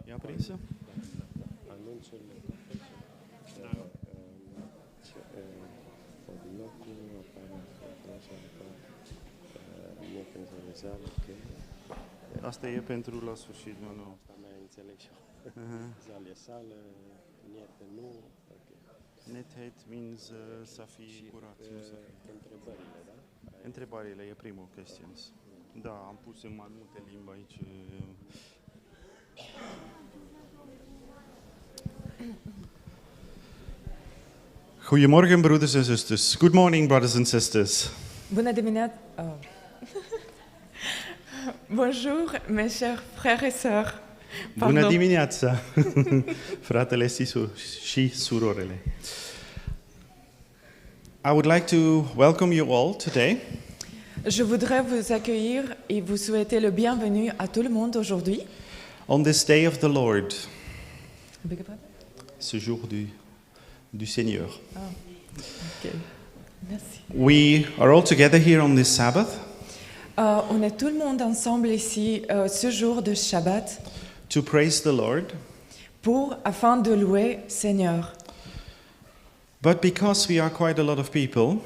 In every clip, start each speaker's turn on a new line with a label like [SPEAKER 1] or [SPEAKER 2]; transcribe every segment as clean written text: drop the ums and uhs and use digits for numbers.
[SPEAKER 1] E aprinsă?
[SPEAKER 2] Anunțurile locul
[SPEAKER 1] Asta e pentru la sfârșit, nu.
[SPEAKER 2] Asta mai înțeleg și eu. Zal e sală, niete nu.
[SPEAKER 1] Nethead means să fii curat.
[SPEAKER 2] Întrebările, da?
[SPEAKER 1] Întrebările e primul questions. Da, am pus în mai multe limbi aici. Goedemorgen, broeders en zusters. Good morning, brothers and sisters.
[SPEAKER 3] Bună dimineața! Bonjour, mes chers frères et sœurs.
[SPEAKER 1] Bună dimineața, fratele și surorile. I would like to welcome you all today.
[SPEAKER 3] Je voudrais vous accueillir et vous souhaiter le bienvenu à tout le monde aujourd'hui.
[SPEAKER 1] On this day of the Lord, ce jour du Seigneur.
[SPEAKER 3] Okay. Merci.
[SPEAKER 1] We are all together here on this Sabbath
[SPEAKER 3] On est tout le monde ensemble ici ce jour de Shabbat
[SPEAKER 1] to praise the Lord,
[SPEAKER 3] afin de louer Seigneur.
[SPEAKER 1] but because we are quite a lot of people,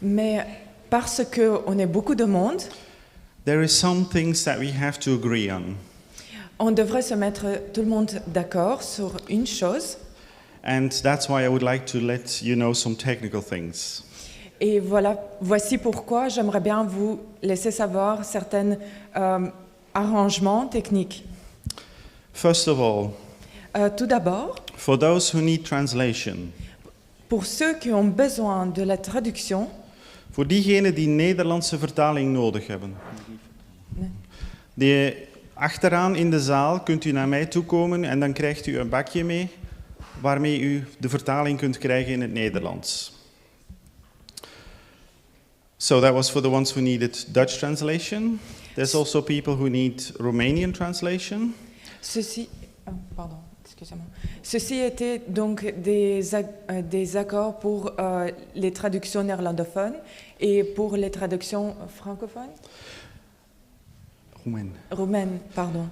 [SPEAKER 3] Mais parce que on est beaucoup de monde,
[SPEAKER 1] there is some things that we have to agree on.
[SPEAKER 3] on devrait se mettre tout le monde d'accord sur une chose.
[SPEAKER 1] And that's why I would like to let you know some technical things.
[SPEAKER 3] Et voici pourquoi j'aimerais bien vous laisser savoir certains arrangements techniques.
[SPEAKER 1] First of all,
[SPEAKER 3] Tout d'abord,
[SPEAKER 1] for those who need translation,
[SPEAKER 3] pour ceux qui ont besoin de la traduction,
[SPEAKER 1] voor diegenen die Nederlandse vertaling nodig hebben. Achteraan in de zaal kunt u naar mij toe komen en dan krijgt u een bakje mee waarmee u de vertaling kunt krijgen in het Nederlands. So that was for the ones who needed Dutch translation. There's also people who need Romanian translation.
[SPEAKER 3] Ceci était donc des accords pour les traductions néerlandophones et pour les traductions francophones. Roumaine, pardon.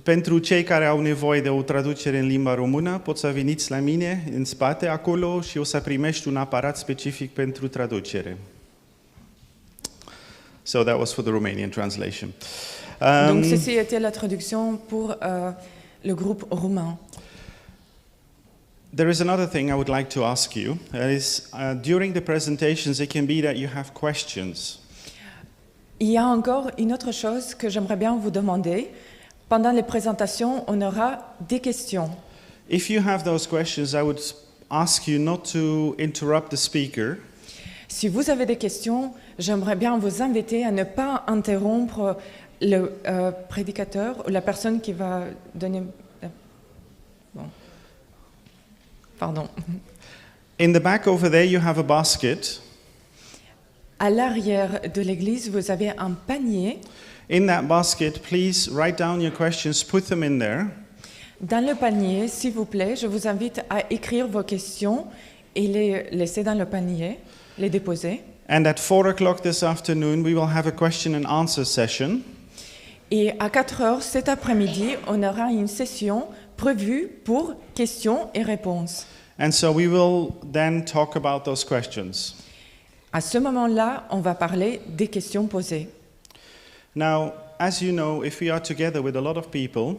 [SPEAKER 1] Pentru cei care au nevoie de o traducere în limba română, poți să veniți la mine în spate acolo și o să primești un aparat specific pentru traducere. So that was for the Romanian translation.
[SPEAKER 3] Donc ceci était la traduction pour le groupe roumain.
[SPEAKER 1] There is another thing I would like to ask you. That is, during the presentations, it can be that you have questions.
[SPEAKER 3] Il y a encore une autre chose que j'aimerais bien vous demander. Pendant les présentations, on aura des questions.
[SPEAKER 1] If you have those questions, I would ask you not to interrupt the speaker.
[SPEAKER 3] Si vous avez des questions, j'aimerais bien vous inviter à ne pas interrompre le prédicateur ou la personne qui va donner... Bon. Pardon.
[SPEAKER 1] In the back over there, you have a basket.
[SPEAKER 3] À l'arrière de l'église, vous avez un panier.
[SPEAKER 1] In that basket, please write down your questions, put them in there.
[SPEAKER 3] Dans le panier, s'il vous plaît, je vous invite à écrire vos questions et les laisser dans le panier, les déposer.
[SPEAKER 1] And at 4 o'clock this afternoon, we will have a question and answer session.
[SPEAKER 3] Et à 4 heures cet après-midi, on aura une session prévue pour questions et réponses.
[SPEAKER 1] And so we will then talk about those questions.
[SPEAKER 3] À ce moment-là, on va parler des questions posées.
[SPEAKER 1] Now, as you know, if we are together with a lot of people,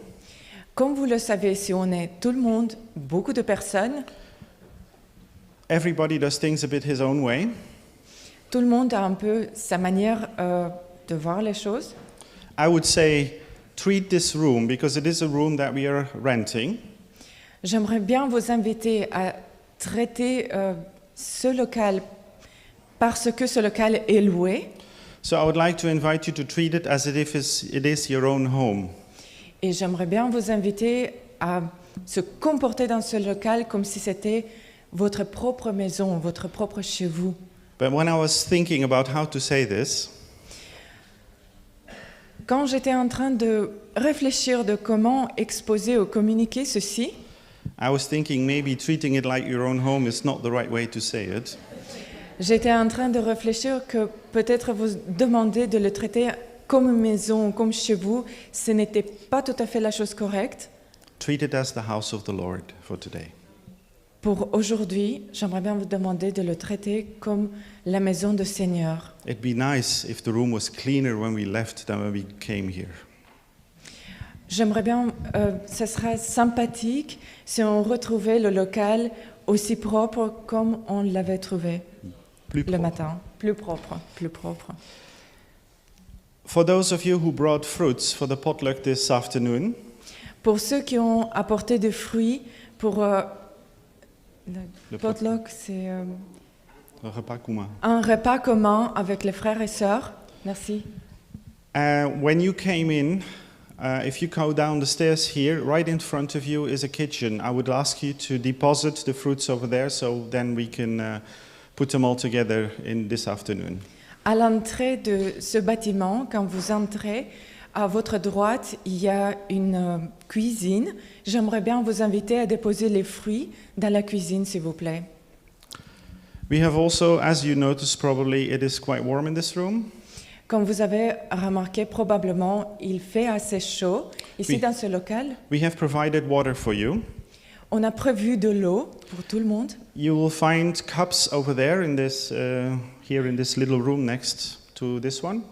[SPEAKER 3] comme vous le savez, si on est tout le monde, beaucoup de personnes,
[SPEAKER 1] everybody does things a bit his own way.
[SPEAKER 3] Tout le monde a un peu sa manière de voir les choses.
[SPEAKER 1] I would say treat this room, because it is a room that we are renting.
[SPEAKER 3] J'aimerais bien vous inviter à traiter ce local parce que ce local est loué.
[SPEAKER 1] So I would like to invite you to treat it as if it is your own home.
[SPEAKER 3] Et j'aimerais bien vous inviter à se comporter dans ce local comme si c'était votre propre maison, votre propre chez vous.
[SPEAKER 1] But when I was thinking about how to say this,
[SPEAKER 3] quand j'étais en train de réfléchir de comment exposer ou communiquer ceci,
[SPEAKER 1] I was thinking maybe treating it like your own home is not the right way to say it.
[SPEAKER 3] J'étais en train de réfléchir que peut-être vous demandez de le traiter comme une maison, comme chez vous, ce n'était pas tout à fait la chose correcte.
[SPEAKER 1] treat it as the house of the Lord for today.
[SPEAKER 3] Pour aujourd'hui, j'aimerais bien vous demander de le traiter comme la maison du Seigneur.
[SPEAKER 1] It'd be nice if the room was cleaner when we left than when we came here.
[SPEAKER 3] J'aimerais bien, ce serait sympathique si on retrouvait le local aussi propre comme on l'avait trouvé
[SPEAKER 1] Plus
[SPEAKER 3] le
[SPEAKER 1] propre.
[SPEAKER 3] matin. Plus propre, plus propre.
[SPEAKER 1] For those of you who brought fruits for the potluck this afternoon,
[SPEAKER 3] Pour ceux qui ont apporté des fruits pour le
[SPEAKER 1] le
[SPEAKER 3] potluck, c'est
[SPEAKER 1] un repas commun.
[SPEAKER 3] un repas commun avec les frères et sœurs. Merci.
[SPEAKER 1] When you came in, if you go down the stairs here, right in front of you is a kitchen. I would ask you to deposit the fruits over there so then we can put them all together in this afternoon.
[SPEAKER 3] À l'entrée de ce bâtiment, quand vous entrez, à votre droite, il y a une cuisine. J'aimerais bien vous inviter à déposer les fruits dans la cuisine, s'il vous plaît.
[SPEAKER 1] We have also, as you noticed probably, it is quite warm in this room.
[SPEAKER 3] Comme vous avez remarqué, probablement, il fait assez chaud. Ici,
[SPEAKER 1] Oui.
[SPEAKER 3] dans ce local,
[SPEAKER 1] We have provided water for you.
[SPEAKER 3] on a prévu de l'eau pour tout le monde.
[SPEAKER 1] You will find cups over there in this, here in this little room next to this one.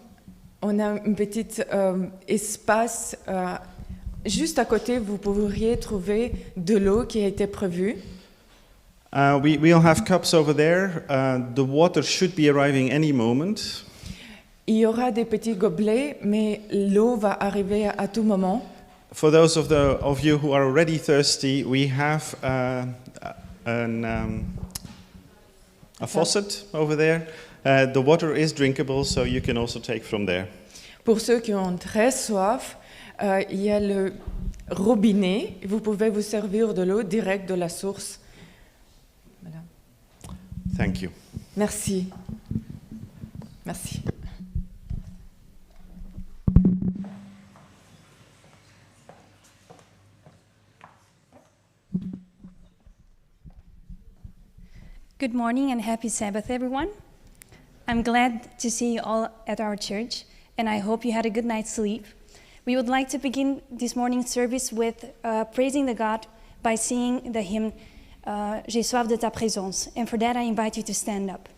[SPEAKER 3] On a un petit espace juste à côté. Vous pourriez trouver de l'eau qui a été prévue.
[SPEAKER 1] We'll have cups over there. The water should be arriving any moment.
[SPEAKER 3] Il y aura des petits gobelets, mais l'eau va arriver à tout moment.
[SPEAKER 1] For those of you who are already thirsty, we have a faucet over there. The water is drinkable, so you can also take from there.
[SPEAKER 3] Pour ceux qui ont très soif, il y a le robinet. Vous pouvez vous servir de l'eau directe de la source. Voilà.
[SPEAKER 1] Thank you.
[SPEAKER 3] Merci. Merci.
[SPEAKER 4] Good morning and happy Sabbath, everyone. I'm glad to see you all at our church, and I hope you had a good night's sleep. We would like to begin this morning's service with praising the God by singing the hymn, J'ai soif de ta présence. And for that, I invite you to stand up.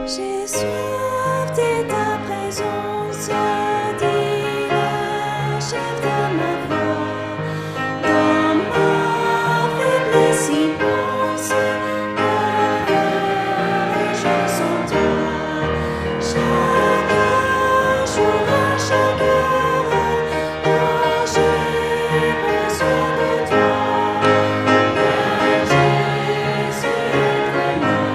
[SPEAKER 4] J'ai soif de ta présence, dit le chef de ma voix. Dans ma faiblesse immense, ta réjouis en toi. Chaque jour, à chaque heure, j'ai besoin de toi. Jésus est vraiment.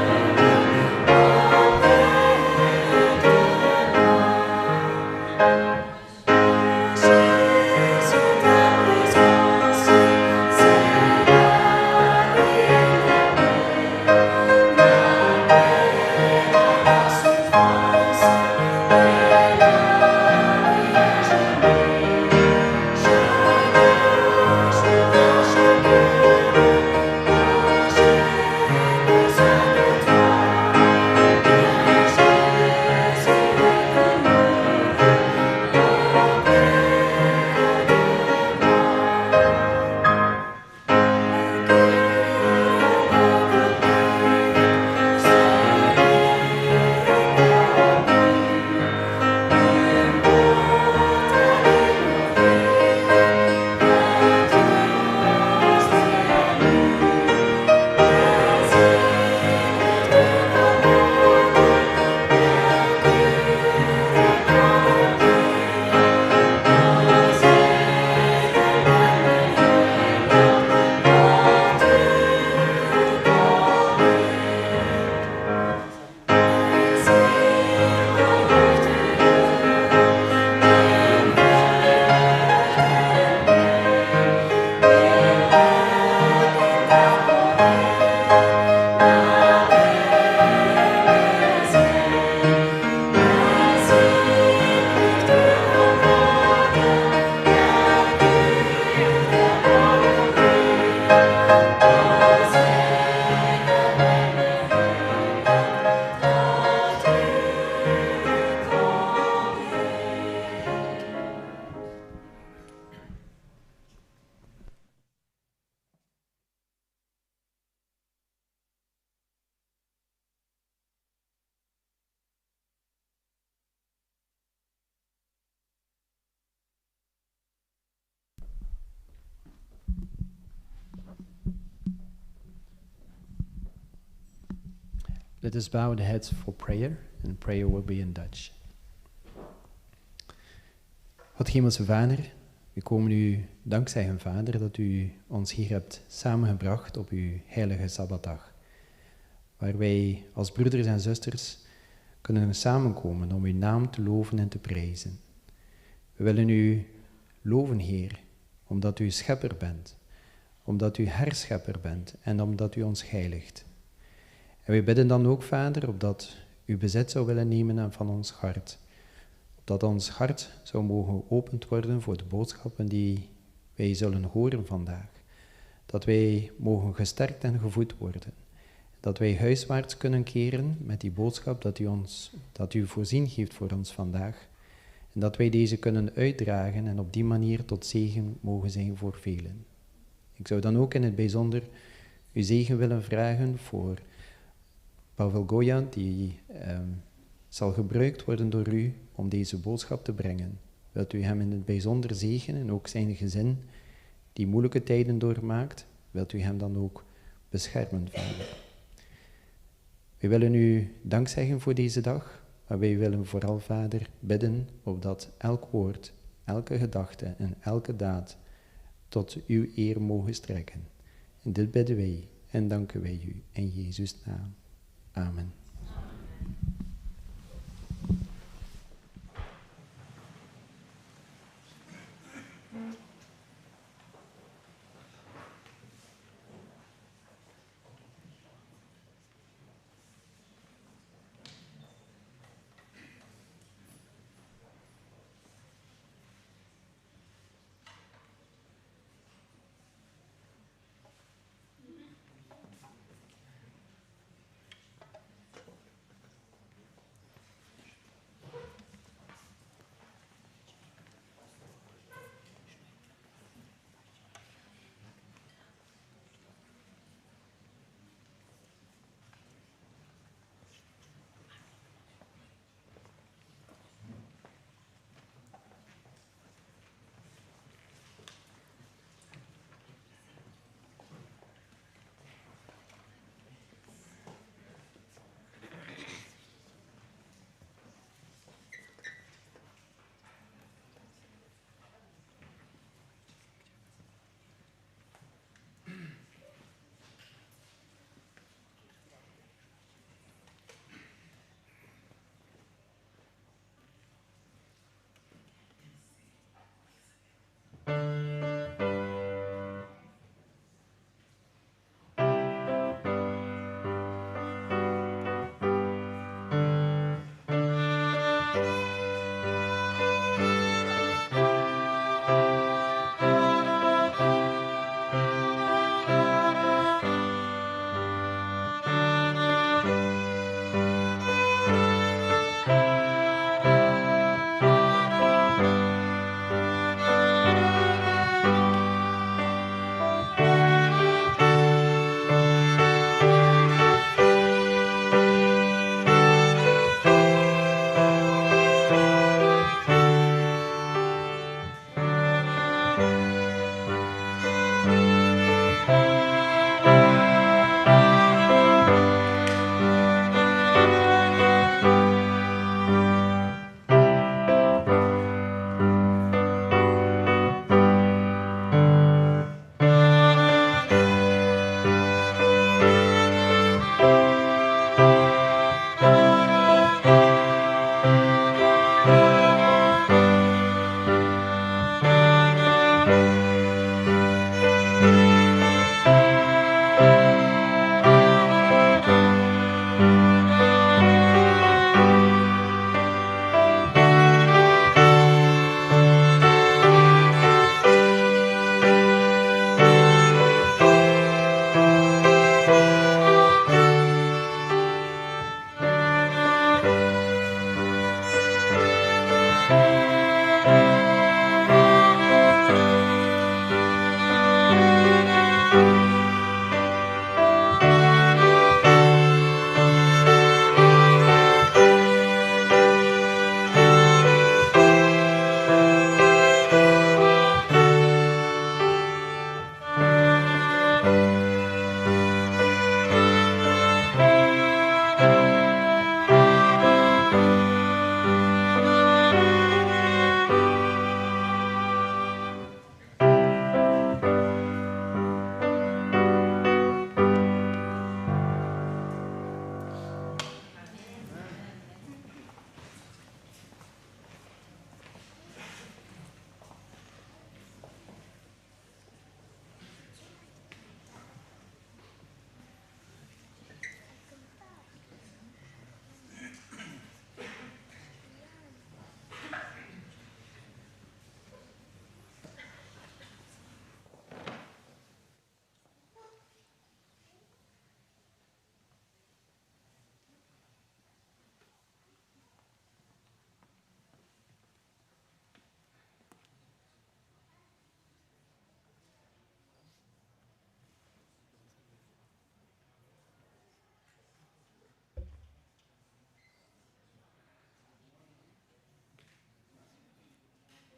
[SPEAKER 5] Let us bow the heads for prayer, and prayer will be in Dutch. God, Hemelse Vader, we komen u dankzeggen, Vader, dat u ons hier hebt samengebracht op uw heilige Sabbatdag, waar wij als broeders en zusters kunnen samenkomen om uw naam te loven en te prijzen. We willen u loven, Heer, omdat u schepper bent, omdat u herschepper bent en omdat u ons heiligt. En wij bidden dan ook, Vader, opdat u bezit zou willen nemen van ons hart, opdat ons hart zou mogen geopend worden voor de boodschappen die wij zullen horen vandaag, dat wij mogen gesterkt en gevoed worden, dat wij huiswaarts kunnen keren met die boodschap dat u voorzien heeft voor ons vandaag, en dat wij deze kunnen uitdragen en op die manier tot zegen mogen zijn voor velen. Ik zou dan ook in het bijzonder uw zegen willen vragen voor Pavel Goya, die zal gebruikt worden door u om deze boodschap te brengen. Wilt u hem in het bijzonder zegenen en ook zijn gezin, die moeilijke tijden doormaakt, wilt u hem dan ook beschermen, Vader. Wij willen u dankzeggen voor deze dag, maar wij willen vooral, Vader, bidden opdat elk woord, elke gedachte en elke daad tot uw eer mogen strekken. En dit bidden wij en danken wij u in Jezus' naam. Amen.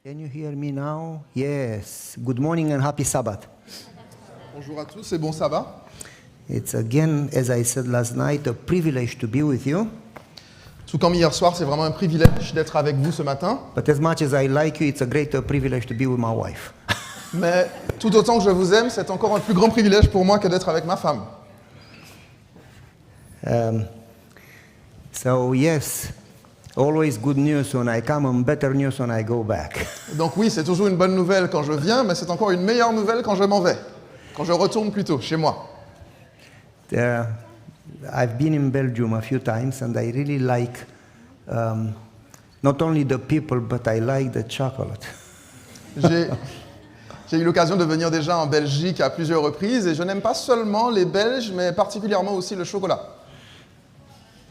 [SPEAKER 6] Can you hear me now? Yes. Good morning and happy Sabbath.
[SPEAKER 7] Bonjour à tous et bon sabbat.
[SPEAKER 6] It's again, as I said last night, a privilege to be with you.
[SPEAKER 7] Tout comme hier soir, c'est vraiment un privilège d'être avec vous ce matin.
[SPEAKER 6] But as much as I like you, it's a greater privilege to be with my wife.
[SPEAKER 7] Mais tout autant que je vous aime, c'est encore un plus grand privilège pour moi que d'être avec ma femme.
[SPEAKER 6] So yes, always good news when I come and better news when I go back.
[SPEAKER 7] Donc oui, c'est toujours une bonne nouvelle quand je viens, mais c'est encore une meilleure nouvelle quand je m'en vais. Quand je retourne plutôt chez moi.
[SPEAKER 6] I've been in Belgium a few times and I really like not only the people, but I like the chocolate.
[SPEAKER 7] J'ai eu l'occasion de venir déjà en Belgique à plusieurs reprises et je n'aime pas seulement les Belges, mais particulièrement aussi le chocolat.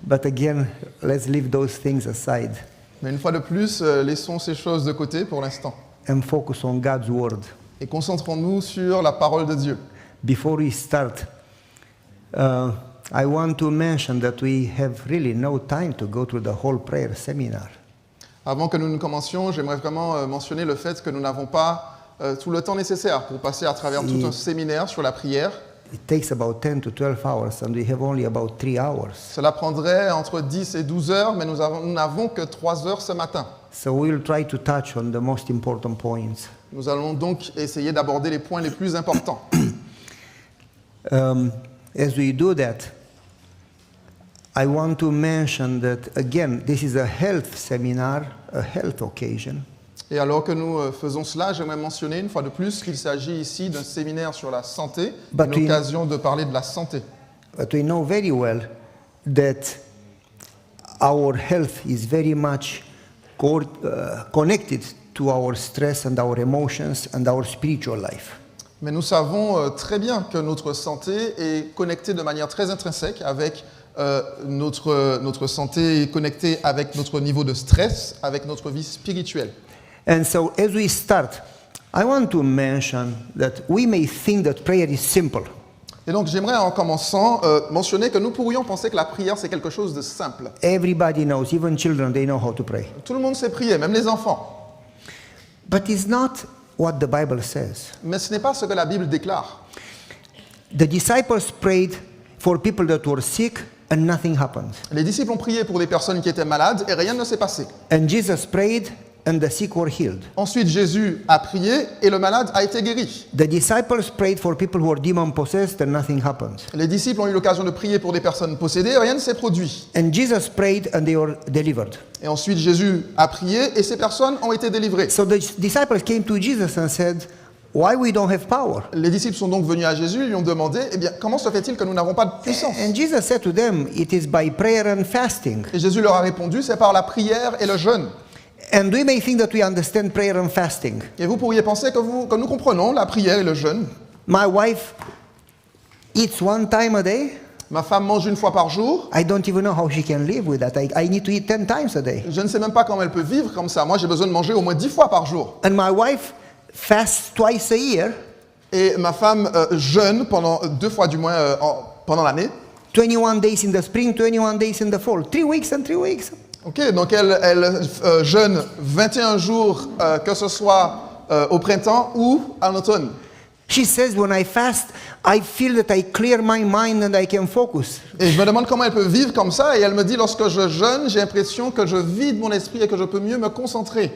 [SPEAKER 6] But again, let's leave those things aside
[SPEAKER 7] Mais une fois de plus, laissons ces choses de côté pour l'instant
[SPEAKER 6] and focus on God's word.
[SPEAKER 7] et concentrons-nous sur la parole de Dieu.
[SPEAKER 6] Before we start, I want to mention that we have really no time to go through the whole prayer seminar.
[SPEAKER 7] Avant que nous ne commencions, j'aimerais vraiment mentionner le fait que nous n'avons pas tout le temps nécessaire pour passer à travers tout un séminaire sur la prière.
[SPEAKER 6] It takes about 10 to 12 hours and we have only about 3 hours.
[SPEAKER 7] Cela prendrait entre 10 et 12 heures, mais nous n'avons que 3 heures ce matin.
[SPEAKER 6] So we'll try to touch on the most important points.
[SPEAKER 7] Nous allons donc essayer d'aborder les points les plus importants.
[SPEAKER 6] As we do that, I want to mention that, again, this is a health seminar, a health occasion.
[SPEAKER 7] Et alors que nous faisons cela, j'aimerais mentionner une fois de plus qu'il s'agit ici d'un séminaire sur la santé, une occasion de parler de la santé.
[SPEAKER 6] But we know very well that our health is very much connected to our stress and our emotions and our spiritual life.
[SPEAKER 7] Mais nous savons très bien que notre santé est connectée de manière très intrinsèque avec notre santé, est connectée avec notre niveau de stress, avec notre vie spirituelle.
[SPEAKER 6] And so as we start, I want to mention that we may think that prayer is simple.
[SPEAKER 7] Et donc j'aimerais en commençant mentionner que nous pourrions penser que la prière c'est quelque chose de simple.
[SPEAKER 6] Everybody knows, even children, they know how to pray.
[SPEAKER 7] Tout le monde sait prier, même les enfants.
[SPEAKER 6] But it's not what the Bible says.
[SPEAKER 7] Mais ce n'est pas ce que la Bible déclare.
[SPEAKER 6] The disciples prayed for people that were sick and nothing happened.
[SPEAKER 7] Les disciples ont prié pour des personnes qui étaient malades et rien ne s'est passé.
[SPEAKER 6] And Jesus prayed and the sick were healed.
[SPEAKER 7] Ensuite, Jésus a prié et le malade a été guéri.
[SPEAKER 6] The disciples prayed for people who were demon possessed and nothing happened.
[SPEAKER 7] Les disciples ont eu l'occasion de prier pour des personnes possédées et rien ne s'est produit.
[SPEAKER 6] And Jesus prayed and they were delivered.
[SPEAKER 7] Et ensuite, Jésus a prié et ces personnes ont été délivrées.
[SPEAKER 6] So the disciples came to Jesus and said, why we don't have power?
[SPEAKER 7] Les disciples sont donc venus à Jésus et lui ont demandé, eh bien, comment se fait-il que nous n'avons pas de puissance?
[SPEAKER 6] And Jesus said to them, it is by prayer and fasting.
[SPEAKER 7] Et Jésus leur a répondu, c'est par la prière et le jeûne.
[SPEAKER 6] And we may think that we understand prayer and fasting.
[SPEAKER 7] Et vous pourriez penser que nous comprenons la prière et le jeûne.
[SPEAKER 6] My wife eats one time a day.
[SPEAKER 7] Ma femme mange une fois par jour.
[SPEAKER 6] I don't even know how she can live with that. I need to eat 10 times a day.
[SPEAKER 7] Je ne sais même pas comment elle peut vivre comme ça. Moi, j'ai besoin de manger au moins 10 fois par jour.
[SPEAKER 6] And my wife fasts twice a year.
[SPEAKER 7] Et ma femme jeûne pendant 2 fois du moins pendant l'année.
[SPEAKER 6] 21 days in the spring, 21 days in the fall. 3 weeks and 3 weeks.
[SPEAKER 7] Ok, donc elle jeûne 21 jours, que ce soit au printemps ou en automne.
[SPEAKER 6] She says, when I fast, I feel that I clear my mind and I can focus.
[SPEAKER 7] Et je me demande comment elle peut vivre comme ça. Et elle me dit, lorsque je jeûne, j'ai l'impression que je vide mon esprit et que je peux mieux me concentrer.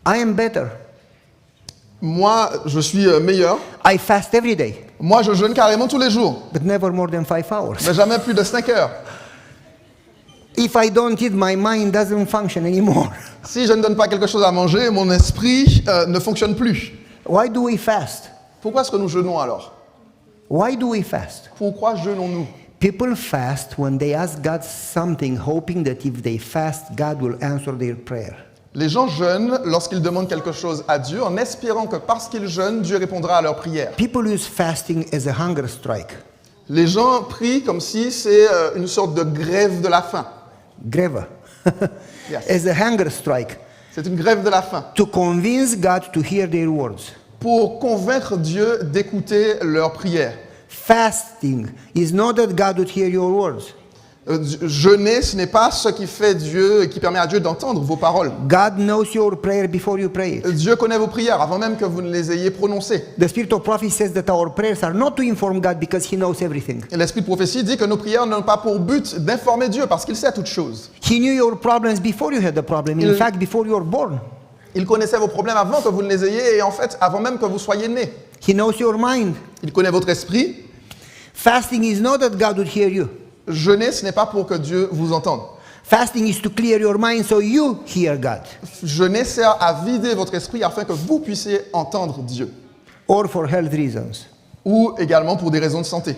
[SPEAKER 6] I am better.
[SPEAKER 7] Moi, je suis meilleur.
[SPEAKER 6] I fast every day,
[SPEAKER 7] Moi, je jeûne carrément tous les jours,
[SPEAKER 6] but never more than 5 hours.
[SPEAKER 7] mais jamais plus de 5 heures.
[SPEAKER 6] If I don't eat, my mind doesn't function anymore.
[SPEAKER 7] Si je ne donne pas quelque chose à manger, mon esprit ne fonctionne plus.
[SPEAKER 6] Why do we fast?
[SPEAKER 7] Pourquoi est-ce que nous jeûnons alors?
[SPEAKER 6] Why do we fast?
[SPEAKER 7] Pourquoi jeûnons-nous?
[SPEAKER 6] People fast when they ask God something, hoping that if they fast, God will answer their prayer.
[SPEAKER 7] Les gens jeûnent lorsqu'ils demandent quelque chose à Dieu en espérant que parce qu'ils jeûnent, Dieu répondra à leur prière.
[SPEAKER 6] People use fasting as a hunger strike.
[SPEAKER 7] Les gens prient comme si c'est une sorte de grève de la faim.
[SPEAKER 6] Greva.
[SPEAKER 7] Yes.
[SPEAKER 6] As a hunger strike.
[SPEAKER 7] C'est une grève de la faim.
[SPEAKER 6] To convince God to hear their words.
[SPEAKER 7] Pour convaincre Dieu d'écouter leurs prières.
[SPEAKER 6] Fasting is not that God would hear your words.
[SPEAKER 7] Jeûner, ce n'est pas ce qui fait Dieu et qui permet à Dieu d'entendre vos paroles.
[SPEAKER 6] God knows your prayer before you pray it.
[SPEAKER 7] Dieu connaît vos prières avant même que vous ne les ayez prononcées.
[SPEAKER 6] The spirit of prophecy says that our prayers are not to inform God because He knows everything.
[SPEAKER 7] Et l'esprit de prophétie dit que nos prières n'ont pas pour but d'informer Dieu parce qu'il sait toutes choses.
[SPEAKER 6] He knew your problems before you had the problem. In fact, before you were born.
[SPEAKER 7] Il connaissait vos problèmes avant que vous ne les ayez et en fait avant même que vous soyez nés.
[SPEAKER 6] He knows your mind.
[SPEAKER 7] Il connaît votre esprit.
[SPEAKER 6] Fasting is not that God would hear you.
[SPEAKER 7] Jeûner, ce n'est pas pour que Dieu vous entende.
[SPEAKER 6] Fasting is to clear your mind so you hear God.
[SPEAKER 7] Jeûner sert à vider votre esprit afin que vous puissiez entendre Dieu.
[SPEAKER 6] Or for health reasons.
[SPEAKER 7] Ou également pour des raisons de santé.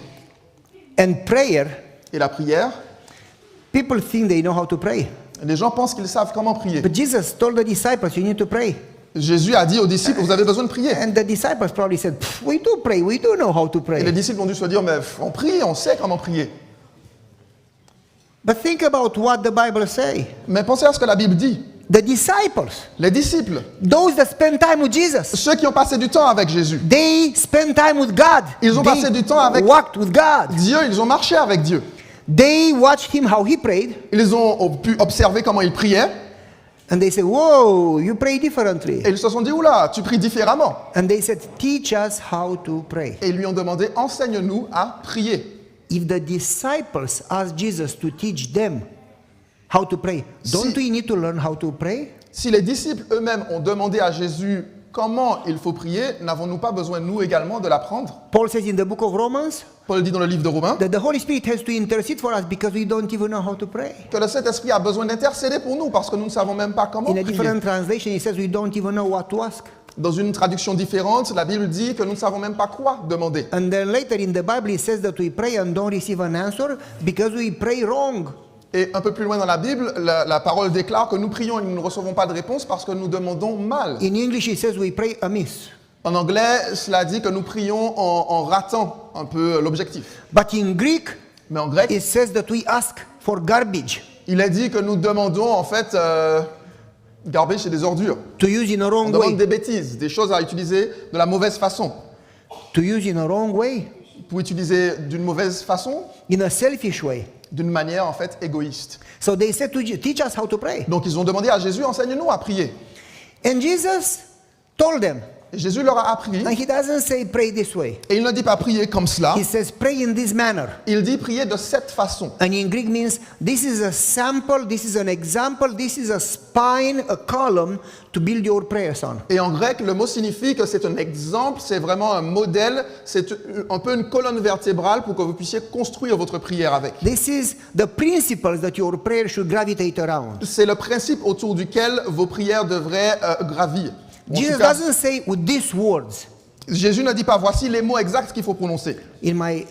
[SPEAKER 6] And prayer,
[SPEAKER 7] Et la prière,
[SPEAKER 6] people think they know how to pray.
[SPEAKER 7] les gens pensent qu'ils savent comment prier.
[SPEAKER 6] But Jesus told the disciples, you need to pray.
[SPEAKER 7] Jésus a dit aux disciples, vous avez besoin de prier.
[SPEAKER 6] And the disciples probably said, we do pray, we do know how to
[SPEAKER 7] Et les
[SPEAKER 6] pray.
[SPEAKER 7] disciples ont dû se dire, mais on prie, on sait comment prier.
[SPEAKER 6] But think about what the Bible say.
[SPEAKER 7] Mais pensez à ce que la Bible dit.
[SPEAKER 6] The disciples,
[SPEAKER 7] Les disciples,
[SPEAKER 6] those that spend time with Jesus,
[SPEAKER 7] ceux qui ont passé du temps avec Jésus,
[SPEAKER 6] they spend time with God.
[SPEAKER 7] Ils ont
[SPEAKER 6] They
[SPEAKER 7] passé du temps avec-
[SPEAKER 6] walked with God.
[SPEAKER 7] Dieu, ils ont marché avec Dieu.
[SPEAKER 6] They watched him how he prayed,
[SPEAKER 7] Ils ont pu observer comment il priait.
[SPEAKER 6] and they said, whoa, you pray differently.
[SPEAKER 7] Et ils se sont dit, oula, tu pries différemment.
[SPEAKER 6] And they said, teach us how to pray.
[SPEAKER 7] Et ils lui ont demandé, enseigne-nous à prier.
[SPEAKER 6] If the disciples asked Jesus to teach them how to pray, don't
[SPEAKER 7] Si-
[SPEAKER 6] we need to learn how to pray?
[SPEAKER 7] Si les disciples eux-mêmes ont demandé à Jésus comment il faut prier, n'avons-nous pas besoin, nous également, de l'apprendre?
[SPEAKER 6] Paul says in the book of Romans
[SPEAKER 7] Paul dit dans le livre de Romains
[SPEAKER 6] that the Holy Spirit has to intercede for us because we don't even know how to pray.
[SPEAKER 7] que le Saint-Esprit a besoin d'intercéder pour nous parce que nous ne savons même pas comment
[SPEAKER 6] In a
[SPEAKER 7] prier.
[SPEAKER 6] different translation, it says we don't even know what to ask.
[SPEAKER 7] Dans une traduction différente, la Bible dit que nous ne savons même pas quoi demander.
[SPEAKER 6] And then later in the Bible, it says that we pray and don't receive an answer because we pray wrong.
[SPEAKER 7] Et un peu plus loin dans la Bible, la parole déclare que nous prions et nous ne recevons pas de réponse parce que nous demandons mal.
[SPEAKER 6] In English, it says we pray amiss.
[SPEAKER 7] En anglais, cela dit que nous prions en ratant un peu l'objectif.
[SPEAKER 6] But in Greek,
[SPEAKER 7] Mais en grec,
[SPEAKER 6] it says that we ask for garbage,
[SPEAKER 7] il est dit que nous demandons en fait garbage, c'est des ordures.
[SPEAKER 6] to use in a
[SPEAKER 7] On
[SPEAKER 6] wrong
[SPEAKER 7] demande
[SPEAKER 6] way.
[SPEAKER 7] des bêtises, des choses à utiliser de la mauvaise façon.
[SPEAKER 6] To use in a wrong way,
[SPEAKER 7] Pour utiliser d'une mauvaise façon,
[SPEAKER 6] in a selfish way.
[SPEAKER 7] d'une manière en fait égoïste.
[SPEAKER 6] So they said to teach us how to pray.
[SPEAKER 7] Donc ils ont demandé à Jésus, enseigne-nous à prier.
[SPEAKER 6] And Jesus told them,
[SPEAKER 7] Et Jésus leur a appris,
[SPEAKER 6] and he doesn't say pray this way.
[SPEAKER 7] et il ne dit pas prier comme cela,
[SPEAKER 6] He says pray in this manner.
[SPEAKER 7] il dit prier de cette façon.
[SPEAKER 6] And in Greek means this is a sample, this is an example, this is a spine, a column to build your prayers on.
[SPEAKER 7] Et en grec, le mot signifie que c'est un exemple, c'est vraiment un modèle, c'est un peu une colonne vertébrale pour que vous puissiez construire votre prière avec.
[SPEAKER 6] This is the principles that your prayer should gravitate around.
[SPEAKER 7] C'est le principe autour duquel vos prières devraient gravir. En
[SPEAKER 6] Jesus
[SPEAKER 7] tout cas,
[SPEAKER 6] doesn't say with these words.
[SPEAKER 7] Jésus ne dit pas voici les mots exacts qu'il faut prononcer.
[SPEAKER 6] In my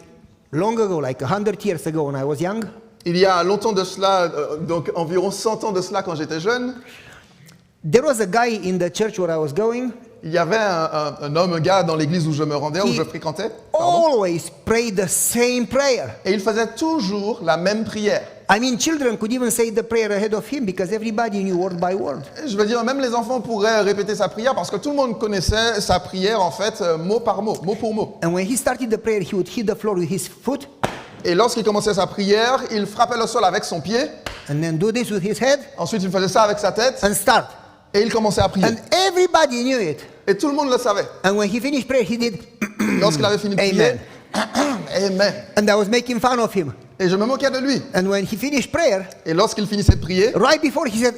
[SPEAKER 6] long ago, like 100 years ago when I was young,
[SPEAKER 7] Il y a longtemps de cela, donc environ 100 ans de cela quand j'étais jeune,
[SPEAKER 6] there was a guy in the church where I was going.
[SPEAKER 7] il y avait un homme, un gars dans l'église où je me rendais, où
[SPEAKER 6] He
[SPEAKER 7] je fréquentais, pardon,
[SPEAKER 6] always prayed the same prayer.
[SPEAKER 7] et il faisait toujours la même prière.
[SPEAKER 6] I mean, children could even say the prayer ahead of him because everybody knew word by word.
[SPEAKER 7] Je veux dire, même les enfants pourraient répéter sa prière parce que tout le monde connaissait sa prière en fait, mot par mot, mot pour mot.
[SPEAKER 6] And when he started the prayer, he would hit the floor with his foot
[SPEAKER 7] Et lorsqu'il commençait sa prière, il frappait le sol avec son pied,
[SPEAKER 6] and then do this with his head
[SPEAKER 7] ensuite il faisait ça avec sa tête,
[SPEAKER 6] and start.
[SPEAKER 7] et il commençait à prier.
[SPEAKER 6] And everybody knew it.
[SPEAKER 7] Et tout le monde le savait.
[SPEAKER 6] And when he finished prayer, he did
[SPEAKER 7] Lorsqu'il avait fini de prier, Amen.
[SPEAKER 6] and I was making fun of him.
[SPEAKER 7] Et je me moquais de lui.
[SPEAKER 6] And when he finished prayer,
[SPEAKER 7] Et lorsqu'il finissait de prier,
[SPEAKER 6] right before he said,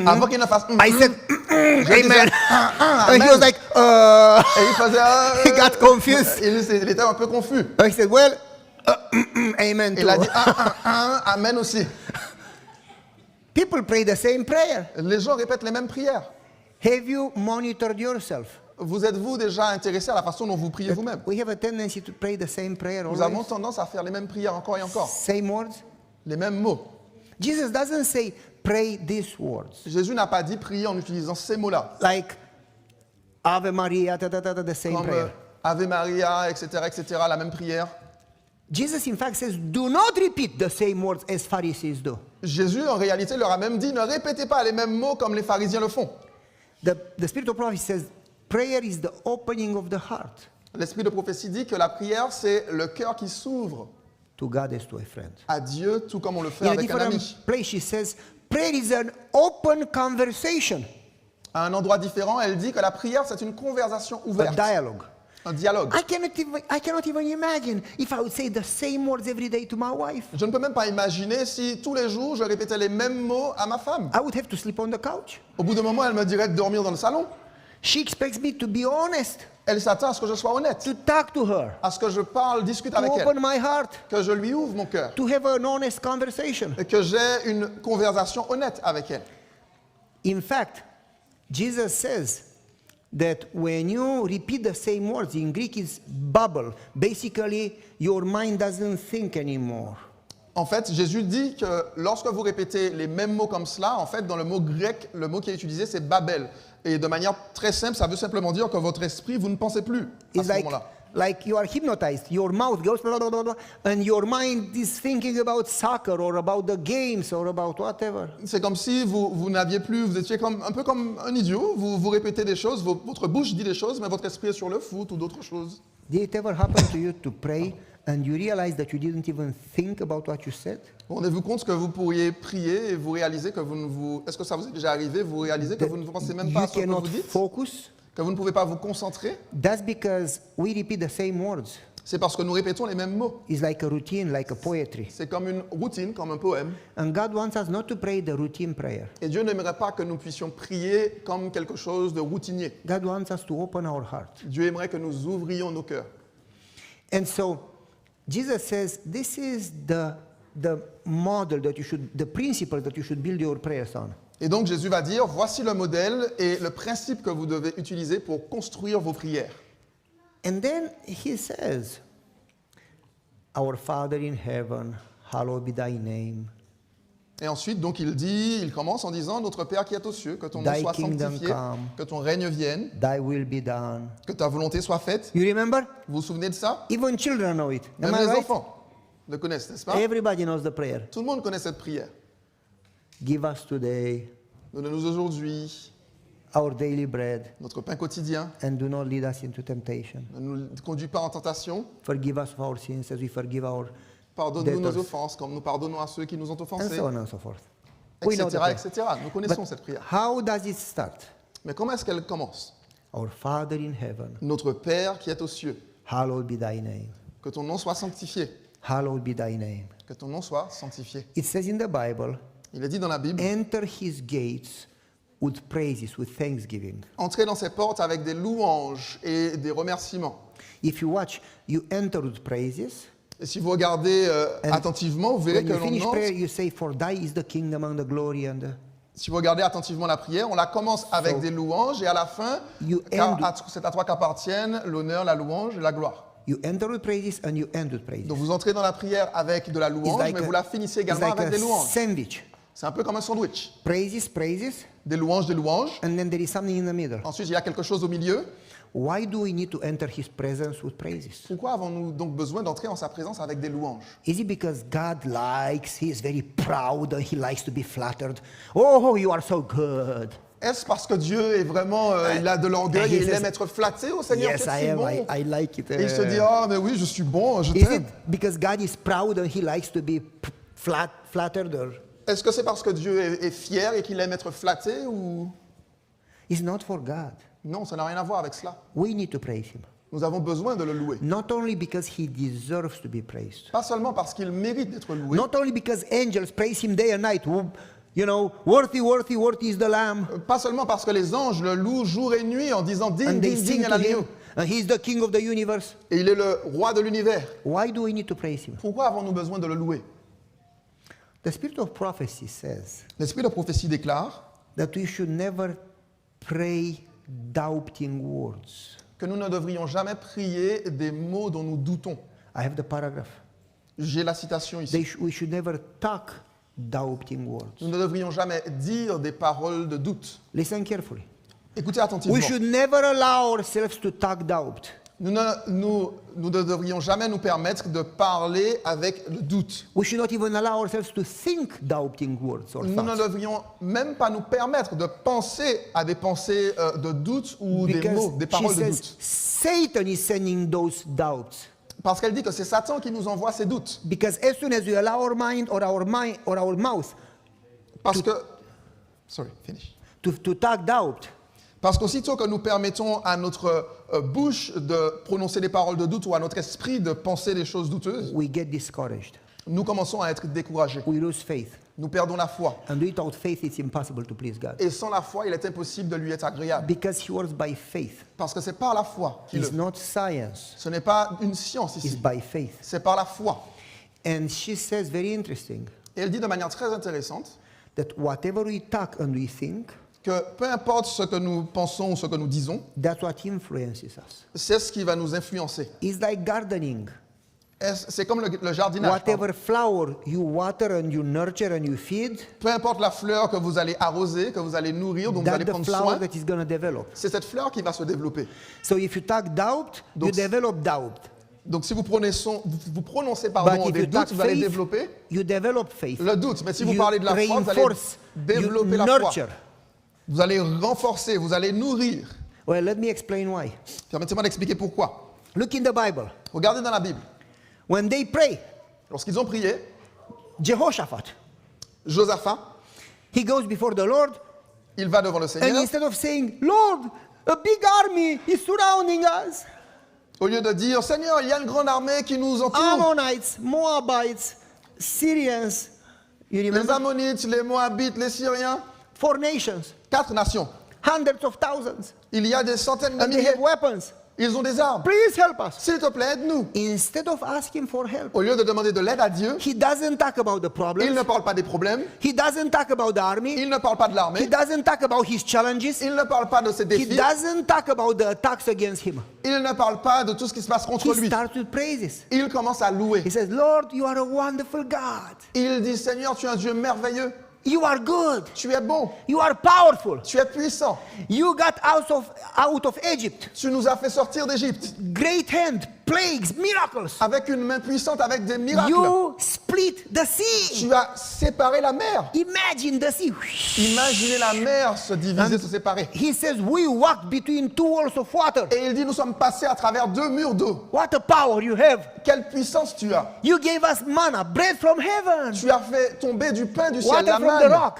[SPEAKER 7] avant qu'il ne fasse
[SPEAKER 6] I said,
[SPEAKER 7] je disais,
[SPEAKER 6] Amen. And he
[SPEAKER 7] Amen.
[SPEAKER 6] was like,
[SPEAKER 7] Et il faisait
[SPEAKER 6] he got confused.
[SPEAKER 7] il était un peu confus.
[SPEAKER 6] He said, well, amen
[SPEAKER 7] Il a dit
[SPEAKER 6] too.
[SPEAKER 7] Amen aussi.
[SPEAKER 6] People pray the same prayer.
[SPEAKER 7] Les gens répètent les mêmes prières.
[SPEAKER 6] Have you monitored yourself?
[SPEAKER 7] Vous êtes-vous déjà intéressé à la façon dont vous priez vous-même?
[SPEAKER 6] We have a tendency to pray the same prayer
[SPEAKER 7] Nous avons
[SPEAKER 6] always.
[SPEAKER 7] tendance à faire les mêmes prières encore et encore.
[SPEAKER 6] Same words.
[SPEAKER 7] Les mêmes mots.
[SPEAKER 6] Jesus doesn't say pray these words.
[SPEAKER 7] Jésus n'a pas dit prier en utilisant ces mots-là.
[SPEAKER 6] Like Ave Maria, the same
[SPEAKER 7] Comme
[SPEAKER 6] prayer.
[SPEAKER 7] Ave Maria, etc., la même prière.
[SPEAKER 6] Jesus, in fact, says, do not repeat the same words as Pharisees do.
[SPEAKER 7] Jésus, en réalité, leur a même dit, ne répétez pas les mêmes mots comme les pharisiens le font.
[SPEAKER 6] The spirit of prophecy says, prayer is the opening of the heart.
[SPEAKER 7] L'esprit de prophétie dit que la prière, c'est le cœur qui s'ouvre.
[SPEAKER 6] to God as to a friend.
[SPEAKER 7] à Dieu, tout comme on le fait
[SPEAKER 6] In a
[SPEAKER 7] avec un
[SPEAKER 6] different
[SPEAKER 7] ami.
[SPEAKER 6] place, she says, prayer is an open conversation,
[SPEAKER 7] À un endroit différent, elle dit que la prière, c'est une conversation
[SPEAKER 6] a
[SPEAKER 7] ouverte,
[SPEAKER 6] dialogue.
[SPEAKER 7] un dialogue.
[SPEAKER 6] I cannot even imagine if I would say the same words every day to my wife.
[SPEAKER 7] Je ne peux même pas imaginer si tous les jours, je répétais les mêmes mots à ma femme.
[SPEAKER 6] I would have to sleep on the couch.
[SPEAKER 7] Au bout d'un moment, elle me dirait de dormir dans le salon.
[SPEAKER 6] She expects me to be honest,
[SPEAKER 7] Elle s'attend à ce que je sois honnête,
[SPEAKER 6] to talk to her,
[SPEAKER 7] à ce que je parle, discute
[SPEAKER 6] to
[SPEAKER 7] avec elle,
[SPEAKER 6] open my heart,
[SPEAKER 7] que je lui ouvre mon cœur,
[SPEAKER 6] to have an honest conversation.
[SPEAKER 7] et que j'ai une conversation honnête avec elle.
[SPEAKER 6] In fact, Jesus says that when you repeat the same words, in Greek is bubble, basically your mind doesn't think anymore.
[SPEAKER 7] En fait, Jésus dit que lorsque vous répétez les mêmes mots comme cela, en fait, dans le mot grec, le mot qui est utilisé, c'est Babel. Et de manière très simple, ça veut simplement dire que votre esprit, vous ne pensez plus à
[SPEAKER 6] It's
[SPEAKER 7] ce moment-là.
[SPEAKER 6] like you are hypnotized. Your mouth goes blah, blah, blah, blah, and your mind is thinking about soccer or about the games or about whatever.
[SPEAKER 7] C'est comme si vous n'aviez plus, vous étiez un peu comme un idiot, vous répétez des choses, votre bouche dit des choses, mais votre esprit est sur le foot ou d'autres choses.
[SPEAKER 6] Did it ever happen to you to pray and you realize that you didn't even think about what you said?
[SPEAKER 7] Rendez-vous compte que vous pourriez prier et vous réalisez que vous ne vous... Est-ce que ça vous est déjà arrivé? Vous réalisez que vous ne pensez même pas
[SPEAKER 6] You
[SPEAKER 7] à ce que
[SPEAKER 6] cannot
[SPEAKER 7] vous dites?
[SPEAKER 6] focus.
[SPEAKER 7] Que vous ne pouvez pas vous concentrer?
[SPEAKER 6] That's because we repeat the same words.
[SPEAKER 7] C'est parce que nous répétons les mêmes mots.
[SPEAKER 6] It's like a routine, like a poetry.
[SPEAKER 7] C'est comme une routine, comme un poème.
[SPEAKER 6] And God wants us not to pray the routine prayer.
[SPEAKER 7] Et Dieu n'aimerait pas que nous puissions prier comme quelque chose de routinier.
[SPEAKER 6] God wants us to open our heart.
[SPEAKER 7] Dieu aimerait que nous ouvrions nos cœurs.
[SPEAKER 6] And so Jesus says this is the model that you should, the principle that you should build your prayers on.
[SPEAKER 7] Et donc Jésus va dire, voici le modèle et le principe que vous devez utiliser pour construire vos prières.
[SPEAKER 6] And then he says, Our Father in heaven, hallowed be thy name.
[SPEAKER 7] Et ensuite, donc il commence en disant, notre Père qui est aux cieux, que ton nom
[SPEAKER 6] Thy
[SPEAKER 7] soit
[SPEAKER 6] kingdom
[SPEAKER 7] sanctifié,
[SPEAKER 6] come.
[SPEAKER 7] que ton règne vienne,
[SPEAKER 6] Thy will be done.
[SPEAKER 7] que ta volonté soit faite.
[SPEAKER 6] You remember?
[SPEAKER 7] Vous vous souvenez de ça?
[SPEAKER 6] Even children know it. Am
[SPEAKER 7] Même
[SPEAKER 6] I
[SPEAKER 7] les
[SPEAKER 6] right?
[SPEAKER 7] enfants le connaissent, n'est-ce pas?
[SPEAKER 6] Everybody knows the prayer.
[SPEAKER 7] Tout le monde connaît cette prière.
[SPEAKER 6] Give us today
[SPEAKER 7] Donne-nous aujourd'hui
[SPEAKER 6] our daily bread,
[SPEAKER 7] notre pain quotidien.
[SPEAKER 6] and do not lead us into temptation.
[SPEAKER 7] Ne nous conduis pas en tentation.
[SPEAKER 6] Forgive us of our sins as we forgive our
[SPEAKER 7] Pardonne-nous nos
[SPEAKER 6] debtors.
[SPEAKER 7] offenses, comme nous pardonnons à ceux qui nous ont
[SPEAKER 6] And
[SPEAKER 7] offensés,
[SPEAKER 6] so on and so forth. We know the
[SPEAKER 7] etc.,
[SPEAKER 6] prayer.
[SPEAKER 7] etc. Nous connaissons
[SPEAKER 6] But
[SPEAKER 7] cette prière.
[SPEAKER 6] how does it start?
[SPEAKER 7] Mais comment est-ce qu'elle commence?
[SPEAKER 6] Our Father in heaven,
[SPEAKER 7] Notre Père qui est aux cieux,
[SPEAKER 6] hallowed be thy name.
[SPEAKER 7] que ton nom soit sanctifié.
[SPEAKER 6] Hallowed be thy name.
[SPEAKER 7] Que ton nom soit sanctifié.
[SPEAKER 6] It says in the Bible,
[SPEAKER 7] Il est dit dans la Bible,
[SPEAKER 6] enter his gates with praises, with thanksgiving.
[SPEAKER 7] entrez dans ses portes avec des louanges et des remerciements.
[SPEAKER 6] If you watch, you enter with praises.
[SPEAKER 7] Et si vous regardez
[SPEAKER 6] And
[SPEAKER 7] attentivement, vous verrez
[SPEAKER 6] When
[SPEAKER 7] que
[SPEAKER 6] you
[SPEAKER 7] l'on
[SPEAKER 6] finish
[SPEAKER 7] entre.
[SPEAKER 6] prayer, you say, For thy is the kingdom and the glory and the...
[SPEAKER 7] Si vous regardez attentivement la prière, on la commence avec
[SPEAKER 6] So,
[SPEAKER 7] des louanges et à la fin,
[SPEAKER 6] you
[SPEAKER 7] car
[SPEAKER 6] end-
[SPEAKER 7] c'est à toi qu'appartiennent l'honneur, la louange et la gloire.
[SPEAKER 6] You enter with praises and you end with praises.
[SPEAKER 7] Donc vous entrez dans la prière avec de la
[SPEAKER 6] It's
[SPEAKER 7] louange, mais vous la finissez
[SPEAKER 6] it's
[SPEAKER 7] également
[SPEAKER 6] like
[SPEAKER 7] avec
[SPEAKER 6] a
[SPEAKER 7] des louanges.
[SPEAKER 6] sandwich.
[SPEAKER 7] C'est un peu comme un sandwich.
[SPEAKER 6] Praises, praises,
[SPEAKER 7] Des louanges,
[SPEAKER 6] and then there is something in the middle.
[SPEAKER 7] Ensuite, il y a quelque chose au milieu.
[SPEAKER 6] Why do we need to enter his presence with praises?
[SPEAKER 7] Pourquoi avons-nous donc besoin d'entrer en sa présence avec des louanges?
[SPEAKER 6] Is it because God likes, he is very proud, and he likes to be flattered? Oh, you are so good.
[SPEAKER 7] Est-ce parce que Dieu est vraiment, il a de l'orgueil
[SPEAKER 6] he
[SPEAKER 7] et il
[SPEAKER 6] says,
[SPEAKER 7] aime être flatté au Seigneur?
[SPEAKER 6] Yes,
[SPEAKER 7] Qu'est-ce
[SPEAKER 6] I
[SPEAKER 7] que c'est
[SPEAKER 6] am.
[SPEAKER 7] bon?
[SPEAKER 6] I like it.
[SPEAKER 7] Et il se dit, ah, mais oui, je suis bon, je
[SPEAKER 6] Is it
[SPEAKER 7] t'aime.
[SPEAKER 6] because God is proud and he likes to be flattered? Or
[SPEAKER 7] Est-ce que c'est parce que Dieu est fier et qu'il aime être flatté ou...
[SPEAKER 6] it's not for God.
[SPEAKER 7] Non, ça n'a rien à voir avec cela.
[SPEAKER 6] We need to praise him.
[SPEAKER 7] Nous avons besoin de le louer.
[SPEAKER 6] Not only because he deserves to be praised.
[SPEAKER 7] Pas seulement parce qu'il mérite d'être loué.
[SPEAKER 6] Not only because angels praise him day and night. You know, worthy, worthy, worthy is the Lamb.
[SPEAKER 7] Pas seulement parce que les anges le louent jour et nuit en disant ding,
[SPEAKER 6] And they
[SPEAKER 7] ding,
[SPEAKER 6] sing
[SPEAKER 7] ding à
[SPEAKER 6] to him.
[SPEAKER 7] l'agneau.
[SPEAKER 6] And he's the king of the universe.
[SPEAKER 7] Et il est le roi de l'univers.
[SPEAKER 6] Why do we need to praise him?
[SPEAKER 7] Pourquoi avons-nous besoin de le louer?
[SPEAKER 6] The spirit of prophecy says
[SPEAKER 7] L'esprit de prophétie déclare
[SPEAKER 6] that we should never pray doubting words.
[SPEAKER 7] que nous ne devrions jamais prier des mots dont nous doutons.
[SPEAKER 6] I have the paragraph.
[SPEAKER 7] J'ai la citation ici.
[SPEAKER 6] We should never talk doubting words.
[SPEAKER 7] Nous ne devrions jamais dire des paroles de doute.
[SPEAKER 6] Listen carefully.
[SPEAKER 7] Écoutez attentivement.
[SPEAKER 6] We should never allow ourselves to talk doubt.
[SPEAKER 7] Nous ne devrions jamais nous permettre de parler avec le doute.
[SPEAKER 6] We should not even allow ourselves to think doubting words or
[SPEAKER 7] Nous ne
[SPEAKER 6] thoughts.
[SPEAKER 7] devrions même pas nous permettre de penser à des pensées de doute ou des mots, des
[SPEAKER 6] she
[SPEAKER 7] paroles de
[SPEAKER 6] says
[SPEAKER 7] doute.
[SPEAKER 6] Satan is sending those doubts.
[SPEAKER 7] Parce qu'elle dit que c'est Satan qui nous envoie ces doutes.
[SPEAKER 6] Because as soon as we allow our mind or our mouth
[SPEAKER 7] Parce que... Sorry, finish.
[SPEAKER 6] to talk doubt,
[SPEAKER 7] Parce qu'aussitôt que nous permettons à notre bouche de prononcer des paroles de doute ou à notre esprit de penser des choses douteuses,
[SPEAKER 6] we get discouraged.
[SPEAKER 7] nous commençons à être découragés.
[SPEAKER 6] We lose faith.
[SPEAKER 7] Nous perdons la foi.
[SPEAKER 6] And without faith, it's impossible to please God.
[SPEAKER 7] Et sans la foi, il est impossible de lui être agréable.
[SPEAKER 6] Because he works by faith.
[SPEAKER 7] Parce que c'est par la foi qu'il
[SPEAKER 6] It's
[SPEAKER 7] le...
[SPEAKER 6] not science.
[SPEAKER 7] Ce n'est pas une science
[SPEAKER 6] It's
[SPEAKER 7] ici.
[SPEAKER 6] by faith.
[SPEAKER 7] C'est par la foi.
[SPEAKER 6] And she says very interesting
[SPEAKER 7] Et elle dit de manière très intéressante
[SPEAKER 6] that whatever we talk and we think,
[SPEAKER 7] que peu importe ce que nous pensons ou ce que nous disons,
[SPEAKER 6] that's what influences us.
[SPEAKER 7] c'est ce qui va nous influencer.
[SPEAKER 6] It's like gardening.
[SPEAKER 7] C'est comme le jardinage.
[SPEAKER 6] Whatever flower you water and you nurture and you feed,
[SPEAKER 7] Peu importe la fleur que vous allez arroser, que vous allez nourrir, dont vous
[SPEAKER 6] that's
[SPEAKER 7] allez
[SPEAKER 6] the
[SPEAKER 7] prendre
[SPEAKER 6] flower
[SPEAKER 7] soin,
[SPEAKER 6] that is going to develop.
[SPEAKER 7] c'est cette fleur qui va se développer.
[SPEAKER 6] So if you talk doubt, you
[SPEAKER 7] Donc,
[SPEAKER 6] develop doubt.
[SPEAKER 7] Donc si vous prononcez
[SPEAKER 6] But
[SPEAKER 7] pardon,
[SPEAKER 6] if
[SPEAKER 7] des
[SPEAKER 6] you talk
[SPEAKER 7] doutes, vous allez
[SPEAKER 6] faith,
[SPEAKER 7] développer
[SPEAKER 6] you develop faith.
[SPEAKER 7] le doute. Mais si vous
[SPEAKER 6] You
[SPEAKER 7] parlez de la foi, vous allez
[SPEAKER 6] reinforce, you
[SPEAKER 7] développer la foi.
[SPEAKER 6] nurture.
[SPEAKER 7] Vous allez renforcer, vous allez nourrir.
[SPEAKER 6] Well, let me explain why.
[SPEAKER 7] Permettez-moi d'expliquer pourquoi.
[SPEAKER 6] Look in the Bible.
[SPEAKER 7] Regardez dans la Bible.
[SPEAKER 6] When they pray,
[SPEAKER 7] Lorsqu'ils ont prié,
[SPEAKER 6] Jehoshaphat,
[SPEAKER 7] Josaphat,
[SPEAKER 6] he goes before the Lord,
[SPEAKER 7] il va devant le
[SPEAKER 6] and
[SPEAKER 7] Seigneur.
[SPEAKER 6] instead of saying, Lord, a big army is surrounding us,
[SPEAKER 7] Au lieu de dire, Seigneur, il y a une grande armée qui nous entoure.
[SPEAKER 6] Ammonites, Moabites, Syrians, you
[SPEAKER 7] Les
[SPEAKER 6] remember?
[SPEAKER 7] Ammonites, les Moabites, les Syriens.
[SPEAKER 6] 4 nations,
[SPEAKER 7] 4 nations.
[SPEAKER 6] hundreds of thousands,
[SPEAKER 7] Il y a des centaines de
[SPEAKER 6] and they
[SPEAKER 7] milliers.
[SPEAKER 6] have weapons.
[SPEAKER 7] Ils ont des armes.
[SPEAKER 6] Please help us.
[SPEAKER 7] S'il te plaît, aide-nous.
[SPEAKER 6] Instead of asking for help,
[SPEAKER 7] Au lieu de demander de l'aide à Dieu,
[SPEAKER 6] he doesn't talk about the
[SPEAKER 7] il
[SPEAKER 6] problems.
[SPEAKER 7] ne parle pas des problèmes.
[SPEAKER 6] He doesn't talk about the army.
[SPEAKER 7] Il ne parle pas de
[SPEAKER 6] He
[SPEAKER 7] l'armée.
[SPEAKER 6] doesn't talk about his challenges.
[SPEAKER 7] Il ne parle pas de ses
[SPEAKER 6] He
[SPEAKER 7] défis.
[SPEAKER 6] doesn't talk about the attacks against him.
[SPEAKER 7] Il ne parle pas de tout ce qui se passe contre
[SPEAKER 6] He
[SPEAKER 7] lui.
[SPEAKER 6] starts with praises.
[SPEAKER 7] Il commence à louer.
[SPEAKER 6] He says, Lord, you are a wonderful God.
[SPEAKER 7] Il dit, Seigneur, tu es un Dieu merveilleux.
[SPEAKER 6] You are good.
[SPEAKER 7] Tu es bon.
[SPEAKER 6] You are powerful.
[SPEAKER 7] Tu es puissant.
[SPEAKER 6] You got out of Egypt.
[SPEAKER 7] Tu nous as fait sortir d'Égypte
[SPEAKER 6] Great hand, plagues, miracles.
[SPEAKER 7] avec une main puissante, avec des miracles.
[SPEAKER 6] You split the sea.
[SPEAKER 7] Tu as séparé la mer.
[SPEAKER 6] Imagine the sea.
[SPEAKER 7] Imaginez la mer se diviser, se séparer.
[SPEAKER 6] He says, we walked between 2 walls of water.
[SPEAKER 7] Et il dit, nous sommes passés à travers 2 murs d'eau.
[SPEAKER 6] What a power you have.
[SPEAKER 7] Quelle puissance tu as.
[SPEAKER 6] You gave us manna, bread from heaven.
[SPEAKER 7] Tu as fait tomber du pain du ciel,
[SPEAKER 6] Water
[SPEAKER 7] la
[SPEAKER 6] from the
[SPEAKER 7] manne.
[SPEAKER 6] rock.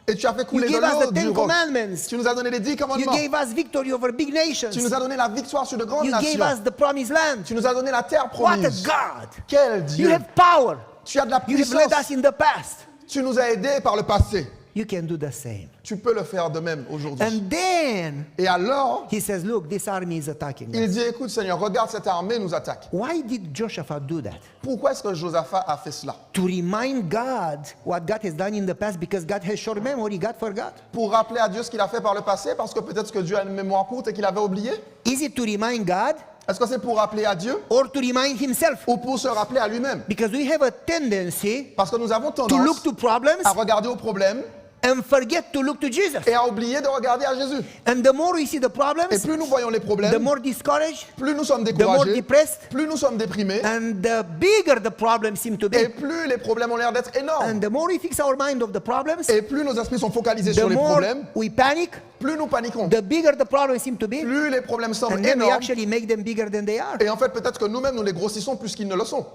[SPEAKER 7] Et tu as fait
[SPEAKER 6] You
[SPEAKER 7] couler de
[SPEAKER 6] gave us
[SPEAKER 7] l'eau
[SPEAKER 6] the
[SPEAKER 7] du
[SPEAKER 6] 10
[SPEAKER 7] roc.
[SPEAKER 6] commandments.
[SPEAKER 7] Tu nous as donné les 10
[SPEAKER 6] You
[SPEAKER 7] commandements.
[SPEAKER 6] gave us victory over big nations.
[SPEAKER 7] Tu nous as donné la victoire sur de grandes
[SPEAKER 6] You gave
[SPEAKER 7] nations.
[SPEAKER 6] us the promised land.
[SPEAKER 7] Tu nous as donné la terre
[SPEAKER 6] What a
[SPEAKER 7] promise.
[SPEAKER 6] God.
[SPEAKER 7] Quel
[SPEAKER 6] You
[SPEAKER 7] Dieu.
[SPEAKER 6] have power.
[SPEAKER 7] Tu as de la
[SPEAKER 6] You have led
[SPEAKER 7] puissance.
[SPEAKER 6] us in the past.
[SPEAKER 7] Tu nous as aidés par le passé.
[SPEAKER 6] You can do the same.
[SPEAKER 7] Tu peux le faire de même aujourd'hui.
[SPEAKER 6] And then
[SPEAKER 7] Et alors,
[SPEAKER 6] he says, look, this army is attacking
[SPEAKER 7] il
[SPEAKER 6] us.
[SPEAKER 7] dit, écoute Seigneur, regarde cette armée nous attaque.
[SPEAKER 6] Why did Joshaphat do that?
[SPEAKER 7] Pourquoi est-ce que Josaphat a fait cela?
[SPEAKER 6] To remind God what God has done in the past, because God has short memory, God forgot.
[SPEAKER 7] Pour rappeler à Dieu ce qu'il a fait par le passé, parce que peut-être que Dieu a une mémoire courte et qu'il avait oublié?
[SPEAKER 6] Is it to remind God
[SPEAKER 7] Est-ce que c'est pour rappeler à Dieu
[SPEAKER 6] or to remind himself?
[SPEAKER 7] ou pour se rappeler à lui-même?
[SPEAKER 6] Because we have a tendency
[SPEAKER 7] Parce que nous avons
[SPEAKER 6] to
[SPEAKER 7] tendance
[SPEAKER 6] look to problems
[SPEAKER 7] à regarder aux problèmes
[SPEAKER 6] and forget to look to Jesus.
[SPEAKER 7] et à oublier de regarder à Jésus.
[SPEAKER 6] And the more we see the
[SPEAKER 7] Et
[SPEAKER 6] problems,
[SPEAKER 7] plus nous voyons les
[SPEAKER 6] the
[SPEAKER 7] problèmes,
[SPEAKER 6] more discouraged,
[SPEAKER 7] plus nous sommes
[SPEAKER 6] the more
[SPEAKER 7] découragés,
[SPEAKER 6] depressed,
[SPEAKER 7] plus nous sommes déprimés,
[SPEAKER 6] and the bigger the problems seem to
[SPEAKER 7] et
[SPEAKER 6] be.
[SPEAKER 7] plus les problèmes ont l'air d'être énormes.
[SPEAKER 6] And the more we fix our mind of the problems,
[SPEAKER 7] Et plus nos esprits sont focalisés
[SPEAKER 6] the
[SPEAKER 7] sur les
[SPEAKER 6] more
[SPEAKER 7] problèmes,
[SPEAKER 6] we panic,
[SPEAKER 7] plus nous paniquons.
[SPEAKER 6] the bigger the problems seem to be,
[SPEAKER 7] Plus les problèmes semblent
[SPEAKER 6] and then we
[SPEAKER 7] énormes.
[SPEAKER 6] actually make them bigger than they are.
[SPEAKER 7] Et en fait, peut-être que nous-mêmes, nous les grossissons plus qu'ils ne le sont.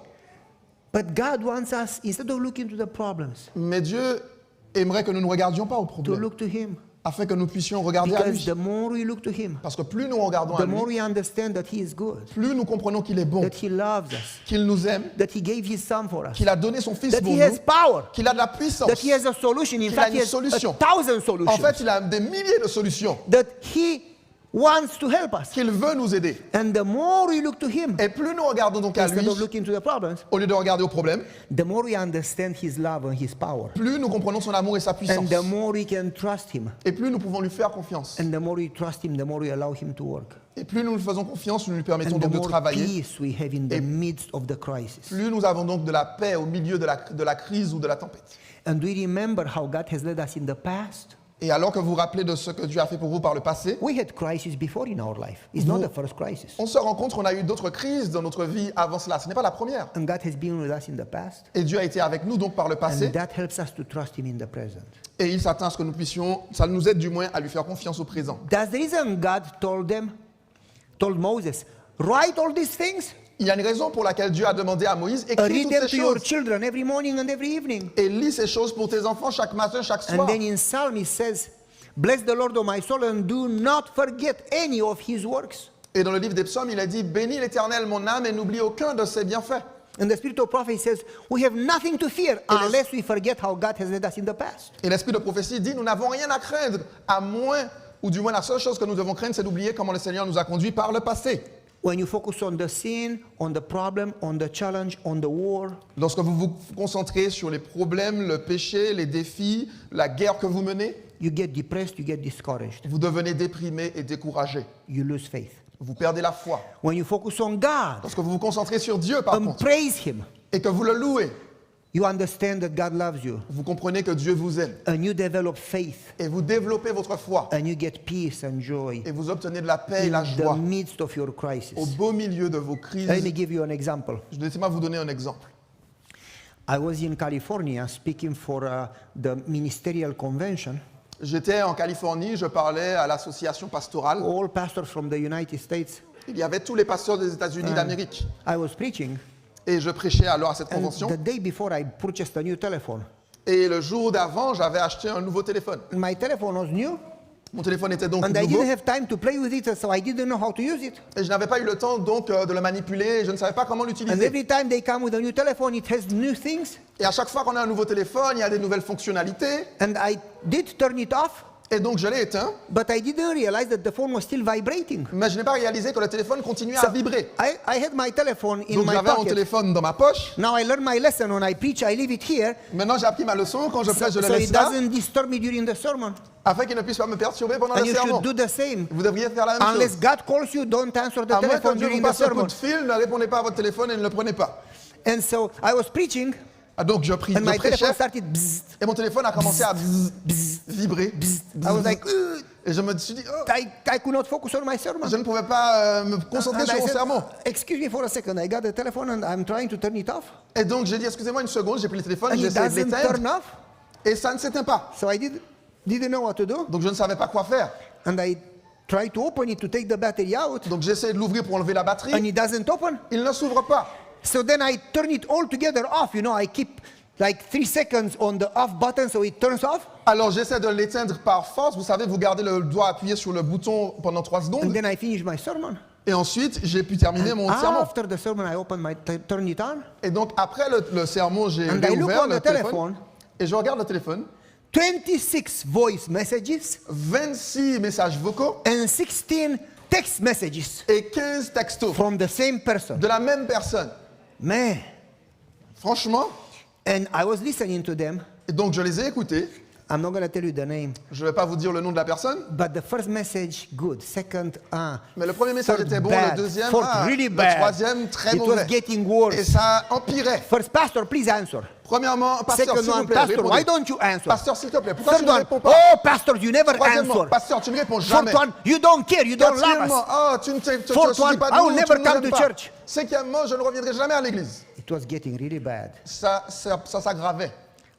[SPEAKER 6] But God wants us, instead of looking to the problems,
[SPEAKER 7] Mais Dieu aimerait que nous ne regardions pas aux
[SPEAKER 6] to
[SPEAKER 7] problèmes,
[SPEAKER 6] look to Him.
[SPEAKER 7] afin que nous puissions regarder à
[SPEAKER 6] Because
[SPEAKER 7] lui.
[SPEAKER 6] the more we look to Him,
[SPEAKER 7] Parce que plus nous regardons à
[SPEAKER 6] the more
[SPEAKER 7] lui,
[SPEAKER 6] we understand that He is good,
[SPEAKER 7] plus nous comprenons qu'il est bon,
[SPEAKER 6] that He loves us,
[SPEAKER 7] qu'il nous aime,
[SPEAKER 6] that He gave His Son for us,
[SPEAKER 7] qu'il a donné son Fils
[SPEAKER 6] that
[SPEAKER 7] pour
[SPEAKER 6] He
[SPEAKER 7] nous,
[SPEAKER 6] has power,
[SPEAKER 7] qu'il a de la puissance.
[SPEAKER 6] that He has a solution. In
[SPEAKER 7] Qu'il a
[SPEAKER 6] fact,
[SPEAKER 7] une
[SPEAKER 6] He has
[SPEAKER 7] solution.
[SPEAKER 6] 1,000
[SPEAKER 7] En
[SPEAKER 6] solutions.
[SPEAKER 7] fait, il a des milliers de solutions,
[SPEAKER 6] That He wants to help us.
[SPEAKER 7] qu'il veut nous aider.
[SPEAKER 6] And the more we look to Him,
[SPEAKER 7] Et plus nous regardons donc à lui,
[SPEAKER 6] instead of looking to the problems,
[SPEAKER 7] au lieu de regarder aux problèmes,
[SPEAKER 6] the more we understand His love and His power.
[SPEAKER 7] plus nous comprenons son amour et sa puissance.
[SPEAKER 6] And the more we can trust Him.
[SPEAKER 7] Et plus nous pouvons lui faire confiance.
[SPEAKER 6] And the more we trust Him, the more we allow Him to work.
[SPEAKER 7] Et plus nous lui faisons confiance, nous lui permettons
[SPEAKER 6] And the
[SPEAKER 7] donc de
[SPEAKER 6] more
[SPEAKER 7] travailler.
[SPEAKER 6] peace we have in the
[SPEAKER 7] Et
[SPEAKER 6] midst of the crisis.
[SPEAKER 7] Plus nous avons donc de la paix au milieu de la crise ou de la tempête.
[SPEAKER 6] And we remember how God has led us in the past.
[SPEAKER 7] Et alors que vous vous rappelez de ce que Dieu a fait pour vous par le passé,
[SPEAKER 6] We had crises before in our life. It's not the first crisis.
[SPEAKER 7] on se rend compte qu'on a eu d'autres crises dans notre vie avant cela. Ce n'est pas la première.
[SPEAKER 6] And God has been with us in the past.
[SPEAKER 7] Et Dieu a été avec nous donc par le passé.
[SPEAKER 6] And that helps us to trust Him in the present.
[SPEAKER 7] Et il s'attend à ce que nous puissions, ça nous aide du moins à lui faire confiance au présent.
[SPEAKER 6] That's the reason God told Moses, write all these things
[SPEAKER 7] Il y a une raison pour laquelle Dieu a demandé à Moïse, écris
[SPEAKER 6] Read
[SPEAKER 7] toutes
[SPEAKER 6] them
[SPEAKER 7] ces
[SPEAKER 6] to your
[SPEAKER 7] choses.
[SPEAKER 6] children every morning and every evening.
[SPEAKER 7] Et lis ces choses pour tes enfants chaque matin, chaque
[SPEAKER 6] And
[SPEAKER 7] soir.
[SPEAKER 6] then in Psalm it says, bless the Lord, O my soul, and do not forget any of his works.
[SPEAKER 7] Et dans le livre des psaumes, il a dit, bénis l'Éternel mon âme et n'oublie aucun de ses bienfaits.
[SPEAKER 6] And the spirit of prophecy says, we have nothing to fear unless we forget how God has led us in the past.
[SPEAKER 7] Et l'esprit de prophétie dit, nous n'avons rien à craindre, à moins, ou du moins la seule chose que nous devons craindre, c'est d'oublier comment le Seigneur nous a conduits par le passé.
[SPEAKER 6] When you focus on the sin, on the problem, on the challenge, on the war,
[SPEAKER 7] Lorsque vous vous concentrez sur les problèmes, le péché, les défis, la guerre que vous menez,
[SPEAKER 6] you get depressed, you get discouraged,
[SPEAKER 7] vous devenez déprimé et découragé.
[SPEAKER 6] you lose faith.
[SPEAKER 7] Vous perdez la foi.
[SPEAKER 6] When you focus on God
[SPEAKER 7] Lorsque vous vous concentrez sur Dieu, par
[SPEAKER 6] and
[SPEAKER 7] contre,
[SPEAKER 6] praise him,
[SPEAKER 7] et que vous le louez,
[SPEAKER 6] you understand that God loves you,
[SPEAKER 7] vous comprenez que Dieu vous aime.
[SPEAKER 6] and you develop faith,
[SPEAKER 7] Et vous développez votre foi.
[SPEAKER 6] and you get peace and joy
[SPEAKER 7] Et vous obtenez de la paix et la
[SPEAKER 6] in the
[SPEAKER 7] joie
[SPEAKER 6] midst of your crisis.
[SPEAKER 7] au beau milieu de vos
[SPEAKER 6] Let
[SPEAKER 7] crises.
[SPEAKER 6] me give you an example.
[SPEAKER 7] Laissez-moi vous donner un exemple.
[SPEAKER 6] I was in California speaking for the ministerial convention.
[SPEAKER 7] J'étais en Californie, je parlais à l'association pastorale.
[SPEAKER 6] All pastors from the United States.
[SPEAKER 7] Il y avait tous les pasteurs des États-Unis d'Amérique.
[SPEAKER 6] I was preaching,
[SPEAKER 7] Et je prêchais alors à cette
[SPEAKER 6] and
[SPEAKER 7] convention.
[SPEAKER 6] the day before I purchased a new telephone.
[SPEAKER 7] Et le jour d'avant, j'avais acheté un nouveau téléphone.
[SPEAKER 6] My telephone was new,
[SPEAKER 7] Mon téléphone était donc
[SPEAKER 6] and I
[SPEAKER 7] nouveau.
[SPEAKER 6] didn't have time to play with it, so I didn't know how to use it.
[SPEAKER 7] Et je n'avais pas eu le temps donc de le manipuler. Et je ne savais pas comment
[SPEAKER 6] And
[SPEAKER 7] l'utiliser.
[SPEAKER 6] every time they come with a new telephone, it has new things,
[SPEAKER 7] Et à chaque fois qu'on a un nouveau téléphone, il y a des nouvelles fonctionnalités.
[SPEAKER 6] and I did turn it off,
[SPEAKER 7] Et donc je l'ai éteint.
[SPEAKER 6] but I didn't realize that the phone was still vibrating.
[SPEAKER 7] Mais je n'ai pas réalisé que le téléphone continuait à vibrer.
[SPEAKER 6] I had my telephone in
[SPEAKER 7] Donc
[SPEAKER 6] my
[SPEAKER 7] j'avais mon
[SPEAKER 6] pocket.
[SPEAKER 7] téléphone dans ma poche.
[SPEAKER 6] Now I learned my lesson. When I preach, I leave it here,
[SPEAKER 7] Maintenant j'ai appris ma leçon. Quand je prêche, je le
[SPEAKER 6] so
[SPEAKER 7] laisse
[SPEAKER 6] it
[SPEAKER 7] là.
[SPEAKER 6] doesn't disturb me during the sermon.
[SPEAKER 7] Afin qu'il ne puisse pas me perturber pendant
[SPEAKER 6] And
[SPEAKER 7] le
[SPEAKER 6] you
[SPEAKER 7] sermon.
[SPEAKER 6] should do the same.
[SPEAKER 7] Vous devriez faire la même
[SPEAKER 6] Unless
[SPEAKER 7] chose.
[SPEAKER 6] God calls you, don't answer the
[SPEAKER 7] À moins que
[SPEAKER 6] telephone
[SPEAKER 7] Dieu vous
[SPEAKER 6] during the
[SPEAKER 7] passe un coup
[SPEAKER 6] sermon.
[SPEAKER 7] de fil, ne répondez pas à votre téléphone et ne le prenez pas.
[SPEAKER 6] And so I was preaching,
[SPEAKER 7] Ah, donc je prie,
[SPEAKER 6] and
[SPEAKER 7] je
[SPEAKER 6] my
[SPEAKER 7] prêchais.
[SPEAKER 6] telephone started bzzz,
[SPEAKER 7] Et mon téléphone a commencé à vibrer.
[SPEAKER 6] I was like, "Ugh."
[SPEAKER 7] Et je me suis dit, oh,
[SPEAKER 6] I could not focus on my sermon.
[SPEAKER 7] je ne pouvais pas me concentrer
[SPEAKER 6] And
[SPEAKER 7] sur
[SPEAKER 6] I
[SPEAKER 7] mon
[SPEAKER 6] said,
[SPEAKER 7] sermon.
[SPEAKER 6] excuse me for a second, I got the telephone and I'm trying to turn it off.
[SPEAKER 7] Et donc j'ai dit, excusez-moi une seconde, j'ai pris le téléphone,
[SPEAKER 6] And
[SPEAKER 7] j'ai
[SPEAKER 6] it
[SPEAKER 7] essayé de
[SPEAKER 6] doesn't turn
[SPEAKER 7] l'éteindre.
[SPEAKER 6] off.
[SPEAKER 7] Et ça ne s'éteint pas.
[SPEAKER 6] So I didn't know what to do.
[SPEAKER 7] Donc je ne savais pas quoi faire.
[SPEAKER 6] And I tried to open it to take the battery out.
[SPEAKER 7] Donc j'ai essayé de l'ouvrir pour enlever la
[SPEAKER 6] And
[SPEAKER 7] batterie.
[SPEAKER 6] it doesn't open.
[SPEAKER 7] Il ne s'ouvre pas.
[SPEAKER 6] So then I turn it all together off. You know, I keep like 3 seconds on the off button so it turns off.
[SPEAKER 7] Alors j'essaie de l'éteindre par force. Vous savez, vous gardez le doigt appuyé sur le bouton pendant 3
[SPEAKER 6] And
[SPEAKER 7] secondes.
[SPEAKER 6] then I finish my sermon.
[SPEAKER 7] Et ensuite, j'ai pu terminer mon sermon.
[SPEAKER 6] After the sermon, I turn it on.
[SPEAKER 7] Et donc après le sermon, j'ai
[SPEAKER 6] And I look
[SPEAKER 7] ouvert
[SPEAKER 6] on
[SPEAKER 7] le
[SPEAKER 6] the
[SPEAKER 7] téléphone.
[SPEAKER 6] telephone.
[SPEAKER 7] Et je regarde le téléphone.
[SPEAKER 6] 26 voice messages
[SPEAKER 7] 26 messages vocaux
[SPEAKER 6] and 16 text messages
[SPEAKER 7] et 15 textos
[SPEAKER 6] from the same person.
[SPEAKER 7] de la même personne.
[SPEAKER 6] Man.
[SPEAKER 7] Franchement.
[SPEAKER 6] And I was listening to them.
[SPEAKER 7] Et donc je les ai écoutés.
[SPEAKER 6] I'm not going to tell you the name.
[SPEAKER 7] Je ne vais pas vous dire le nom de la personne.
[SPEAKER 6] But the first message, good. Second,
[SPEAKER 7] Mais le premier message
[SPEAKER 6] third,
[SPEAKER 7] était bon.
[SPEAKER 6] bad.
[SPEAKER 7] Le deuxième,
[SPEAKER 6] Fourth, really
[SPEAKER 7] le
[SPEAKER 6] bad.
[SPEAKER 7] troisième, très
[SPEAKER 6] It was
[SPEAKER 7] mauvais.
[SPEAKER 6] getting
[SPEAKER 7] Et
[SPEAKER 6] worse.
[SPEAKER 7] ça empirait.
[SPEAKER 6] First, pastor, please answer.
[SPEAKER 7] Premièrement, pasteur,
[SPEAKER 6] Second
[SPEAKER 7] s'il vous
[SPEAKER 6] one,
[SPEAKER 7] plaît,
[SPEAKER 6] pastor, why
[SPEAKER 7] répondez.
[SPEAKER 6] don't you answer?
[SPEAKER 7] Pasteur, s'il te plaît, pourquoi tu
[SPEAKER 6] Third
[SPEAKER 7] ne
[SPEAKER 6] one,
[SPEAKER 7] réponds pas?
[SPEAKER 6] oh, pastor, you never
[SPEAKER 7] Troisièmement,
[SPEAKER 6] answer.
[SPEAKER 7] pasteur, tu ne réponds jamais.
[SPEAKER 6] Fourth one, you don't care, you don't love
[SPEAKER 7] Quatrièmement,
[SPEAKER 6] us.
[SPEAKER 7] oh, tu ne te
[SPEAKER 6] Fourth
[SPEAKER 7] soucies
[SPEAKER 6] one,
[SPEAKER 7] pas de
[SPEAKER 6] I will
[SPEAKER 7] nous,
[SPEAKER 6] never
[SPEAKER 7] tu ne nous
[SPEAKER 6] come
[SPEAKER 7] aimes
[SPEAKER 6] to
[SPEAKER 7] pas.
[SPEAKER 6] church.
[SPEAKER 7] Cinquièmement, je ne reviendrai jamais à l'église.
[SPEAKER 6] It was getting really bad.
[SPEAKER 7] Ça s'aggravait.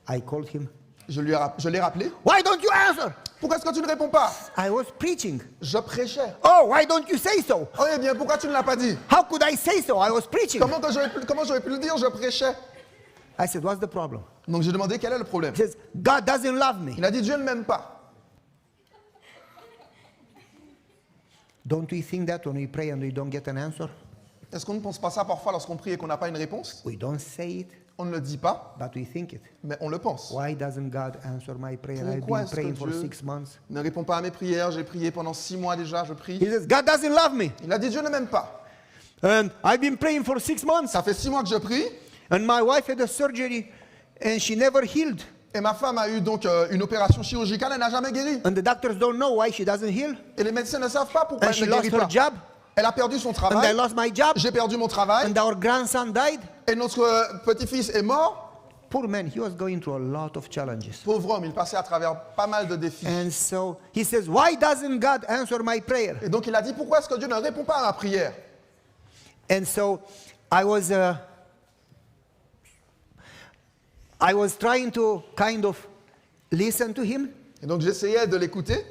[SPEAKER 6] I called him.
[SPEAKER 7] Je l'ai rappelé.
[SPEAKER 6] Why don't you answer?
[SPEAKER 7] Pourquoi est-ce que tu ne réponds pas?
[SPEAKER 6] I was preaching.
[SPEAKER 7] Je prêchais.
[SPEAKER 6] Oh, why don't you say so?
[SPEAKER 7] Oh, eh bien, pourquoi tu ne l'as pas dit?
[SPEAKER 6] How could I say so? I was preaching.
[SPEAKER 7] Comment j'aurais pu le dire? Je prêchais.
[SPEAKER 6] I said, what's the problem?
[SPEAKER 7] Donc j'ai demandé quel est le problème.
[SPEAKER 6] He says, God doesn't love me.
[SPEAKER 7] Il a dit Dieu ne m'aime pas.
[SPEAKER 6] Don't we think that when we pray and we don't get an answer?
[SPEAKER 7] Est-ce qu'on ne pense pas ça parfois lorsqu'on prie et qu'on n'a pas une réponse?
[SPEAKER 6] We don't say it,
[SPEAKER 7] On ne le dit pas,
[SPEAKER 6] but we think it.
[SPEAKER 7] mais on le pense.
[SPEAKER 6] Why doesn't God answer my prayer? I've
[SPEAKER 7] Pourquoi
[SPEAKER 6] been
[SPEAKER 7] est-ce que
[SPEAKER 6] praying for
[SPEAKER 7] Dieu
[SPEAKER 6] 6 months.
[SPEAKER 7] ne répond pas à mes prières? J'ai prié pendant 6 mois déjà, je
[SPEAKER 6] He
[SPEAKER 7] prie.
[SPEAKER 6] says, God doesn't love me.
[SPEAKER 7] Il a dit Dieu ne m'aime pas.
[SPEAKER 6] And I've been praying for 6 months.
[SPEAKER 7] Ça fait 6 mois que je prie
[SPEAKER 6] And my wife had a surgery and she never healed.
[SPEAKER 7] et ma femme a eu donc une opération chirurgicale, elle n'a jamais guéri.
[SPEAKER 6] And the doctors don't know why she doesn't heal.
[SPEAKER 7] Et les médecins ne savent pas pourquoi
[SPEAKER 6] And
[SPEAKER 7] elle
[SPEAKER 6] she
[SPEAKER 7] ne
[SPEAKER 6] lost
[SPEAKER 7] guérit
[SPEAKER 6] her
[SPEAKER 7] pas.
[SPEAKER 6] job.
[SPEAKER 7] Elle a perdu son
[SPEAKER 6] And I
[SPEAKER 7] travail,
[SPEAKER 6] lost my job.
[SPEAKER 7] j'ai perdu mon travail
[SPEAKER 6] And our grandson died.
[SPEAKER 7] et notre petit-fils est mort.
[SPEAKER 6] Poor man, he was going through a lot of challenges.
[SPEAKER 7] Pauvre homme, il passait à travers pas mal de défis.
[SPEAKER 6] And so he says, why doesn't God answer my prayer?
[SPEAKER 7] Et donc il a dit pourquoi est-ce que Dieu ne répond pas à ma prière?
[SPEAKER 6] And so I was trying to kind of listen to him.
[SPEAKER 7] Et donc j'essayais de l'écouter.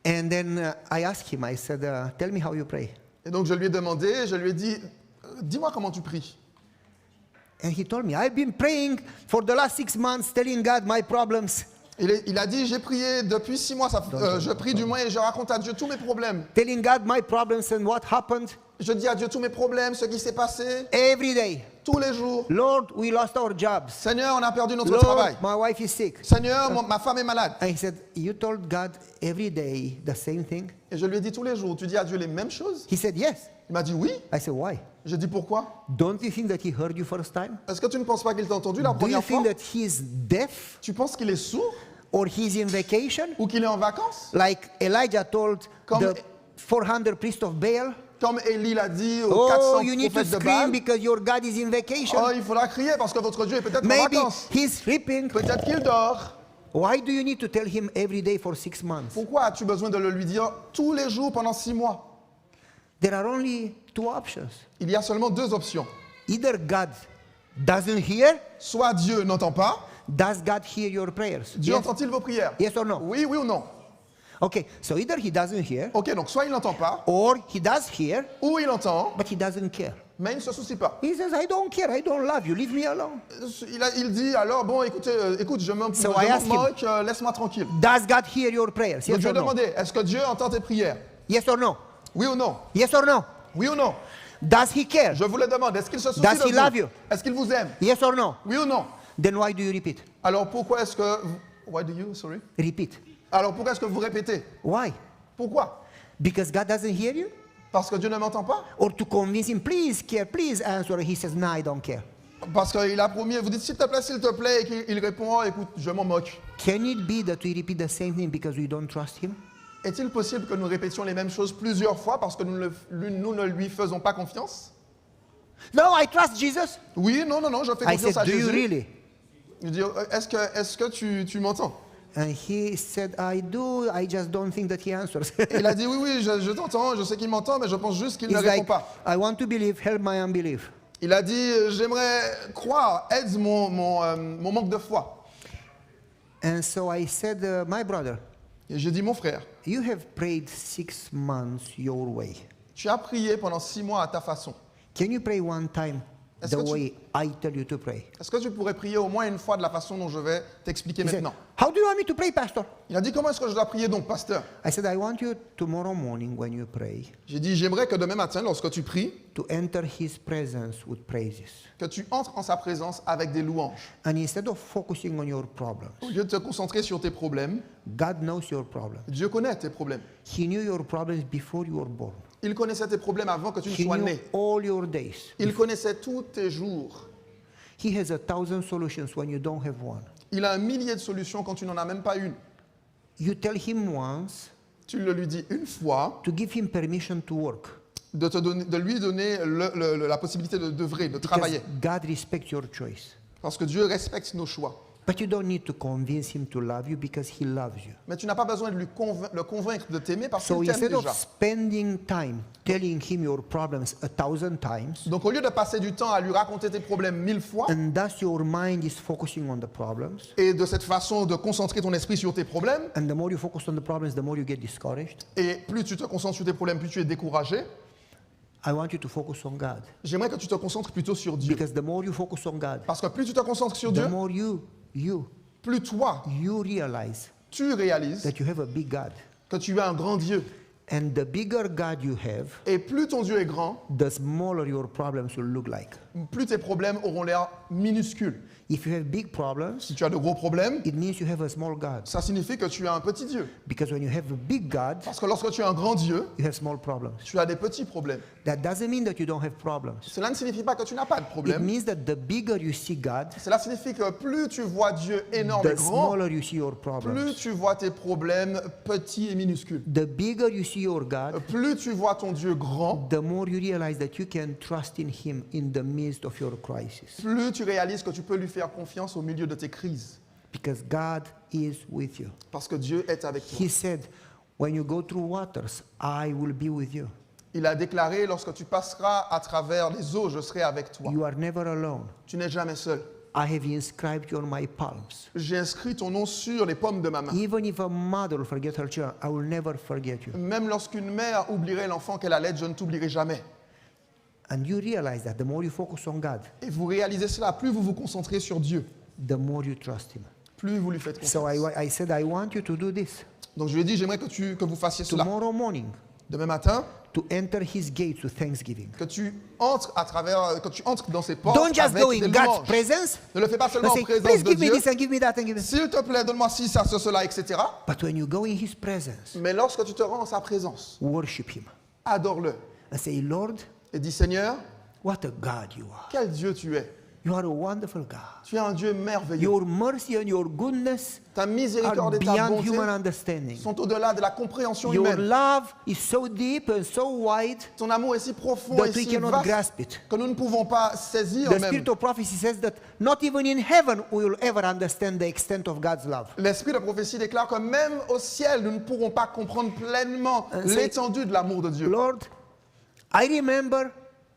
[SPEAKER 6] And then I asked him, I said, tell me how you pray.
[SPEAKER 7] Et donc je lui ai demandé, je lui ai dit, dis-moi comment tu pries.
[SPEAKER 6] And he told me, I've been praying for the last 6 months, telling God my problems,
[SPEAKER 7] Il a dit, j'ai prié depuis 6 mois, je prie du moins et je raconte à Dieu tous mes problèmes.
[SPEAKER 6] telling God my problems and what happened
[SPEAKER 7] Je dis à Dieu tous mes problèmes, ce qui s'est passé,
[SPEAKER 6] every day.
[SPEAKER 7] tous les jours.
[SPEAKER 6] Lord, we lost our jobs.
[SPEAKER 7] Seigneur, on a perdu notre
[SPEAKER 6] Lord,
[SPEAKER 7] travail.
[SPEAKER 6] my wife is sick.
[SPEAKER 7] Seigneur, ma femme est malade.
[SPEAKER 6] And he said, you told God every day the same thing?
[SPEAKER 7] Et je lui ai dit tous les jours, tu dis à Dieu les mêmes choses?
[SPEAKER 6] He said, yes.
[SPEAKER 7] Il m'a dit oui.
[SPEAKER 6] I said, why?
[SPEAKER 7] J'ai dit pourquoi?
[SPEAKER 6] Don't you think that he heard you first time?
[SPEAKER 7] Est-ce que tu ne penses pas qu'il t'a entendu la
[SPEAKER 6] Do you
[SPEAKER 7] première fois?
[SPEAKER 6] think that he is deaf
[SPEAKER 7] Tu penses qu'il est sourd
[SPEAKER 6] or he's in vacation?
[SPEAKER 7] ou qu'il est en vacances?
[SPEAKER 6] Like Elijah told
[SPEAKER 7] Comme-
[SPEAKER 6] the 400 priests of Baal,
[SPEAKER 7] Comme Élie l'a dit aux
[SPEAKER 6] oh,
[SPEAKER 7] 400
[SPEAKER 6] you need to
[SPEAKER 7] prophètes de
[SPEAKER 6] scream
[SPEAKER 7] Baal.
[SPEAKER 6] because your God is in vacation.
[SPEAKER 7] Oh, il faudra crier parce que votre Dieu est peut-être en
[SPEAKER 6] Maybe
[SPEAKER 7] vacances.
[SPEAKER 6] he's sleeping.
[SPEAKER 7] Peut-être qu'il dort.
[SPEAKER 6] Why do you need to tell him every day for 6 months?
[SPEAKER 7] Pourquoi as-tu besoin de le lui dire tous les jours pendant 6 mois?
[SPEAKER 6] There are only 2 options.
[SPEAKER 7] Il y a seulement 2 options.
[SPEAKER 6] Either God doesn't hear,
[SPEAKER 7] Soit Dieu n'entend pas.
[SPEAKER 6] does God hear your prayers?
[SPEAKER 7] Dieu
[SPEAKER 6] Yes,
[SPEAKER 7] entend-il vos prières?
[SPEAKER 6] yes or no?
[SPEAKER 7] Oui, oui ou non?
[SPEAKER 6] Okay, so either he doesn't hear,
[SPEAKER 7] Ok, donc soit il n'entend pas,
[SPEAKER 6] or he does hear,
[SPEAKER 7] ou il entend,
[SPEAKER 6] but he doesn't care.
[SPEAKER 7] mais il ne se soucie pas.
[SPEAKER 6] He says, I don't care, I don't love you, leave me alone.
[SPEAKER 7] Il dit alors, bon, écoutez, écoute, je m'en
[SPEAKER 6] So I ask him,
[SPEAKER 7] moque, laisse-moi tranquille.
[SPEAKER 6] Does God hear your prayers?
[SPEAKER 7] Donc
[SPEAKER 6] Yes
[SPEAKER 7] je
[SPEAKER 6] or
[SPEAKER 7] lui ai
[SPEAKER 6] no?
[SPEAKER 7] demandé, est-ce que Dieu entend tes prières?
[SPEAKER 6] Yes or no?
[SPEAKER 7] Oui ou non?
[SPEAKER 6] Yes or no?
[SPEAKER 7] Oui ou non?
[SPEAKER 6] Does he care?
[SPEAKER 7] Je vous le demande, est-ce qu'il se soucie
[SPEAKER 6] Does
[SPEAKER 7] de
[SPEAKER 6] he
[SPEAKER 7] vous?
[SPEAKER 6] love you?
[SPEAKER 7] Est-ce qu'il vous aime?
[SPEAKER 6] Yes or no?
[SPEAKER 7] Oui ou non?
[SPEAKER 6] Then why do you repeat?
[SPEAKER 7] Alors pourquoi est-ce que... Why do you, sorry?
[SPEAKER 6] Repeat.
[SPEAKER 7] Alors pourquoi est-ce que vous répétez?
[SPEAKER 6] Why?
[SPEAKER 7] Pourquoi?
[SPEAKER 6] Because God doesn't hear you?
[SPEAKER 7] Parce que Dieu ne m'entend pas?
[SPEAKER 6] Or to convince him, please care, please answer. He says, no, I don't care.
[SPEAKER 7] Parce qu'il a promis, vous dites s'il te plaît, et qu'il répond, oh, écoute, je m'en moque.
[SPEAKER 6] Can it be that we repeat the same thing because we don't trust him?
[SPEAKER 7] Est-il possible que nous répétions les mêmes choses plusieurs fois parce que nous ne lui faisons pas confiance?
[SPEAKER 6] No, I trust Jesus.
[SPEAKER 7] Oui, non, je fais
[SPEAKER 6] I
[SPEAKER 7] confiance
[SPEAKER 6] said,
[SPEAKER 7] à
[SPEAKER 6] do you
[SPEAKER 7] Jésus.
[SPEAKER 6] really?
[SPEAKER 7] Je dis, est-ce que tu m'entends?
[SPEAKER 6] And he said, I do, I just don't think that he answers.
[SPEAKER 7] Il a dit, oui, je t'entends, je sais qu'il m'entend, mais je pense juste qu'il ne
[SPEAKER 6] He's
[SPEAKER 7] répond
[SPEAKER 6] like,
[SPEAKER 7] pas.
[SPEAKER 6] I want to believe, help my unbelief.
[SPEAKER 7] Il a dit, j'aimerais croire, aide mon manque de foi.
[SPEAKER 6] And so I said, my brother,
[SPEAKER 7] Et j'ai dit, mon frère,
[SPEAKER 6] you have prayed 6 months your way.
[SPEAKER 7] tu as prié pendant 6 mois à ta façon.
[SPEAKER 6] Can you pray one time
[SPEAKER 7] Est-ce
[SPEAKER 6] the
[SPEAKER 7] que tu-
[SPEAKER 6] way I tell you to pray?
[SPEAKER 7] Est-ce que tu pourrais prier au moins une fois de la façon dont je vais t'expliquer
[SPEAKER 6] He said,
[SPEAKER 7] maintenant?
[SPEAKER 6] how do you want me to pray, Pastor?
[SPEAKER 7] Il a dit, comment est-ce que je dois prier donc, pasteur?
[SPEAKER 6] I said, I want you tomorrow morning when you pray
[SPEAKER 7] J'ai dit, j'aimerais que demain matin, lorsque tu pries,
[SPEAKER 6] to enter his presence with praises.
[SPEAKER 7] que tu entres en sa présence avec des louanges.
[SPEAKER 6] And instead of focusing on your problems,
[SPEAKER 7] Au lieu de te concentrer sur tes problèmes,
[SPEAKER 6] God knows your problems.
[SPEAKER 7] Dieu connaît tes problèmes.
[SPEAKER 6] He knew your problems before you were born.
[SPEAKER 7] Il connaissait tes problèmes avant que tu ne
[SPEAKER 6] He
[SPEAKER 7] sois
[SPEAKER 6] knew
[SPEAKER 7] né.
[SPEAKER 6] all your days.
[SPEAKER 7] Il connaissait tous tes jours.
[SPEAKER 6] He has 1,000 solutions when you don't have one.
[SPEAKER 7] Il a 1 000 de solutions quand tu n'en as même pas une.
[SPEAKER 6] You tell him once
[SPEAKER 7] Tu le lui dis une fois
[SPEAKER 6] to give him permission to work.
[SPEAKER 7] de lui donner la possibilité d'œuvrer, de
[SPEAKER 6] Because
[SPEAKER 7] travailler.
[SPEAKER 6] God respects your choice.
[SPEAKER 7] Parce que Dieu respecte nos choix.
[SPEAKER 6] But you don't need to convince him to love you because he loves you.
[SPEAKER 7] Mais tu n'as pas besoin de le convaincre de t'aimer parce
[SPEAKER 6] So
[SPEAKER 7] qu'il t'aime
[SPEAKER 6] instead of
[SPEAKER 7] déjà.
[SPEAKER 6] spending time telling him your problems 1,000 times,
[SPEAKER 7] Donc au lieu de passer du temps à lui raconter tes problèmes 1000 fois,
[SPEAKER 6] and thus your mind is focusing on the problems,
[SPEAKER 7] et de cette façon de concentrer ton esprit sur tes problèmes,
[SPEAKER 6] and the more you focus on the problems, the more you get discouraged,
[SPEAKER 7] et plus tu te concentres sur tes problèmes, plus tu es découragé,
[SPEAKER 6] I want you to focus on God.
[SPEAKER 7] j'aimerais que tu te concentres plutôt sur Dieu.
[SPEAKER 6] Because the more you focus on God,
[SPEAKER 7] Parce que plus tu te concentres sur
[SPEAKER 6] the
[SPEAKER 7] Dieu,
[SPEAKER 6] more
[SPEAKER 7] plus toi,
[SPEAKER 6] you realize
[SPEAKER 7] tu réalises
[SPEAKER 6] that you have a big God.
[SPEAKER 7] que tu as un grand Dieu.
[SPEAKER 6] And the bigger God you have,
[SPEAKER 7] Et plus ton Dieu est grand,
[SPEAKER 6] the smaller your problems will look like.
[SPEAKER 7] plus tes problèmes auront l'air minuscules.
[SPEAKER 6] If you have big problems,
[SPEAKER 7] Si tu as de gros problèmes,
[SPEAKER 6] it means you have a small God.
[SPEAKER 7] ça signifie que tu as un petit Dieu.
[SPEAKER 6] Because when you have a big God,
[SPEAKER 7] Parce que lorsque tu as un grand Dieu,
[SPEAKER 6] you have small problems.
[SPEAKER 7] tu as des petits problèmes.
[SPEAKER 6] That doesn't mean that you don't have problems.
[SPEAKER 7] Cela ne signifie pas que tu n'as pas de
[SPEAKER 6] It
[SPEAKER 7] problème.
[SPEAKER 6] means that the bigger you see God,
[SPEAKER 7] Cela signifie que plus tu vois Dieu énorme et
[SPEAKER 6] the
[SPEAKER 7] grand,
[SPEAKER 6] smaller you see your
[SPEAKER 7] plus
[SPEAKER 6] problems.
[SPEAKER 7] tu vois tes problèmes petits et minuscules.
[SPEAKER 6] The bigger you see your God,
[SPEAKER 7] Plus tu vois ton Dieu grand,
[SPEAKER 6] the more you realize that you can trust in Him in the midst of your crisis.
[SPEAKER 7] plus tu réalises que tu peux lui faire confiance au milieu de tes crises.
[SPEAKER 6] Because God is with you.
[SPEAKER 7] Parce que Dieu est avec toi.
[SPEAKER 6] He said, when you go through waters, I will be with you.
[SPEAKER 7] Il a déclaré, lorsque tu passeras à travers les eaux, je serai avec toi.
[SPEAKER 6] You are never alone.
[SPEAKER 7] Tu n'es jamais seul.
[SPEAKER 6] I have inscribed you on my palms.
[SPEAKER 7] J'ai inscrit ton nom sur les paumes de ma main.
[SPEAKER 6] Even if a mother will forget her children, I will never forget you.
[SPEAKER 7] Même lorsqu'une mère oublierait l'enfant qu'elle allait, je ne t'oublierai jamais.
[SPEAKER 6] And you realize that the more you focus on God,
[SPEAKER 7] Et vous réalisez cela, plus vous vous concentrez sur Dieu,
[SPEAKER 6] the more you trust Him.
[SPEAKER 7] plus vous lui faites confiance.
[SPEAKER 6] So I said, I want you to do this
[SPEAKER 7] Donc je lui ai dit, j'aimerais que vous fassiez cela.
[SPEAKER 6] tomorrow morning,
[SPEAKER 7] Demain matin,
[SPEAKER 6] to enter His gates with thanksgiving.
[SPEAKER 7] que tu entres dans ses portes
[SPEAKER 6] Don't just
[SPEAKER 7] avec
[SPEAKER 6] go in
[SPEAKER 7] des
[SPEAKER 6] God's
[SPEAKER 7] louanges.
[SPEAKER 6] presence
[SPEAKER 7] Ne le fais pas
[SPEAKER 6] and
[SPEAKER 7] seulement en
[SPEAKER 6] say,
[SPEAKER 7] présence
[SPEAKER 6] please
[SPEAKER 7] de
[SPEAKER 6] give me
[SPEAKER 7] Dieu.
[SPEAKER 6] this and give me that and give me that.
[SPEAKER 7] S'il te plaît, donne-moi ci, ça, cela, etc.
[SPEAKER 6] But when you go in His presence,
[SPEAKER 7] Mais lorsque tu te rends en sa présence,
[SPEAKER 6] worship Him
[SPEAKER 7] adore-le.
[SPEAKER 6] and say, Lord,
[SPEAKER 7] Et dis, Seigneur,
[SPEAKER 6] what a God you are.
[SPEAKER 7] quel Dieu tu es.
[SPEAKER 6] You are a wonderful God.
[SPEAKER 7] Tu es un Dieu merveilleux.
[SPEAKER 6] Your mercy and your goodness
[SPEAKER 7] Ta
[SPEAKER 6] are
[SPEAKER 7] miséricorde et ta
[SPEAKER 6] beyond
[SPEAKER 7] bonté
[SPEAKER 6] human understanding.
[SPEAKER 7] sont au-delà de la compréhension
[SPEAKER 6] Your
[SPEAKER 7] humaine.
[SPEAKER 6] love is so deep and so wide
[SPEAKER 7] Ton amour est si profond
[SPEAKER 6] that
[SPEAKER 7] et
[SPEAKER 6] we
[SPEAKER 7] si
[SPEAKER 6] cannot
[SPEAKER 7] vaste
[SPEAKER 6] grasp it.
[SPEAKER 7] que nous ne pouvons pas saisir
[SPEAKER 6] The
[SPEAKER 7] même.
[SPEAKER 6] spirit of prophecy says that not even in heaven we will ever understand the extent of God's love.
[SPEAKER 7] L'esprit de prophétie déclare que même au ciel, nous ne pourrons pas comprendre pleinement
[SPEAKER 6] c'est-
[SPEAKER 7] l'étendue de l'amour de Dieu.
[SPEAKER 6] Lord, I remember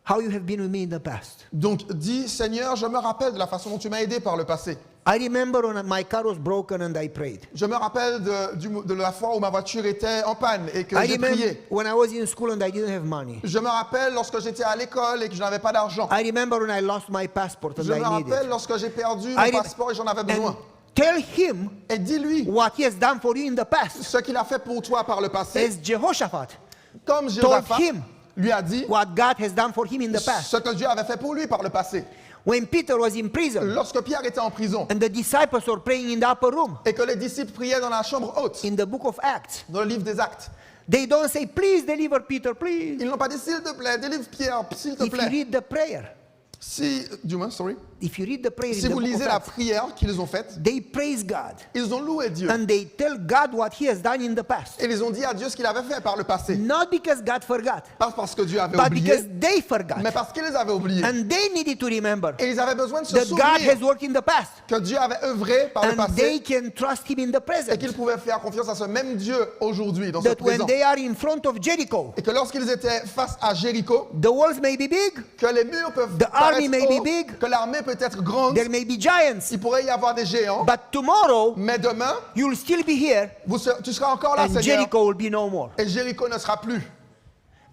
[SPEAKER 6] how you have been with me in the past.
[SPEAKER 7] Donc dis, Seigneur, je me rappelle de la façon dont tu m'as aidé par le passé.
[SPEAKER 6] I remember when my car was broken and I prayed.
[SPEAKER 7] Je me rappelle de la fois où ma voiture était en panne et que
[SPEAKER 6] I
[SPEAKER 7] j'ai
[SPEAKER 6] remember
[SPEAKER 7] prié.
[SPEAKER 6] when I was in school and I didn't have money.
[SPEAKER 7] Je me rappelle lorsque j'étais à l'école et que je n'avais pas d'argent.
[SPEAKER 6] I remember when I lost my passport and
[SPEAKER 7] Je me
[SPEAKER 6] I need
[SPEAKER 7] rappelle
[SPEAKER 6] it.
[SPEAKER 7] lorsque j'ai perdu
[SPEAKER 6] I
[SPEAKER 7] mon
[SPEAKER 6] rem-
[SPEAKER 7] passeport et j'en avais
[SPEAKER 6] And
[SPEAKER 7] besoin.
[SPEAKER 6] tell him
[SPEAKER 7] Et dis-lui
[SPEAKER 6] what he has done for you in the past.
[SPEAKER 7] ce qu'il a fait pour toi par le passé,
[SPEAKER 6] As Jehoshaphat
[SPEAKER 7] comme Jéhoshaphat
[SPEAKER 6] him
[SPEAKER 7] lui a dit
[SPEAKER 6] what God has done for him in the past.
[SPEAKER 7] ce que Dieu avait fait pour lui par le passé.
[SPEAKER 6] When Peter was in prison
[SPEAKER 7] Lorsque Pierre était en prison
[SPEAKER 6] and the disciples were praying in the upper room
[SPEAKER 7] et que les disciples priaient dans la chambre haute,
[SPEAKER 6] in the book of Acts,
[SPEAKER 7] dans le livre des Actes,
[SPEAKER 6] they don't say, please deliver Peter, please.
[SPEAKER 7] ils n'ont pas dit s'il te plaît, délivre Pierre, s'il te
[SPEAKER 6] If you
[SPEAKER 7] plaît.
[SPEAKER 6] read the prayer,
[SPEAKER 7] Si
[SPEAKER 6] if you read the prayer
[SPEAKER 7] si
[SPEAKER 6] in the
[SPEAKER 7] vous
[SPEAKER 6] book
[SPEAKER 7] lisez
[SPEAKER 6] of
[SPEAKER 7] la
[SPEAKER 6] Acts,
[SPEAKER 7] prière qu'ils ont faite,
[SPEAKER 6] they praise God
[SPEAKER 7] ils ont loué Dieu.
[SPEAKER 6] and they tell God what he has done in the past.
[SPEAKER 7] Et ils ont dit à Dieu ce qu'il avait fait par le passé.
[SPEAKER 6] Not because God forgot,
[SPEAKER 7] Pas parce que Dieu avait
[SPEAKER 6] but because
[SPEAKER 7] oublié,
[SPEAKER 6] they forgot.
[SPEAKER 7] mais parce qu'ils avaient oublié.
[SPEAKER 6] And they needed to remember
[SPEAKER 7] Et ils avaient besoin de se
[SPEAKER 6] that God has
[SPEAKER 7] souvenir
[SPEAKER 6] worked in the past.
[SPEAKER 7] que Dieu avait œuvré par le
[SPEAKER 6] And they
[SPEAKER 7] passé
[SPEAKER 6] can trust him in the
[SPEAKER 7] et
[SPEAKER 6] present.
[SPEAKER 7] qu'ils pouvaient faire confiance à ce même Dieu aujourd'hui, dans ce
[SPEAKER 6] That when
[SPEAKER 7] présent.
[SPEAKER 6] they are in front of Jericho,
[SPEAKER 7] Et que lorsqu'ils étaient face à Jéricho,
[SPEAKER 6] the walls may be big,
[SPEAKER 7] que les murs peuvent
[SPEAKER 6] The army
[SPEAKER 7] paraître
[SPEAKER 6] may be
[SPEAKER 7] hauts,
[SPEAKER 6] big.
[SPEAKER 7] que l'armée peut être grande,
[SPEAKER 6] there may be giants,
[SPEAKER 7] il pourrait y avoir des géants,
[SPEAKER 6] but tomorrow
[SPEAKER 7] mais demain,
[SPEAKER 6] you'll still be here
[SPEAKER 7] tu seras encore là,
[SPEAKER 6] and
[SPEAKER 7] Seigneur,
[SPEAKER 6] Jericho will be no more.
[SPEAKER 7] et Jéricho ne sera plus.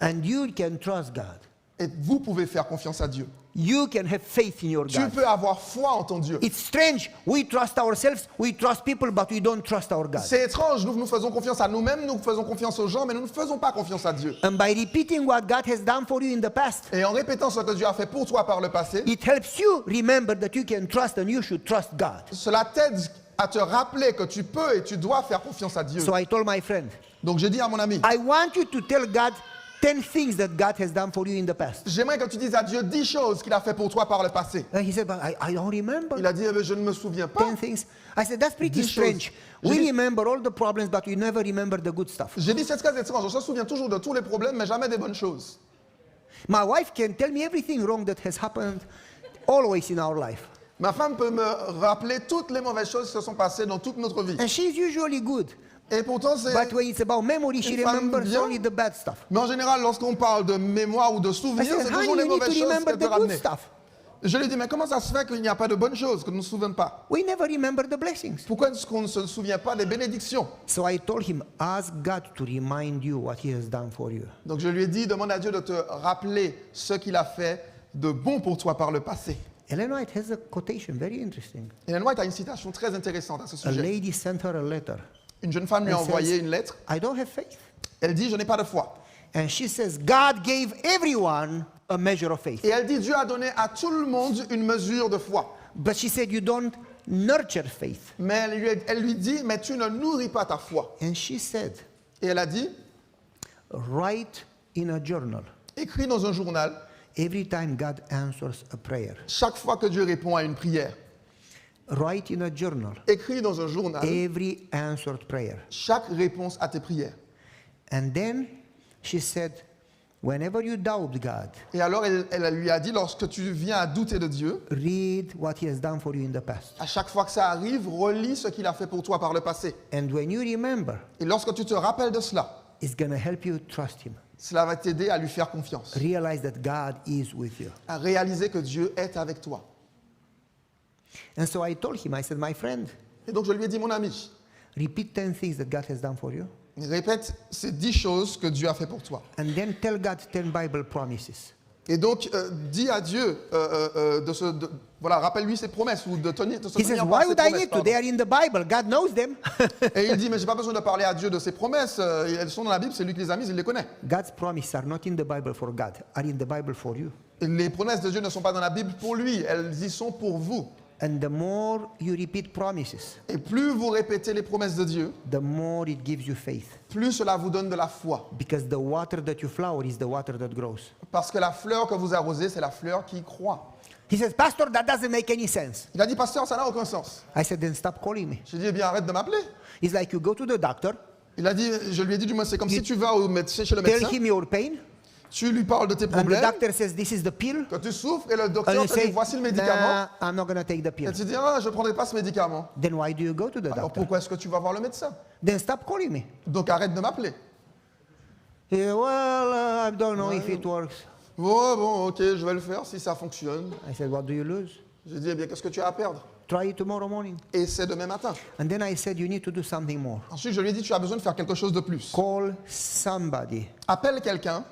[SPEAKER 6] And you can trust God.
[SPEAKER 7] Et vous pouvez faire confiance à Dieu.
[SPEAKER 6] You can have faith in your
[SPEAKER 7] Tu
[SPEAKER 6] God.
[SPEAKER 7] peux avoir foi en ton Dieu.
[SPEAKER 6] It's strange. We trust ourselves, we trust people, but we don't trust our God.
[SPEAKER 7] C'est étrange, nous faisons confiance à nous-mêmes, nous faisons confiance aux gens, mais nous ne faisons pas confiance à Dieu.
[SPEAKER 6] And by repeating what God has done for you in the past,
[SPEAKER 7] Et en répétant ce que Dieu a fait pour toi par le passé,
[SPEAKER 6] it helps you remember that you can trust and you should trust God.
[SPEAKER 7] cela t'aide à te rappeler que tu peux et tu dois faire confiance à Dieu.
[SPEAKER 6] So I told my friend,
[SPEAKER 7] Donc j'ai dit à mon ami,
[SPEAKER 6] I want you to tell God 10 things that God has done for you in the past.
[SPEAKER 7] j'aimerais que tu dises à Dieu 10 choses qu'il a fait pour toi par le passé.
[SPEAKER 6] And he said, but I don't remember.
[SPEAKER 7] Il a dit, eh bien, je ne me souviens pas.
[SPEAKER 6] 10 things. I said, that's pretty
[SPEAKER 7] 10 choses.
[SPEAKER 6] strange.
[SPEAKER 7] J'ai
[SPEAKER 6] We
[SPEAKER 7] dit-
[SPEAKER 6] remember all the problems, but we never remember the good stuff.
[SPEAKER 7] J'ai dit, c'est très étrange, on se souvient toujours de tous les problèmes, mais jamais des bonnes choses.
[SPEAKER 6] My wife can tell me everything wrong that has happened always in our life.
[SPEAKER 7] Ma femme peut me rappeler toutes les mauvaises choses qui se sont passées dans toute notre vie.
[SPEAKER 6] And she's usually good.
[SPEAKER 7] Et pourtant, c'est...
[SPEAKER 6] But when it's about memory, she
[SPEAKER 7] Une femme
[SPEAKER 6] remembers
[SPEAKER 7] bien.
[SPEAKER 6] only the bad stuff.
[SPEAKER 7] Mais en général, lorsqu'on parle de mémoire ou de
[SPEAKER 6] I
[SPEAKER 7] souvenirs,
[SPEAKER 6] said,
[SPEAKER 7] c'est
[SPEAKER 6] honey,
[SPEAKER 7] toujours les
[SPEAKER 6] you need to
[SPEAKER 7] mauvaises choses
[SPEAKER 6] remember
[SPEAKER 7] qu'elle peut
[SPEAKER 6] the good
[SPEAKER 7] ramener.
[SPEAKER 6] stuff.
[SPEAKER 7] Je lui ai dit, mais comment ça se fait qu'il n'y a pas de bonnes choses, que nous ne nous souvenons pas?
[SPEAKER 6] We never remember the blessings.
[SPEAKER 7] Pourquoi est-ce qu'on ne se souvient pas des bénédictions?
[SPEAKER 6] So I told him, ask God to remind you what he has done for you.
[SPEAKER 7] Donc je lui ai dit, demande à Dieu de te rappeler ce qu'il a fait de bon pour toi par le passé.
[SPEAKER 6] Ellen White has a quotation, very interesting.
[SPEAKER 7] Ellen White a une citation très intéressante à ce
[SPEAKER 6] A
[SPEAKER 7] sujet.
[SPEAKER 6] lady sent her a letter.
[SPEAKER 7] Une jeune femme lui a
[SPEAKER 6] Elle
[SPEAKER 7] envoyé
[SPEAKER 6] says-
[SPEAKER 7] une lettre.
[SPEAKER 6] I don't have faith.
[SPEAKER 7] Elle dit, je n'ai pas de foi.
[SPEAKER 6] And she says, God gave everyone a measure of faith.
[SPEAKER 7] Et elle dit, Dieu a donné à tout le monde une mesure de foi.
[SPEAKER 6] But she said, you don't nurture faith.
[SPEAKER 7] Mais elle lui dit, mais tu ne nourris pas ta foi.
[SPEAKER 6] And she said,
[SPEAKER 7] Et elle a dit,
[SPEAKER 6] write in a journal
[SPEAKER 7] écris dans un journal,
[SPEAKER 6] every time God answers a prayer.
[SPEAKER 7] chaque fois que Dieu répond à une prière.
[SPEAKER 6] Write in a journal
[SPEAKER 7] Écris dans un journal
[SPEAKER 6] every answered prayer.
[SPEAKER 7] chaque réponse à tes prières.
[SPEAKER 6] And then she said, whenever you doubt God,
[SPEAKER 7] Et alors elle lui a dit, lorsque tu viens à douter de Dieu,
[SPEAKER 6] read what he has done for you in the past.
[SPEAKER 7] à chaque fois que ça arrive, relis ce qu'il a fait pour toi par le passé.
[SPEAKER 6] And when you remember,
[SPEAKER 7] Et lorsque tu te rappelles de cela,
[SPEAKER 6] it's going to help you trust him.
[SPEAKER 7] cela va t'aider à lui faire confiance,
[SPEAKER 6] Realize that God is with you.
[SPEAKER 7] à réaliser que Dieu est avec toi.
[SPEAKER 6] And so I told him, I said, my friend,
[SPEAKER 7] Et donc je lui ai dit, mon ami,
[SPEAKER 6] repeat 10 things that God has done for you.
[SPEAKER 7] répète ces 10 choses que Dieu a fait pour toi.
[SPEAKER 6] And then tell God 10 Bible promises.
[SPEAKER 7] Et donc, dis à Dieu, voilà, rappelle-lui ses promesses ou de tenir, de se
[SPEAKER 6] He says,
[SPEAKER 7] tenir
[SPEAKER 6] why
[SPEAKER 7] par ses
[SPEAKER 6] would I
[SPEAKER 7] promesses.
[SPEAKER 6] need to? They are in the Bible. God knows them.
[SPEAKER 7] Et il dit, mais j'ai pas besoin de parler à Dieu de ses promesses. Elles sont dans la Bible, c'est lui qui les a mises, il les connaît.
[SPEAKER 6] God's promises are not in the Bible for God, are in the Bible for you.
[SPEAKER 7] Et les promesses de Dieu ne sont pas dans la Bible pour lui, elles y sont pour vous.
[SPEAKER 6] And the more you repeat promises,
[SPEAKER 7] Et plus vous répétez les promesses de Dieu,
[SPEAKER 6] the more it gives you faith.
[SPEAKER 7] plus cela vous donne de la foi.
[SPEAKER 6] Because the water that you flower is the water that grows.
[SPEAKER 7] Parce que la fleur que vous arrosez, c'est la fleur qui croît.
[SPEAKER 6] He says, Pastor, that doesn't make any sense.
[SPEAKER 7] Il a dit, pasteur, ça n'a aucun sens.
[SPEAKER 6] I said, then stop calling me.
[SPEAKER 7] J'ai dit, eh bien, arrête de m'appeler.
[SPEAKER 6] It's like you go to the doctor,
[SPEAKER 7] Il a dit, je lui ai dit, du moins, c'est comme si tu vas au médecin, chez le
[SPEAKER 6] tell
[SPEAKER 7] médecin,
[SPEAKER 6] him your pain,
[SPEAKER 7] tu lui parles de tes
[SPEAKER 6] and the
[SPEAKER 7] problèmes,
[SPEAKER 6] doctor says, this is the pill.
[SPEAKER 7] que tu souffres, et le
[SPEAKER 6] And
[SPEAKER 7] docteur
[SPEAKER 6] you
[SPEAKER 7] te dit,
[SPEAKER 6] say,
[SPEAKER 7] voici le médicament.
[SPEAKER 6] nah, I'm not going to take the
[SPEAKER 7] Et
[SPEAKER 6] pill.
[SPEAKER 7] tu dis, ah, je ne prendrai pas ce médicament.
[SPEAKER 6] Then why do you go to the
[SPEAKER 7] Alors
[SPEAKER 6] doctor?
[SPEAKER 7] pourquoi est-ce que tu vas voir le médecin?
[SPEAKER 6] Then stop calling me.
[SPEAKER 7] Donc arrête de m'appeler.
[SPEAKER 6] Well, I don't know if it works.
[SPEAKER 7] Bon, ok, je vais le faire si ça fonctionne.
[SPEAKER 6] I said, what do you lose?
[SPEAKER 7] J'ai dit, eh bien, qu'est-ce que tu as à perdre?
[SPEAKER 6] Try it tomorrow morning.
[SPEAKER 7] Et c'est demain matin.
[SPEAKER 6] And then I said, you need to do something more.
[SPEAKER 7] Ensuite, je lui ai dit, tu as besoin de faire quelque chose de plus.
[SPEAKER 6] Call somebody
[SPEAKER 7] Appelle quelqu'un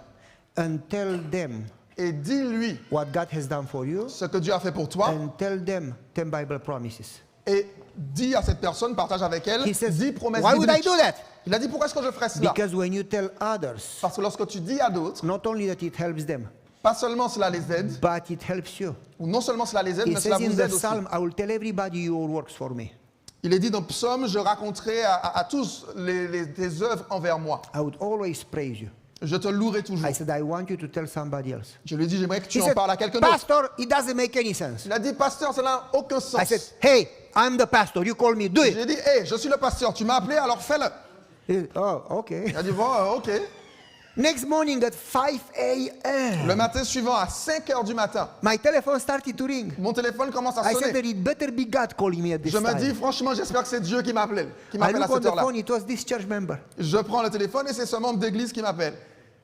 [SPEAKER 6] and tell them
[SPEAKER 7] et dis-lui
[SPEAKER 6] what God has done for you,
[SPEAKER 7] ce que Dieu a fait pour toi.
[SPEAKER 6] and tell them 10 Bible promises.
[SPEAKER 7] Et dis à cette personne, partage avec elle,
[SPEAKER 6] He says,
[SPEAKER 7] 10 promesses
[SPEAKER 6] why would I
[SPEAKER 7] bibliques.
[SPEAKER 6] do that?
[SPEAKER 7] Il a dit, pourquoi est-ce que je ferais cela?
[SPEAKER 6] Because when you tell others,
[SPEAKER 7] Parce que lorsque tu dis à d'autres,
[SPEAKER 6] not only that it helps them,
[SPEAKER 7] pas seulement cela les aide,
[SPEAKER 6] but it helps you.
[SPEAKER 7] ou non seulement cela les aide,
[SPEAKER 6] He
[SPEAKER 7] mais cela
[SPEAKER 6] says in
[SPEAKER 7] vous
[SPEAKER 6] the
[SPEAKER 7] aide aussi.
[SPEAKER 6] psalm, I will tell everybody your works for me.
[SPEAKER 7] Il est dit dans Psaume, je raconterai à tous tes œuvres envers moi.
[SPEAKER 6] I would always praise you.
[SPEAKER 7] Je te louerai toujours.
[SPEAKER 6] I said, I want you to tell somebody else.
[SPEAKER 7] Je lui ai dit, j'aimerais que tu
[SPEAKER 6] He
[SPEAKER 7] en
[SPEAKER 6] said,
[SPEAKER 7] parles à quelqu'un d'autre.
[SPEAKER 6] Pastor, it doesn't make any sense.
[SPEAKER 7] Il a dit, pasteur, ça n'a aucun sens.
[SPEAKER 6] I said, hey, I'm the pastor. You call me, do it.
[SPEAKER 7] J'ai dit, hé, je suis le pasteur, tu m'as appelé, alors fais-le.
[SPEAKER 6] He said, oh, okay.
[SPEAKER 7] Il a dit, bon, ok.
[SPEAKER 6] Next morning at 5 a.m.,
[SPEAKER 7] Le matin suivant, à 5 heures du matin,
[SPEAKER 6] my telephone started to ring.
[SPEAKER 7] mon téléphone commence à
[SPEAKER 6] I said that
[SPEAKER 7] sonner.
[SPEAKER 6] it better be God calling me at this
[SPEAKER 7] Je me dis,
[SPEAKER 6] time.
[SPEAKER 7] franchement, j'espère que c'est Dieu qui m'appelle
[SPEAKER 6] I
[SPEAKER 7] à
[SPEAKER 6] look on
[SPEAKER 7] cette
[SPEAKER 6] the
[SPEAKER 7] heure-là.
[SPEAKER 6] phone, it was this church member.
[SPEAKER 7] Je prends le téléphone et c'est ce membre d'église qui m'appelle.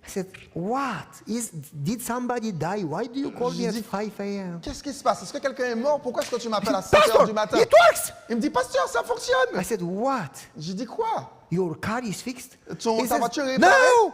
[SPEAKER 6] I said, what? Did somebody die? Why do you call me
[SPEAKER 7] J'ai
[SPEAKER 6] at
[SPEAKER 7] dit,
[SPEAKER 6] 5 a.m.?
[SPEAKER 7] Qu'est-ce qui se passe? Est-ce que quelqu'un est mort? Pourquoi est-ce que tu m'appelles à 5
[SPEAKER 6] Pastor,
[SPEAKER 7] heures du matin?
[SPEAKER 6] it works!
[SPEAKER 7] Il me dit, pasteur, ça fonctionne.
[SPEAKER 6] I said, what?
[SPEAKER 7] J'ai dit, quoi?
[SPEAKER 6] Your car is fixed?
[SPEAKER 7] Ta
[SPEAKER 6] He says,
[SPEAKER 7] voiture est
[SPEAKER 6] no!
[SPEAKER 7] réparée?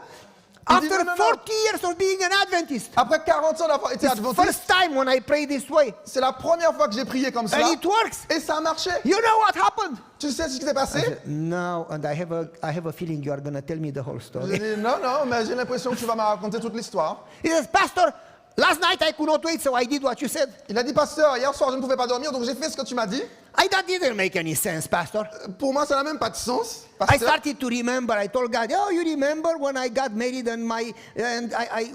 [SPEAKER 7] Il dit,
[SPEAKER 6] After
[SPEAKER 7] non, non, non.
[SPEAKER 6] 40 years of being an Adventist,
[SPEAKER 7] Après 40 ans d'avoir été
[SPEAKER 6] it's
[SPEAKER 7] adventiste,
[SPEAKER 6] first time when I pray this way.
[SPEAKER 7] c'est la première fois que j'ai prié comme
[SPEAKER 6] And
[SPEAKER 7] cela.
[SPEAKER 6] it works.
[SPEAKER 7] Et ça a marché.
[SPEAKER 6] You know what happened?
[SPEAKER 7] Tu sais ce qui s'est
[SPEAKER 6] I
[SPEAKER 7] passé?
[SPEAKER 6] said, no, and I have a feeling you are going to tell me the whole
[SPEAKER 7] J'ai
[SPEAKER 6] story.
[SPEAKER 7] dit, non, mais j'ai l'impression que tu vas me raconter toute l'histoire.
[SPEAKER 6] He says, Pastor, last night I could not wait, so I did what you said.
[SPEAKER 7] Il a dit, pasteur, hier soir, je ne pouvais pas dormir, donc j'ai fait ce que tu m'as dit.
[SPEAKER 6] That didn't make any sense, Pastor.
[SPEAKER 7] Pour moi, ça n'a même pas de sens.
[SPEAKER 6] I
[SPEAKER 7] Pasteur.
[SPEAKER 6] started to remember. I told God, oh, you remember when I got married and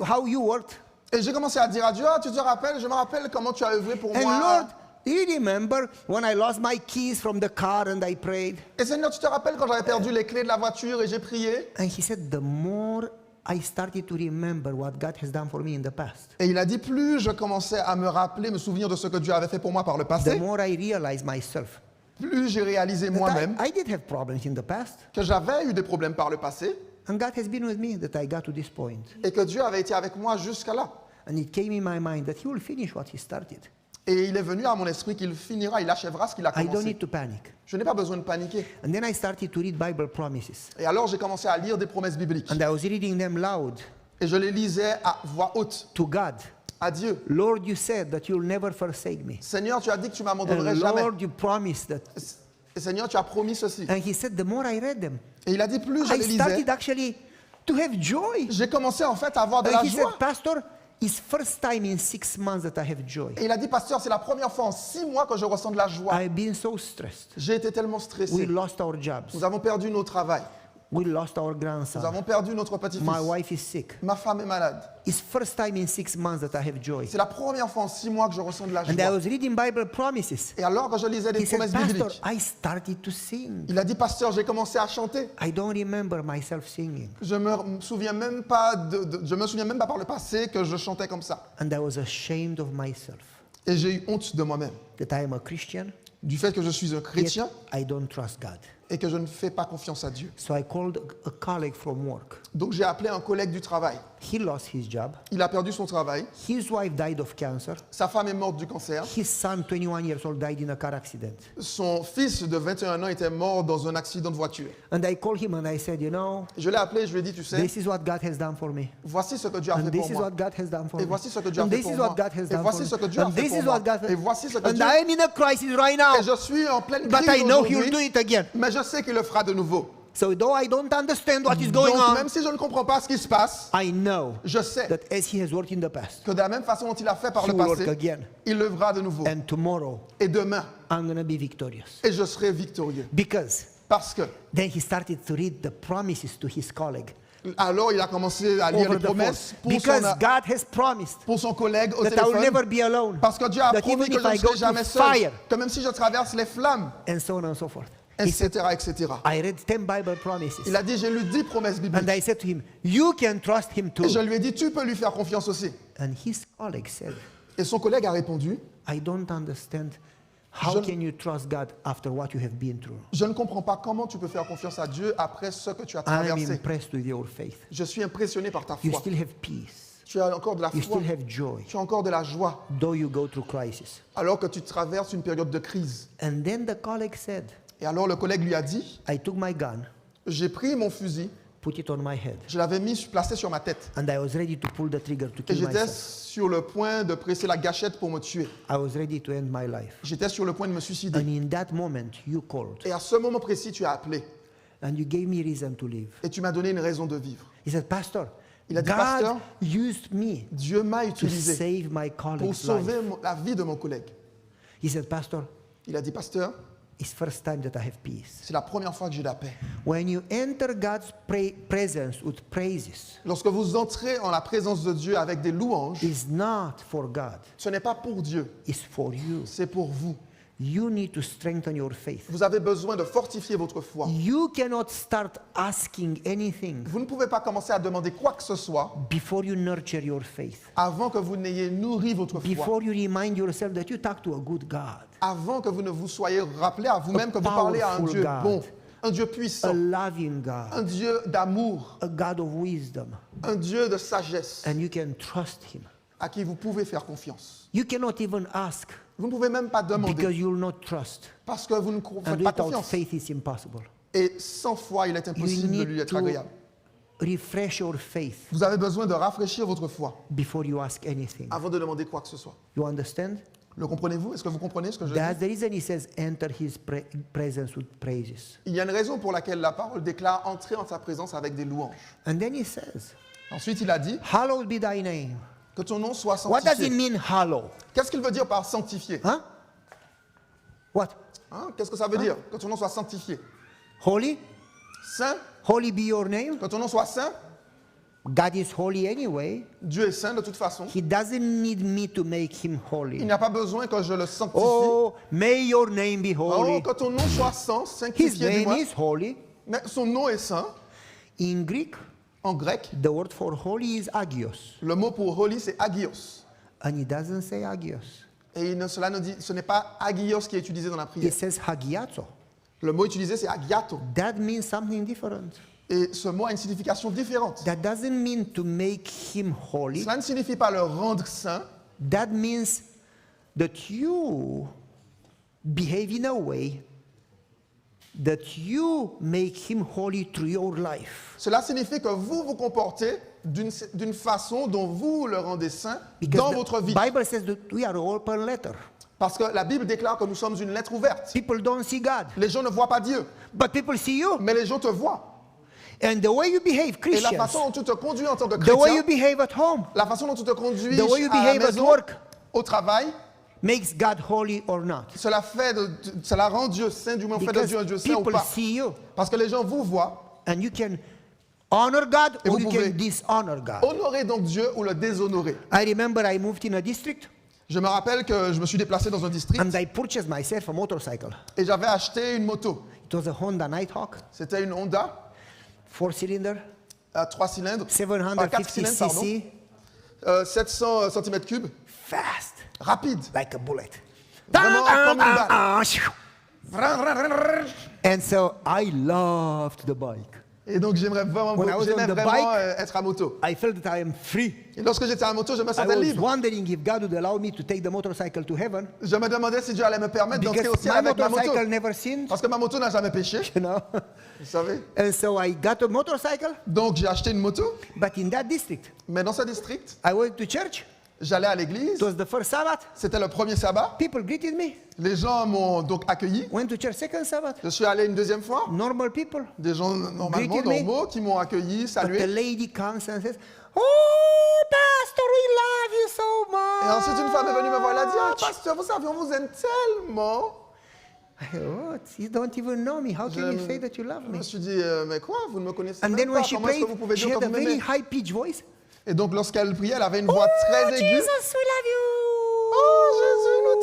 [SPEAKER 6] how you worked?
[SPEAKER 7] Et j'ai commencé à dire à Dieu, ah, tu te rappelles, je me rappelle comment tu as œuvré pour
[SPEAKER 6] And
[SPEAKER 7] moi.
[SPEAKER 6] Lord, you remember when I lost my keys from the car and I prayed?
[SPEAKER 7] Et Seigneur, tu te rappelles quand j'avais perdu les clés de la voiture et j'ai prié?
[SPEAKER 6] And he said, the more I started to remember what God has done for me in the past,
[SPEAKER 7] Et il a dit, plus je commençais à me rappeler, me souvenir de ce que Dieu avait fait pour moi par le
[SPEAKER 6] the
[SPEAKER 7] passé,
[SPEAKER 6] more I realized myself.
[SPEAKER 7] plus j'ai réalisé
[SPEAKER 6] that
[SPEAKER 7] moi-même
[SPEAKER 6] I did have problems in the past.
[SPEAKER 7] que j'avais eu des problèmes par le passé
[SPEAKER 6] And God has been with me that I got to this point.
[SPEAKER 7] et que Dieu avait été avec moi jusqu'à là.
[SPEAKER 6] And it came in my mind that he will finish what he started.
[SPEAKER 7] Et il est venu à mon esprit qu'il finira, il achèvera ce qu'il a
[SPEAKER 6] I don't
[SPEAKER 7] commencé.
[SPEAKER 6] need to panic.
[SPEAKER 7] Je n'ai pas besoin de paniquer.
[SPEAKER 6] And then I started to read Bible promises.
[SPEAKER 7] Et alors j'ai commencé à lire des promesses bibliques.
[SPEAKER 6] And I was reading them loud
[SPEAKER 7] Et je les lisais à voix haute
[SPEAKER 6] to God.
[SPEAKER 7] à Dieu.
[SPEAKER 6] Lord, you said that you'll never forsake me.
[SPEAKER 7] Seigneur, tu as dit que tu m'abandonnerais
[SPEAKER 6] And
[SPEAKER 7] jamais.
[SPEAKER 6] Lord, you promised that.
[SPEAKER 7] Et Seigneur, tu as promis ceci.
[SPEAKER 6] And he said, the more I read them,
[SPEAKER 7] Et il a dit, plus je
[SPEAKER 6] I
[SPEAKER 7] les lisais,
[SPEAKER 6] started actually to have joy.
[SPEAKER 7] j'ai commencé en fait à avoir de
[SPEAKER 6] And
[SPEAKER 7] la
[SPEAKER 6] he
[SPEAKER 7] joie.
[SPEAKER 6] said, Pastor, it's first time in 6 months that I have joy.
[SPEAKER 7] Et il a dit, pasteur, c'est la première fois en 6 mois que je ressens de la joie.
[SPEAKER 6] I've been so stressed.
[SPEAKER 7] J'ai été tellement
[SPEAKER 6] We
[SPEAKER 7] stressé.
[SPEAKER 6] lost our jobs.
[SPEAKER 7] Nous avons perdu nos travails.
[SPEAKER 6] We lost our
[SPEAKER 7] Nous
[SPEAKER 6] grandson.
[SPEAKER 7] avons perdu notre petit-fils.
[SPEAKER 6] My wife is sick.
[SPEAKER 7] Ma femme est malade.
[SPEAKER 6] It's first time in 6 months that I have joy.
[SPEAKER 7] C'est la première fois en 6 mois que je ressens de la
[SPEAKER 6] And I
[SPEAKER 7] joie.
[SPEAKER 6] was reading Bible promises.
[SPEAKER 7] Et alors que je lisais des
[SPEAKER 6] He said,
[SPEAKER 7] promesses
[SPEAKER 6] Pastor,
[SPEAKER 7] bibliques,
[SPEAKER 6] I started to sing.
[SPEAKER 7] il a dit, pasteur, j'ai commencé à chanter.
[SPEAKER 6] I don't remember myself singing.
[SPEAKER 7] Je me souviens même pas je me souviens même pas par le passé que je chantais comme ça.
[SPEAKER 6] And I was ashamed of myself
[SPEAKER 7] Et j'ai eu honte de moi-même.
[SPEAKER 6] that I am a Christian,
[SPEAKER 7] Du fait que je suis un
[SPEAKER 6] yet
[SPEAKER 7] chrétien,
[SPEAKER 6] I don't trust God.
[SPEAKER 7] et que je ne fais pas confiance à Dieu.
[SPEAKER 6] So I called a colleague from work.
[SPEAKER 7] Donc j'ai appelé un collègue du travail.
[SPEAKER 6] He lost his job.
[SPEAKER 7] Il a perdu son travail.
[SPEAKER 6] His wife died of cancer.
[SPEAKER 7] Sa femme est morte du cancer.
[SPEAKER 6] His son, 21 years old, died in a car accident.
[SPEAKER 7] Son fils de 21 ans était mort dans un accident de voiture.
[SPEAKER 6] And I called him and I said, you know,
[SPEAKER 7] Je l'ai appelé et je lui ai dit, tu sais,
[SPEAKER 6] this is what God has done for me.
[SPEAKER 7] voici ce que Dieu a
[SPEAKER 6] And
[SPEAKER 7] fait
[SPEAKER 6] this
[SPEAKER 7] pour
[SPEAKER 6] is
[SPEAKER 7] moi.
[SPEAKER 6] what God has done for
[SPEAKER 7] Et
[SPEAKER 6] me.
[SPEAKER 7] voici ce que Dieu a
[SPEAKER 6] And
[SPEAKER 7] fait
[SPEAKER 6] this
[SPEAKER 7] pour
[SPEAKER 6] is
[SPEAKER 7] moi.
[SPEAKER 6] what God has
[SPEAKER 7] Et
[SPEAKER 6] done
[SPEAKER 7] voici
[SPEAKER 6] for
[SPEAKER 7] ce que
[SPEAKER 6] me.
[SPEAKER 7] Dieu a
[SPEAKER 6] And
[SPEAKER 7] fait
[SPEAKER 6] this
[SPEAKER 7] pour
[SPEAKER 6] is
[SPEAKER 7] moi.
[SPEAKER 6] what God
[SPEAKER 7] Et voici ce que
[SPEAKER 6] And
[SPEAKER 7] Dieu
[SPEAKER 6] I am in a crisis right now.
[SPEAKER 7] Et je suis en pleine
[SPEAKER 6] But
[SPEAKER 7] crise
[SPEAKER 6] I know He'll do
[SPEAKER 7] aujourd'hui,
[SPEAKER 6] it again.
[SPEAKER 7] mais je sais qu'il le fera de nouveau.
[SPEAKER 6] So though I don't understand what is going
[SPEAKER 7] Donc
[SPEAKER 6] on,
[SPEAKER 7] même si je ne comprends pas ce qui se passe,
[SPEAKER 6] I know
[SPEAKER 7] je sais
[SPEAKER 6] that as He has worked in the past,
[SPEAKER 7] que de la même façon dont il a fait par
[SPEAKER 6] He
[SPEAKER 7] le
[SPEAKER 6] will work
[SPEAKER 7] passé,
[SPEAKER 6] again.
[SPEAKER 7] il le fera de nouveau.
[SPEAKER 6] And tomorrow,
[SPEAKER 7] Et demain,
[SPEAKER 6] I'm going to be victorious.
[SPEAKER 7] et je serai victorieux.
[SPEAKER 6] Because
[SPEAKER 7] Parce que
[SPEAKER 6] then he started to read the promises to his colleague
[SPEAKER 7] alors il a commencé à lire
[SPEAKER 6] over
[SPEAKER 7] les
[SPEAKER 6] the phone.
[SPEAKER 7] promesses
[SPEAKER 6] Because God has promised
[SPEAKER 7] pour son collègue au
[SPEAKER 6] that I will never
[SPEAKER 7] téléphone.
[SPEAKER 6] be alone.
[SPEAKER 7] Parce que Dieu a
[SPEAKER 6] That
[SPEAKER 7] promis
[SPEAKER 6] even
[SPEAKER 7] que
[SPEAKER 6] if
[SPEAKER 7] je ne
[SPEAKER 6] I go
[SPEAKER 7] serai jamais
[SPEAKER 6] through
[SPEAKER 7] seul.
[SPEAKER 6] fire,
[SPEAKER 7] Que même si je traverse les flammes,
[SPEAKER 6] and so on and so forth. He said,
[SPEAKER 7] etc., etc.
[SPEAKER 6] I read 10 Bible promises.
[SPEAKER 7] Il a dit, j'ai lu 10 promesses
[SPEAKER 6] And
[SPEAKER 7] bibliques.
[SPEAKER 6] I said to him, you can trust him too.
[SPEAKER 7] Et je lui ai dit, tu peux lui faire confiance aussi.
[SPEAKER 6] And his colleague said,
[SPEAKER 7] Et son collègue a répondu,
[SPEAKER 6] I don't understand. How
[SPEAKER 7] Je-
[SPEAKER 6] can you trust God after what you have been through?
[SPEAKER 7] je ne comprends pas comment tu peux faire confiance à Dieu après ce que tu as
[SPEAKER 6] I'm
[SPEAKER 7] traversé.
[SPEAKER 6] impressed with your faith.
[SPEAKER 7] Je suis impressionné par ta
[SPEAKER 6] You
[SPEAKER 7] foi.
[SPEAKER 6] still have peace.
[SPEAKER 7] Tu as encore de la
[SPEAKER 6] You
[SPEAKER 7] foi.
[SPEAKER 6] still have joy,
[SPEAKER 7] Tu as encore de la joie
[SPEAKER 6] though you go through crisis.
[SPEAKER 7] alors que tu traverses une période de crise.
[SPEAKER 6] And then the colleague said,
[SPEAKER 7] Et alors le collègue lui a dit,
[SPEAKER 6] I took my gun,
[SPEAKER 7] j'ai pris mon fusil,
[SPEAKER 6] put it on my head,
[SPEAKER 7] je l'avais placé sur ma tête.
[SPEAKER 6] and I was ready to pull the trigger to
[SPEAKER 7] Et
[SPEAKER 6] kill
[SPEAKER 7] j'étais
[SPEAKER 6] myself.
[SPEAKER 7] sur le point de presser la gâchette pour me tuer.
[SPEAKER 6] I was ready to end my life.
[SPEAKER 7] J'étais sur le point de me suicider.
[SPEAKER 6] And in that moment, you called,
[SPEAKER 7] Et à ce moment précis, tu as appelé.
[SPEAKER 6] and you gave me reason to live.
[SPEAKER 7] Et tu m'as donné une raison de vivre.
[SPEAKER 6] He said, Pastor,
[SPEAKER 7] Il a dit,
[SPEAKER 6] God
[SPEAKER 7] Pasteur,
[SPEAKER 6] used me
[SPEAKER 7] Dieu m'a
[SPEAKER 6] to
[SPEAKER 7] utilisé
[SPEAKER 6] save my
[SPEAKER 7] pour
[SPEAKER 6] colleague's
[SPEAKER 7] sauver
[SPEAKER 6] life.
[SPEAKER 7] la vie de mon collègue.
[SPEAKER 6] He said, Pastor,
[SPEAKER 7] Il a dit, pasteur,
[SPEAKER 6] it's first time that I have peace.
[SPEAKER 7] c'est la première fois que j'ai la paix.
[SPEAKER 6] When you enter God's presence with praises,
[SPEAKER 7] Lorsque vous entrez en la présence de Dieu avec des louanges,
[SPEAKER 6] it's not for God,
[SPEAKER 7] ce n'est pas pour Dieu,
[SPEAKER 6] it's for you.
[SPEAKER 7] c'est pour vous.
[SPEAKER 6] You need to strengthen your faith.
[SPEAKER 7] Vous avez besoin de fortifier votre foi.
[SPEAKER 6] You cannot start asking anything
[SPEAKER 7] Vous ne pouvez pas commencer à demander quoi que ce soit
[SPEAKER 6] before you nurture your faith,
[SPEAKER 7] avant que vous n'ayez nourri votre foi.
[SPEAKER 6] before you remind yourself that you talk to a good God,
[SPEAKER 7] Avant que vous ne vous soyez rappelé à vous-même que vous
[SPEAKER 6] A
[SPEAKER 7] parlez à un
[SPEAKER 6] powerful
[SPEAKER 7] Dieu
[SPEAKER 6] God.
[SPEAKER 7] bon, un Dieu
[SPEAKER 6] a
[SPEAKER 7] puissant,
[SPEAKER 6] loving
[SPEAKER 7] un
[SPEAKER 6] God,
[SPEAKER 7] Dieu d'amour,
[SPEAKER 6] a God of wisdom,
[SPEAKER 7] un Dieu de sagesse
[SPEAKER 6] and you can trust Him.
[SPEAKER 7] à qui vous pouvez faire confiance.
[SPEAKER 6] You cannot even ask
[SPEAKER 7] Vous ne pouvez même pas
[SPEAKER 6] because
[SPEAKER 7] demander
[SPEAKER 6] you will not trust.
[SPEAKER 7] parce que vous ne
[SPEAKER 6] And
[SPEAKER 7] faites pas
[SPEAKER 6] without
[SPEAKER 7] confiance.
[SPEAKER 6] faith, it's impossible.
[SPEAKER 7] Et sans foi, il est
[SPEAKER 6] You
[SPEAKER 7] impossible de lui
[SPEAKER 6] need
[SPEAKER 7] être
[SPEAKER 6] to
[SPEAKER 7] agréable.
[SPEAKER 6] refresh your faith
[SPEAKER 7] Vous avez besoin de rafraîchir votre foi
[SPEAKER 6] before you ask anything.
[SPEAKER 7] avant de demander quoi que ce soit.
[SPEAKER 6] You understand?
[SPEAKER 7] Le comprenez-vous? Est-ce que vous comprenez ce que je dis?
[SPEAKER 6] That's the reason he says, enter his presence with praises.
[SPEAKER 7] Il y a une raison pour laquelle la parole déclare entrer en sa présence avec des louanges.
[SPEAKER 6] And then he says,
[SPEAKER 7] Ensuite, il a dit
[SPEAKER 6] hallowed be thy name.
[SPEAKER 7] que ton nom soit
[SPEAKER 6] What does it
[SPEAKER 7] sanctifié.
[SPEAKER 6] mean, hallow?
[SPEAKER 7] Qu'est-ce qu'il veut dire par sanctifié?
[SPEAKER 6] Huh? What?
[SPEAKER 7] Hein? Qu'est-ce que ça veut dire? Que ton nom soit sanctifié.
[SPEAKER 6] Holy?
[SPEAKER 7] Saint?
[SPEAKER 6] Holy be your name?
[SPEAKER 7] Que ton nom soit saint?
[SPEAKER 6] God is holy anyway.
[SPEAKER 7] Dieu est saint de toute façon.
[SPEAKER 6] He doesn't need me to make him
[SPEAKER 7] Il
[SPEAKER 6] holy.
[SPEAKER 7] n'y a pas besoin que je le sanctifie.
[SPEAKER 6] Oh, may your name be
[SPEAKER 7] Oh,
[SPEAKER 6] holy.
[SPEAKER 7] que ton nom soit saint,
[SPEAKER 6] His
[SPEAKER 7] sanctifié du
[SPEAKER 6] name
[SPEAKER 7] moins.
[SPEAKER 6] is holy.
[SPEAKER 7] Mais son nom est saint.
[SPEAKER 6] In Greek,
[SPEAKER 7] En grec,
[SPEAKER 6] the word for holy is agios.
[SPEAKER 7] le mot pour holy, c'est agios.
[SPEAKER 6] And he doesn't say agios.
[SPEAKER 7] Et cela ne dit, ce n'est pas agios qui est utilisé dans la
[SPEAKER 6] It
[SPEAKER 7] prière.
[SPEAKER 6] says hagiazo.
[SPEAKER 7] Le mot utilisé, c'est agiato.
[SPEAKER 6] That means something different.
[SPEAKER 7] Et ce mot a une signification différente.
[SPEAKER 6] That doesn't mean to make him holy.
[SPEAKER 7] Cela ne signifie pas le rendre saint.
[SPEAKER 6] That means that you behave in a way that you make him holy through your life.
[SPEAKER 7] Cela signifie que vous vous comportez d'une façon dont vous le rendez saint
[SPEAKER 6] Because
[SPEAKER 7] dans
[SPEAKER 6] the
[SPEAKER 7] votre vie.
[SPEAKER 6] Bible says that we are an open letter.
[SPEAKER 7] Parce que la Bible déclare que nous sommes une lettre ouverte.
[SPEAKER 6] People don't see God,
[SPEAKER 7] Les gens ne voient pas Dieu,
[SPEAKER 6] but people see you.
[SPEAKER 7] mais les gens te voient.
[SPEAKER 6] And the way you behave,
[SPEAKER 7] Et la
[SPEAKER 6] Christians,
[SPEAKER 7] façon dont tu te conduis en tant que
[SPEAKER 6] the way you
[SPEAKER 7] chrétien,
[SPEAKER 6] behave at home,
[SPEAKER 7] la façon dont tu te conduis
[SPEAKER 6] The way you
[SPEAKER 7] à la
[SPEAKER 6] behave at
[SPEAKER 7] maison,
[SPEAKER 6] work.
[SPEAKER 7] au travail,
[SPEAKER 6] makes God holy or not.
[SPEAKER 7] cela rend Dieu saint, du moins fait de
[SPEAKER 6] Because
[SPEAKER 7] Dieu un Dieu saint ou
[SPEAKER 6] people
[SPEAKER 7] pas.
[SPEAKER 6] see you,
[SPEAKER 7] Parce que les gens vous voient.
[SPEAKER 6] and you can honor God
[SPEAKER 7] Et
[SPEAKER 6] or
[SPEAKER 7] vous
[SPEAKER 6] you
[SPEAKER 7] pouvez
[SPEAKER 6] can dishonor God.
[SPEAKER 7] Honorer donc Dieu ou le déshonorer.
[SPEAKER 6] I remember I moved in a district,
[SPEAKER 7] Je me rappelle que je me suis déplacé dans un district
[SPEAKER 6] and I purchased myself a motorcycle.
[SPEAKER 7] et j'avais acheté une moto.
[SPEAKER 6] It was a Honda Nighthawk,
[SPEAKER 7] C'était une Honda
[SPEAKER 6] 4-cylinder,
[SPEAKER 7] à 3 cylindres, 4
[SPEAKER 6] 750
[SPEAKER 7] cylindres, pardon,
[SPEAKER 6] cc,
[SPEAKER 7] 700 cm3,
[SPEAKER 6] fast,
[SPEAKER 7] rapide.
[SPEAKER 6] like a bullet.
[SPEAKER 7] Vraiment comme une balle.
[SPEAKER 6] And so I loved the bike.
[SPEAKER 7] Et donc j'aimerais vraiment,
[SPEAKER 6] When I was
[SPEAKER 7] j'aimais
[SPEAKER 6] on the
[SPEAKER 7] vraiment
[SPEAKER 6] bike,
[SPEAKER 7] être à moto.
[SPEAKER 6] I felt that I am free.
[SPEAKER 7] Et lorsque j'étais à moto, je me
[SPEAKER 6] I
[SPEAKER 7] sentais
[SPEAKER 6] was
[SPEAKER 7] libre.
[SPEAKER 6] wondering if God would allow me to take the motorcycle to heaven,
[SPEAKER 7] Je me demandais si Dieu allait me permettre d'entrer au
[SPEAKER 6] because
[SPEAKER 7] ciel
[SPEAKER 6] my
[SPEAKER 7] avec ma moto.
[SPEAKER 6] motorcycle never sinned,
[SPEAKER 7] Parce que ma moto n'a jamais péché,
[SPEAKER 6] you know.
[SPEAKER 7] vous savez.
[SPEAKER 6] And so I got a motorcycle,
[SPEAKER 7] Donc j'ai acheté une moto,
[SPEAKER 6] but in that district,
[SPEAKER 7] mais dans ce district,
[SPEAKER 6] I went to church.
[SPEAKER 7] j'allais à l'église.
[SPEAKER 6] It was the first Sabbath.
[SPEAKER 7] C'était le premier sabbat.
[SPEAKER 6] People greeted me.
[SPEAKER 7] Les gens m'ont donc accueilli.
[SPEAKER 6] Went to church second Sabbath.
[SPEAKER 7] Je suis allé une deuxième fois.
[SPEAKER 6] Normal people.
[SPEAKER 7] Des gens normalement
[SPEAKER 6] Greeted me.
[SPEAKER 7] normaux qui m'ont accueilli,
[SPEAKER 6] But the
[SPEAKER 7] salué.
[SPEAKER 6] lady comes and says, "Oh, Pastor, we love you so much."
[SPEAKER 7] Et ensuite une femme est venue me voir, elle a dit, ah pasteur, vous savez, on vous aime tellement.
[SPEAKER 6] I said, "What? You don't even know me. How can you say that you love
[SPEAKER 7] Je
[SPEAKER 6] me?"
[SPEAKER 7] me suis dit, mais quoi, vous ne me connaissez
[SPEAKER 6] And
[SPEAKER 7] même
[SPEAKER 6] then
[SPEAKER 7] pas,
[SPEAKER 6] when she
[SPEAKER 7] comment est-ce
[SPEAKER 6] prayed,
[SPEAKER 7] que vous pouvez
[SPEAKER 6] she
[SPEAKER 7] dire
[SPEAKER 6] had
[SPEAKER 7] que
[SPEAKER 6] a
[SPEAKER 7] vous
[SPEAKER 6] very
[SPEAKER 7] m'aimez?
[SPEAKER 6] high pitched voice.
[SPEAKER 7] Et donc lorsqu'elle priait, elle avait une voix
[SPEAKER 6] Oh,
[SPEAKER 7] très aiguë.
[SPEAKER 6] Jesus, we love you.
[SPEAKER 7] Oh Jésus, nous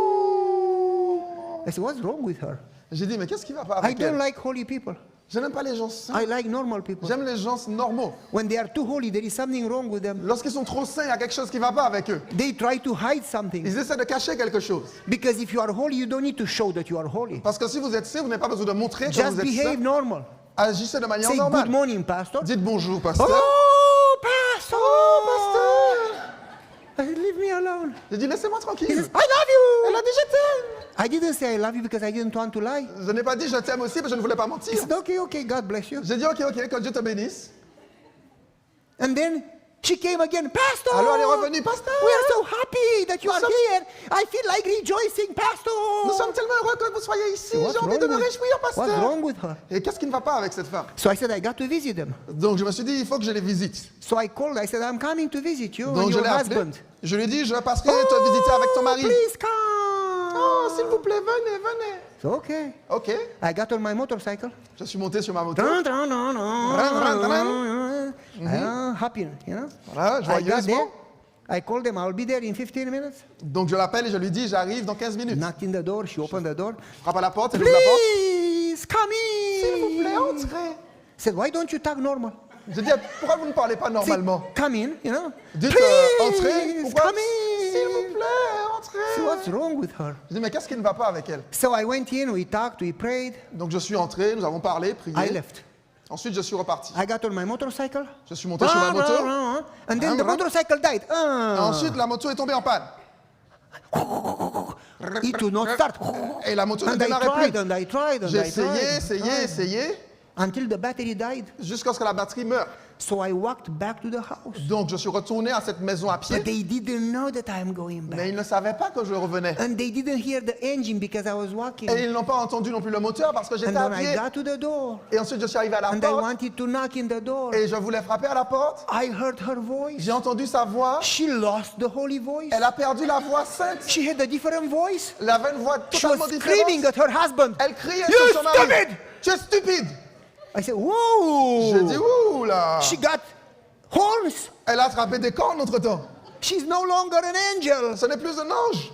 [SPEAKER 7] t'aimons.
[SPEAKER 6] I said, "What's wrong with her?
[SPEAKER 7] J'ai dit, mais qu'est-ce qui va pas
[SPEAKER 6] I
[SPEAKER 7] avec
[SPEAKER 6] don't
[SPEAKER 7] elle?
[SPEAKER 6] like holy people.
[SPEAKER 7] Je n'aime pas les gens saints.
[SPEAKER 6] I like normal people.
[SPEAKER 7] J'aime les gens normaux.
[SPEAKER 6] When they are too holy, there is something wrong with them.
[SPEAKER 7] Lorsqu'ils sont trop saints, il y a quelque chose qui ne va pas avec eux.
[SPEAKER 6] They try to hide something.
[SPEAKER 7] Ils essaient de cacher quelque chose.
[SPEAKER 6] Because if you are holy, you don't need to show that you are holy.
[SPEAKER 7] Parce que si vous êtes saint, vous n'avez pas besoin de montrer que
[SPEAKER 6] Just
[SPEAKER 7] vous êtes
[SPEAKER 6] behave
[SPEAKER 7] saint.
[SPEAKER 6] normal.
[SPEAKER 7] Agissez de manière
[SPEAKER 6] Say good
[SPEAKER 7] normale.
[SPEAKER 6] morning, Pastor.
[SPEAKER 7] Dites bonjour, pasteur.
[SPEAKER 6] Oh, Pastor!
[SPEAKER 7] Pasteur!
[SPEAKER 6] I said, leave me alone.
[SPEAKER 7] J'ai dit, laissez-moi
[SPEAKER 6] He
[SPEAKER 7] tranquille.
[SPEAKER 6] says, I love you.
[SPEAKER 7] Elle a dit, je t'aime.
[SPEAKER 6] I didn't say I love you because I didn't want to lie.
[SPEAKER 7] Je n'ai pas dit, je t'aime aussi, mais je ne voulais pas
[SPEAKER 6] He
[SPEAKER 7] mentir.
[SPEAKER 6] said, okay, God bless you.
[SPEAKER 7] J'ai dit, ok, que Dieu te bénisse.
[SPEAKER 6] And then she came again, Pastor!
[SPEAKER 7] Alors elle est revenue, pasteur.
[SPEAKER 6] We are so happy that you
[SPEAKER 7] Nous
[SPEAKER 6] are
[SPEAKER 7] sommes-
[SPEAKER 6] here. I feel like rejoicing, Pastor.
[SPEAKER 7] Nous sommes tellement heureux que vous soyez ici.
[SPEAKER 6] What's
[SPEAKER 7] J'ai envie
[SPEAKER 6] wrong
[SPEAKER 7] de me
[SPEAKER 6] with-
[SPEAKER 7] réjouir,
[SPEAKER 6] What's
[SPEAKER 7] pasteur.
[SPEAKER 6] wrong with her?
[SPEAKER 7] Et qu'est-ce qui ne va pas avec cette femme?
[SPEAKER 6] So I said, I got to visit them.
[SPEAKER 7] Donc je me suis dit, il faut que je les visite.
[SPEAKER 6] So I called, I said, I'm coming to visit you
[SPEAKER 7] Donc
[SPEAKER 6] and
[SPEAKER 7] je
[SPEAKER 6] your
[SPEAKER 7] l'ai appelé.
[SPEAKER 6] husband.
[SPEAKER 7] Je lui ai dit, je passerai te visiter avec ton mari.
[SPEAKER 6] Please come.
[SPEAKER 7] Oh, s'il vous plaît, venez, venez.
[SPEAKER 6] So, okay.
[SPEAKER 7] Ok.
[SPEAKER 6] I got on my motorcycle.
[SPEAKER 7] Je suis monté sur ma moto.
[SPEAKER 6] Dun, dun, dun, dun. Happy, you know.
[SPEAKER 7] Voilà,
[SPEAKER 6] I got there.
[SPEAKER 7] joyeusement.
[SPEAKER 6] I called them. I'll be there in 15 minutes.
[SPEAKER 7] Donc je l'appelle et je lui dis, j'arrive dans 15 minutes.
[SPEAKER 6] Knocked in the door. She opened the door.
[SPEAKER 7] Frappe à la porte, elle ouvre la porte.
[SPEAKER 6] Please come in.
[SPEAKER 7] S'il vous plaît, entrez.
[SPEAKER 6] Said, why don't you talk normal?
[SPEAKER 7] Je dis, pourquoi vous ne parlez pas
[SPEAKER 6] Say,
[SPEAKER 7] normalement?
[SPEAKER 6] come in, you know.
[SPEAKER 7] Dites,
[SPEAKER 6] Please
[SPEAKER 7] entrez. Pourquoi?
[SPEAKER 6] come
[SPEAKER 7] S'il
[SPEAKER 6] in.
[SPEAKER 7] vous plaît,
[SPEAKER 6] So what's
[SPEAKER 7] entrez.
[SPEAKER 6] wrong with her?
[SPEAKER 7] Je dis, mais qu'est-ce qui ne va pas avec elle?
[SPEAKER 6] So I went in. We talked. We prayed.
[SPEAKER 7] Donc je suis entré, nous avons parlé,
[SPEAKER 6] I
[SPEAKER 7] prié.
[SPEAKER 6] left.
[SPEAKER 7] Ensuite, je suis reparti.
[SPEAKER 6] I got on my motorcycle.
[SPEAKER 7] Je suis monté sur ma moto.
[SPEAKER 6] And then the motorcycle died.
[SPEAKER 7] Ensuite, la moto est tombée en panne.
[SPEAKER 6] It would not start.
[SPEAKER 7] Et la moto ne
[SPEAKER 6] And I
[SPEAKER 7] démarrait
[SPEAKER 6] tried
[SPEAKER 7] plus.
[SPEAKER 6] and I tried and
[SPEAKER 7] J'ai
[SPEAKER 6] I tried.
[SPEAKER 7] essayé,
[SPEAKER 6] Until the battery died.
[SPEAKER 7] jusqu'à ce que la batterie meure.
[SPEAKER 6] So I walked back to the house.
[SPEAKER 7] Donc, je suis retourné à cette maison à pied.
[SPEAKER 6] But they didn't know that I'm going
[SPEAKER 7] Mais
[SPEAKER 6] back.
[SPEAKER 7] ils ne savaient pas que je revenais.
[SPEAKER 6] And they didn't hear the engine because I was walking.
[SPEAKER 7] Et ils n'ont pas entendu non plus le moteur parce que
[SPEAKER 6] And
[SPEAKER 7] j'étais à
[SPEAKER 6] then I
[SPEAKER 7] pied.
[SPEAKER 6] got to the door.
[SPEAKER 7] Et ensuite, je suis arrivé à la
[SPEAKER 6] And I
[SPEAKER 7] porte.
[SPEAKER 6] wanted to knock in the door.
[SPEAKER 7] Et je voulais frapper à la porte.
[SPEAKER 6] I heard her voice.
[SPEAKER 7] J'ai entendu sa voix.
[SPEAKER 6] She lost the holy voice.
[SPEAKER 7] Elle a perdu la voix sainte.
[SPEAKER 6] She had a different voice.
[SPEAKER 7] Elle avait une voix
[SPEAKER 6] She
[SPEAKER 7] totalement
[SPEAKER 6] was screaming
[SPEAKER 7] différente.
[SPEAKER 6] at her husband.
[SPEAKER 7] Elle criait
[SPEAKER 6] You
[SPEAKER 7] sur son mari.
[SPEAKER 6] stupid!
[SPEAKER 7] Tu es stupide.
[SPEAKER 6] I said, whoa!
[SPEAKER 7] J'ai dit, ouh là.
[SPEAKER 6] She got horns.
[SPEAKER 7] Elle a attrapé des cornes entre temps.
[SPEAKER 6] She's no longer an angel.
[SPEAKER 7] Ce n'est plus un ange.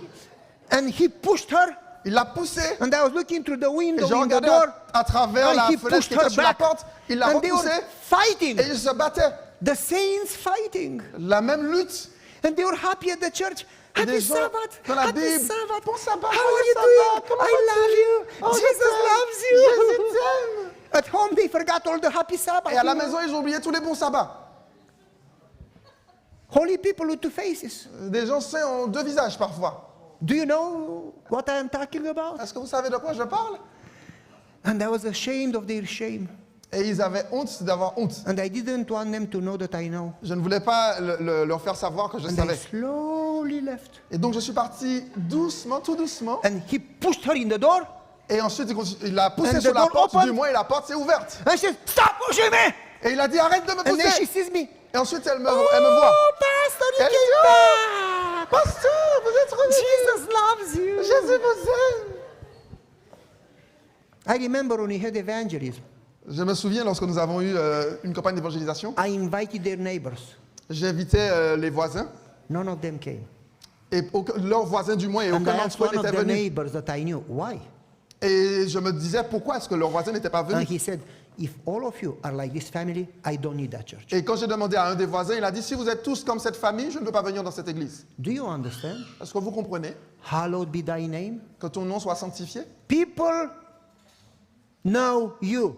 [SPEAKER 6] And he pushed her.
[SPEAKER 7] Il l'a poussée.
[SPEAKER 6] And I was looking through the
[SPEAKER 7] Et
[SPEAKER 6] window
[SPEAKER 7] j'ai
[SPEAKER 6] in the
[SPEAKER 7] regardé
[SPEAKER 6] door.
[SPEAKER 7] à travers
[SPEAKER 6] And
[SPEAKER 7] la
[SPEAKER 6] he
[SPEAKER 7] fenêtre
[SPEAKER 6] pushed
[SPEAKER 7] qui était
[SPEAKER 6] her
[SPEAKER 7] sur la
[SPEAKER 6] back.
[SPEAKER 7] porte. Il l'a
[SPEAKER 6] And they were
[SPEAKER 7] repoussée.
[SPEAKER 6] fighting.
[SPEAKER 7] Et ils se battaient.
[SPEAKER 6] The saints fighting.
[SPEAKER 7] La même lutte.
[SPEAKER 6] And they were happy at the church.
[SPEAKER 7] Et
[SPEAKER 6] Happy
[SPEAKER 7] des gens
[SPEAKER 6] Sabbath.
[SPEAKER 7] dans la
[SPEAKER 6] Happy
[SPEAKER 7] Bible.
[SPEAKER 6] Sabbath.
[SPEAKER 7] Bon sabbat.
[SPEAKER 6] How
[SPEAKER 7] joyeux
[SPEAKER 6] are you
[SPEAKER 7] sabbat.
[SPEAKER 6] doing?
[SPEAKER 7] Comment
[SPEAKER 6] I
[SPEAKER 7] vas-tu?
[SPEAKER 6] love you.
[SPEAKER 7] Oh, je
[SPEAKER 6] Jesus
[SPEAKER 7] t'aime.
[SPEAKER 6] loves you.
[SPEAKER 7] Jésus t'aime.
[SPEAKER 6] At home they forgot all the happy Sabbath.
[SPEAKER 7] Et à la maison, ils ont oublié tous les bons sabbats.
[SPEAKER 6] Holy people with two faces.
[SPEAKER 7] Des gens saints ont deux visages parfois.
[SPEAKER 6] Do you know what I am talking about?
[SPEAKER 7] Est-ce que vous savez de quoi je parle?
[SPEAKER 6] And I was ashamed of their shame.
[SPEAKER 7] Et ils avaient honte d'avoir honte.
[SPEAKER 6] And I didn't want them to know that I know.
[SPEAKER 7] Je ne voulais pas leur faire savoir que je
[SPEAKER 6] And I
[SPEAKER 7] savais.
[SPEAKER 6] slowly left.
[SPEAKER 7] Et donc je suis parti doucement, tout doucement.
[SPEAKER 6] And he pushed her in the door.
[SPEAKER 7] Et ensuite il l'a poussé
[SPEAKER 6] And
[SPEAKER 7] sur
[SPEAKER 6] the
[SPEAKER 7] la
[SPEAKER 6] door
[SPEAKER 7] porte,
[SPEAKER 6] opened.
[SPEAKER 7] du moins, et la porte s'est ouverte.
[SPEAKER 6] And she said, stop pushing me.
[SPEAKER 7] Et il a dit arrête de me
[SPEAKER 6] And then she
[SPEAKER 7] pousser.
[SPEAKER 6] sees me.
[SPEAKER 7] Et ensuite elle me voit.
[SPEAKER 6] Oh, Pastor, you
[SPEAKER 7] Elle dit,
[SPEAKER 6] came back.
[SPEAKER 7] Pasteur, vous êtes revenu.
[SPEAKER 6] Jesus loves you.
[SPEAKER 7] Jésus vous aime.
[SPEAKER 6] I remember when we had evangelism,
[SPEAKER 7] Je me souviens lorsque nous avons eu une campagne d'évangélisation,
[SPEAKER 6] I invited their neighbors.
[SPEAKER 7] j'invitais les voisins,
[SPEAKER 6] None of them came.
[SPEAKER 7] et leurs voisins du moins, et
[SPEAKER 6] And
[SPEAKER 7] aucun
[SPEAKER 6] I
[SPEAKER 7] d'entre
[SPEAKER 6] asked
[SPEAKER 7] eux
[SPEAKER 6] one of
[SPEAKER 7] n'était
[SPEAKER 6] the
[SPEAKER 7] venu.
[SPEAKER 6] neighbors that I knew, why?
[SPEAKER 7] Et je me disais pourquoi est-ce que leurs voisins n'étaient pas
[SPEAKER 6] And
[SPEAKER 7] venus.
[SPEAKER 6] he said, if all of you are like this family, I don't need that church.
[SPEAKER 7] Et quand j'ai demandé à un des voisins, il a dit, si vous êtes tous comme cette famille, je ne veux pas venir dans cette église.
[SPEAKER 6] Do you understand?
[SPEAKER 7] Est-ce que vous comprenez
[SPEAKER 6] Hallowed be thy name.
[SPEAKER 7] que ton nom soit sanctifié?
[SPEAKER 6] People know you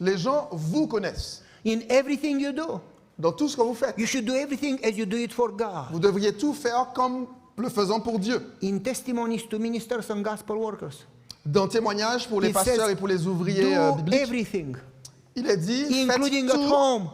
[SPEAKER 7] Les gens vous connaissent
[SPEAKER 6] in everything you do.
[SPEAKER 7] dans tout ce que vous faites.
[SPEAKER 6] You should do everything as you do it for God.
[SPEAKER 7] Vous devriez tout faire comme le faisant pour Dieu.
[SPEAKER 6] In testimonies to ministers and gospel workers,
[SPEAKER 7] Dans témoignage pour les
[SPEAKER 6] it
[SPEAKER 7] pasteurs
[SPEAKER 6] says,
[SPEAKER 7] et pour les ouvriers
[SPEAKER 6] do
[SPEAKER 7] bibliques,
[SPEAKER 6] everything,
[SPEAKER 7] il est dit,
[SPEAKER 6] including
[SPEAKER 7] faites
[SPEAKER 6] at
[SPEAKER 7] tout,
[SPEAKER 6] home,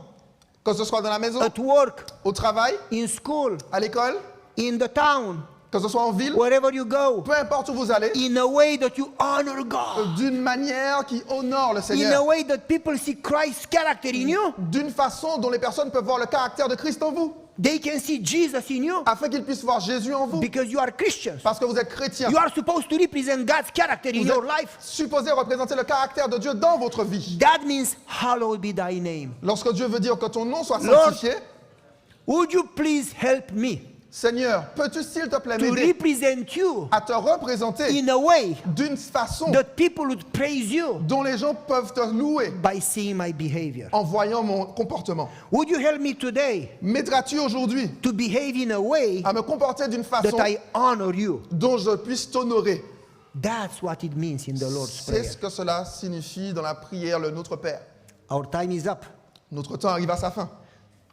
[SPEAKER 7] que ce soit dans la maison,
[SPEAKER 6] at work,
[SPEAKER 7] au travail,
[SPEAKER 6] in school,
[SPEAKER 7] à l'école,
[SPEAKER 6] in the town,
[SPEAKER 7] que ce soit en ville,
[SPEAKER 6] wherever you go,
[SPEAKER 7] peu importe où vous allez,
[SPEAKER 6] in a way that you honor God,
[SPEAKER 7] d'une manière qui honore le
[SPEAKER 6] in a
[SPEAKER 7] Seigneur,
[SPEAKER 6] way that people see Christ's character in you.
[SPEAKER 7] d'une façon dont les personnes peuvent voir le caractère de Christ en vous,
[SPEAKER 6] They can see Jesus in you
[SPEAKER 7] afin qu'ils puissent voir Jésus en vous,
[SPEAKER 6] because you are Christians.
[SPEAKER 7] parce que vous êtes chrétiens.
[SPEAKER 6] You are supposed to represent God's character in
[SPEAKER 7] Vous
[SPEAKER 6] your
[SPEAKER 7] êtes
[SPEAKER 6] life.
[SPEAKER 7] supposé représenter le caractère de Dieu dans votre vie.
[SPEAKER 6] That means, hallowed be thy name.
[SPEAKER 7] Lorsque Dieu veut dire que ton nom soit
[SPEAKER 6] Lord,
[SPEAKER 7] sanctifié,
[SPEAKER 6] Would you please help me
[SPEAKER 7] Seigneur, peux-tu s'il te plaît
[SPEAKER 6] to
[SPEAKER 7] m'aider
[SPEAKER 6] represent you
[SPEAKER 7] à te représenter
[SPEAKER 6] in a way
[SPEAKER 7] d'une façon
[SPEAKER 6] that people would praise you
[SPEAKER 7] dont les gens peuvent te louer
[SPEAKER 6] by seeing my behavior?
[SPEAKER 7] en voyant mon comportement?
[SPEAKER 6] Would you help me today
[SPEAKER 7] M'aideras-tu aujourd'hui
[SPEAKER 6] to behave in a way
[SPEAKER 7] à me comporter d'une façon
[SPEAKER 6] that I honor you?
[SPEAKER 7] dont je puisse t'honorer?
[SPEAKER 6] That's what it means in the Lord's
[SPEAKER 7] C'est
[SPEAKER 6] Prayer.
[SPEAKER 7] ce que cela signifie dans la prière, le Notre Père.
[SPEAKER 6] Our time is up.
[SPEAKER 7] Notre temps arrive à sa fin.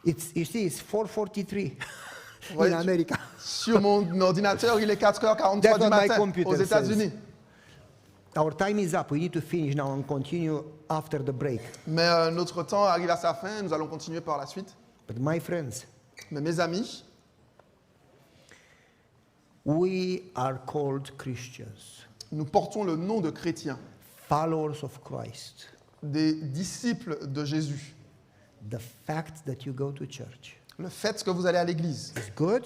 [SPEAKER 6] You see, it's 4:43
[SPEAKER 7] Ouais,
[SPEAKER 6] in America.
[SPEAKER 7] Sur mon ordinateur, il est 4h43
[SPEAKER 6] That's
[SPEAKER 7] du
[SPEAKER 6] what my
[SPEAKER 7] matin
[SPEAKER 6] computer
[SPEAKER 7] aux États-Unis.
[SPEAKER 6] Our time is up. We need to finish now and continue after the break.
[SPEAKER 7] Mais notre temps arrive à sa fin, nous allons continuer par la suite.
[SPEAKER 6] But my friends,
[SPEAKER 7] Mais mes amis,
[SPEAKER 6] we are called Christians,
[SPEAKER 7] nous portons le nom de chrétiens,
[SPEAKER 6] followers of Christ.
[SPEAKER 7] des disciples de Jésus.
[SPEAKER 6] The fact that you go to church
[SPEAKER 7] Le fait que vous allez à l'église,
[SPEAKER 6] is good,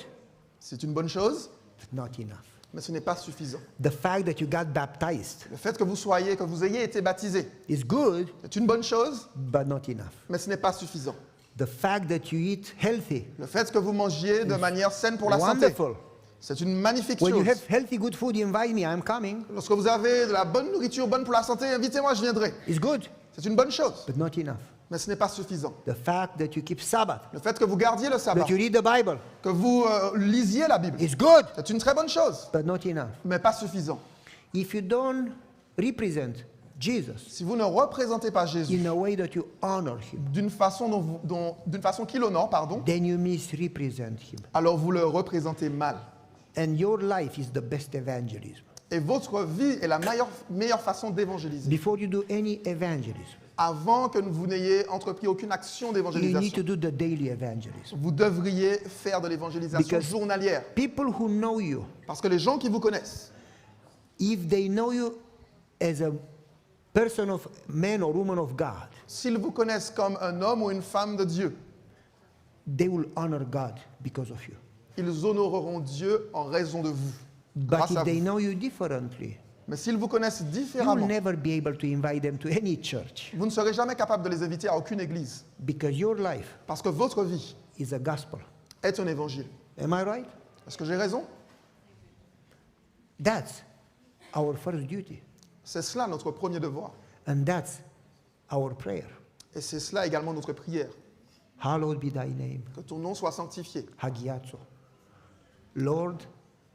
[SPEAKER 7] c'est une bonne chose,
[SPEAKER 6] but not enough.
[SPEAKER 7] mais ce n'est pas suffisant.
[SPEAKER 6] The fact that you got baptized
[SPEAKER 7] Le fait que vous ayez été baptisé,
[SPEAKER 6] is good,
[SPEAKER 7] c'est une bonne chose,
[SPEAKER 6] but not enough.
[SPEAKER 7] mais ce n'est pas suffisant.
[SPEAKER 6] The fact that you eat healthy,
[SPEAKER 7] Le fait que vous mangiez de manière saine pour la santé,
[SPEAKER 6] wonderful.
[SPEAKER 7] c'est une magnifique
[SPEAKER 6] When you
[SPEAKER 7] chose.
[SPEAKER 6] have healthy, good food, invite me, I'm coming.
[SPEAKER 7] Lorsque vous avez de la bonne nourriture, bonne pour la santé, invitez-moi, je viendrai.
[SPEAKER 6] It's good,
[SPEAKER 7] C'est une bonne chose,
[SPEAKER 6] but not enough.
[SPEAKER 7] mais ce n'est pas suffisant.
[SPEAKER 6] The fact that you keep Sabbath,
[SPEAKER 7] Le fait que vous gardiez le sabbat,
[SPEAKER 6] that you read the Bible,
[SPEAKER 7] que vous lisiez la Bible,
[SPEAKER 6] is good,
[SPEAKER 7] c'est une très bonne chose,
[SPEAKER 6] but not enough.
[SPEAKER 7] mais pas suffisant.
[SPEAKER 6] If you don't represent Jesus
[SPEAKER 7] Si vous ne représentez pas Jésus
[SPEAKER 6] in a way that you honor him,
[SPEAKER 7] d'une façon, d'une façon qu'il honore,
[SPEAKER 6] then you misrepresent him.
[SPEAKER 7] alors vous le représentez mal.
[SPEAKER 6] And your life is the best evangelism.
[SPEAKER 7] Et votre vie est la meilleure façon d'évangéliser.
[SPEAKER 6] Before you do any evangelism,
[SPEAKER 7] Avant que vous n'ayez entrepris aucune action
[SPEAKER 6] you need
[SPEAKER 7] d'évangélisation,
[SPEAKER 6] to do the daily evangelism.
[SPEAKER 7] vous devriez faire de l'évangélisation
[SPEAKER 6] Because-
[SPEAKER 7] journalière.
[SPEAKER 6] People who know you,
[SPEAKER 7] Parce que les gens qui vous connaissent,
[SPEAKER 6] if they know you as a person of man or woman of God,
[SPEAKER 7] s'ils vous connaissent comme un homme ou une femme de Dieu,
[SPEAKER 6] they will honor God because of you.
[SPEAKER 7] ils honoreront Dieu en raison de vous,
[SPEAKER 6] But
[SPEAKER 7] grâce
[SPEAKER 6] if
[SPEAKER 7] à
[SPEAKER 6] they
[SPEAKER 7] vous.
[SPEAKER 6] know you differently,
[SPEAKER 7] Mais s'ils vous connaissent
[SPEAKER 6] you will
[SPEAKER 7] différemment,
[SPEAKER 6] never be able to invite them to any church
[SPEAKER 7] vous ne serez jamais capable de les inviter à aucune église.
[SPEAKER 6] because your life
[SPEAKER 7] Parce que votre vie
[SPEAKER 6] is a gospel.
[SPEAKER 7] est un évangile.
[SPEAKER 6] Am I right?
[SPEAKER 7] Est-ce que j'ai raison?
[SPEAKER 6] That's our first duty.
[SPEAKER 7] C'est cela notre premier devoir.
[SPEAKER 6] And that's our prayer.
[SPEAKER 7] Et c'est cela également notre prière.
[SPEAKER 6] Hallowed be thy name.
[SPEAKER 7] Que ton nom soit sanctifié.
[SPEAKER 6] Hagiazo. Lord,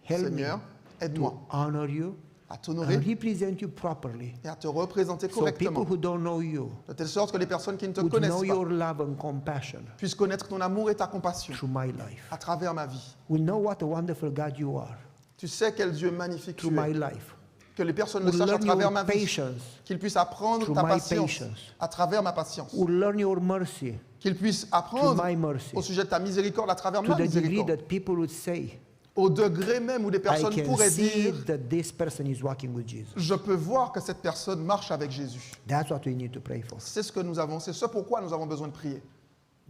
[SPEAKER 6] help
[SPEAKER 7] Seigneur,
[SPEAKER 6] me
[SPEAKER 7] aide-moi
[SPEAKER 6] to honor you
[SPEAKER 7] à
[SPEAKER 6] and
[SPEAKER 7] t'honorer
[SPEAKER 6] represent you properly.
[SPEAKER 7] et à te représenter
[SPEAKER 6] So people
[SPEAKER 7] correctement.
[SPEAKER 6] who don't know you
[SPEAKER 7] De telle sorte que les personnes qui ne te
[SPEAKER 6] would
[SPEAKER 7] connaissent
[SPEAKER 6] know
[SPEAKER 7] pas
[SPEAKER 6] your love and compassion
[SPEAKER 7] puissent connaître ton amour et ta compassion
[SPEAKER 6] through my life.
[SPEAKER 7] à travers ma vie.
[SPEAKER 6] Will know what a wonderful God you are
[SPEAKER 7] Tu sais quel Dieu magnifique
[SPEAKER 6] through
[SPEAKER 7] tu
[SPEAKER 6] my
[SPEAKER 7] es.
[SPEAKER 6] life.
[SPEAKER 7] Que les personnes le
[SPEAKER 6] Will
[SPEAKER 7] sachent à
[SPEAKER 6] learn
[SPEAKER 7] travers
[SPEAKER 6] your
[SPEAKER 7] ma vie.
[SPEAKER 6] patience.
[SPEAKER 7] Qu'ils puissent apprendre
[SPEAKER 6] Through
[SPEAKER 7] ta
[SPEAKER 6] my
[SPEAKER 7] patience
[SPEAKER 6] patience.
[SPEAKER 7] à travers ma patience.
[SPEAKER 6] Will learn your mercy
[SPEAKER 7] Qu'ils puissent
[SPEAKER 6] through
[SPEAKER 7] apprendre
[SPEAKER 6] my mercy.
[SPEAKER 7] au sujet de ta miséricorde à travers
[SPEAKER 6] To
[SPEAKER 7] ma
[SPEAKER 6] the degree
[SPEAKER 7] miséricorde.
[SPEAKER 6] that people would say,
[SPEAKER 7] Au degré même où des
[SPEAKER 6] I
[SPEAKER 7] personnes
[SPEAKER 6] can
[SPEAKER 7] pourraient
[SPEAKER 6] see
[SPEAKER 7] dire
[SPEAKER 6] that this person is walking with Jesus.
[SPEAKER 7] je peux voir que cette personne marche avec Jésus.
[SPEAKER 6] That's what we need to pray for.
[SPEAKER 7] C'est ce que nous avons, c'est ce pourquoi nous avons besoin de prier.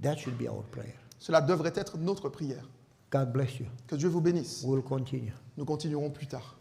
[SPEAKER 6] That should be our prayer.
[SPEAKER 7] Cela devrait être notre prière.
[SPEAKER 6] God bless you.
[SPEAKER 7] Que Dieu vous bénisse.
[SPEAKER 6] We'll continue.
[SPEAKER 7] Nous continuerons plus tard.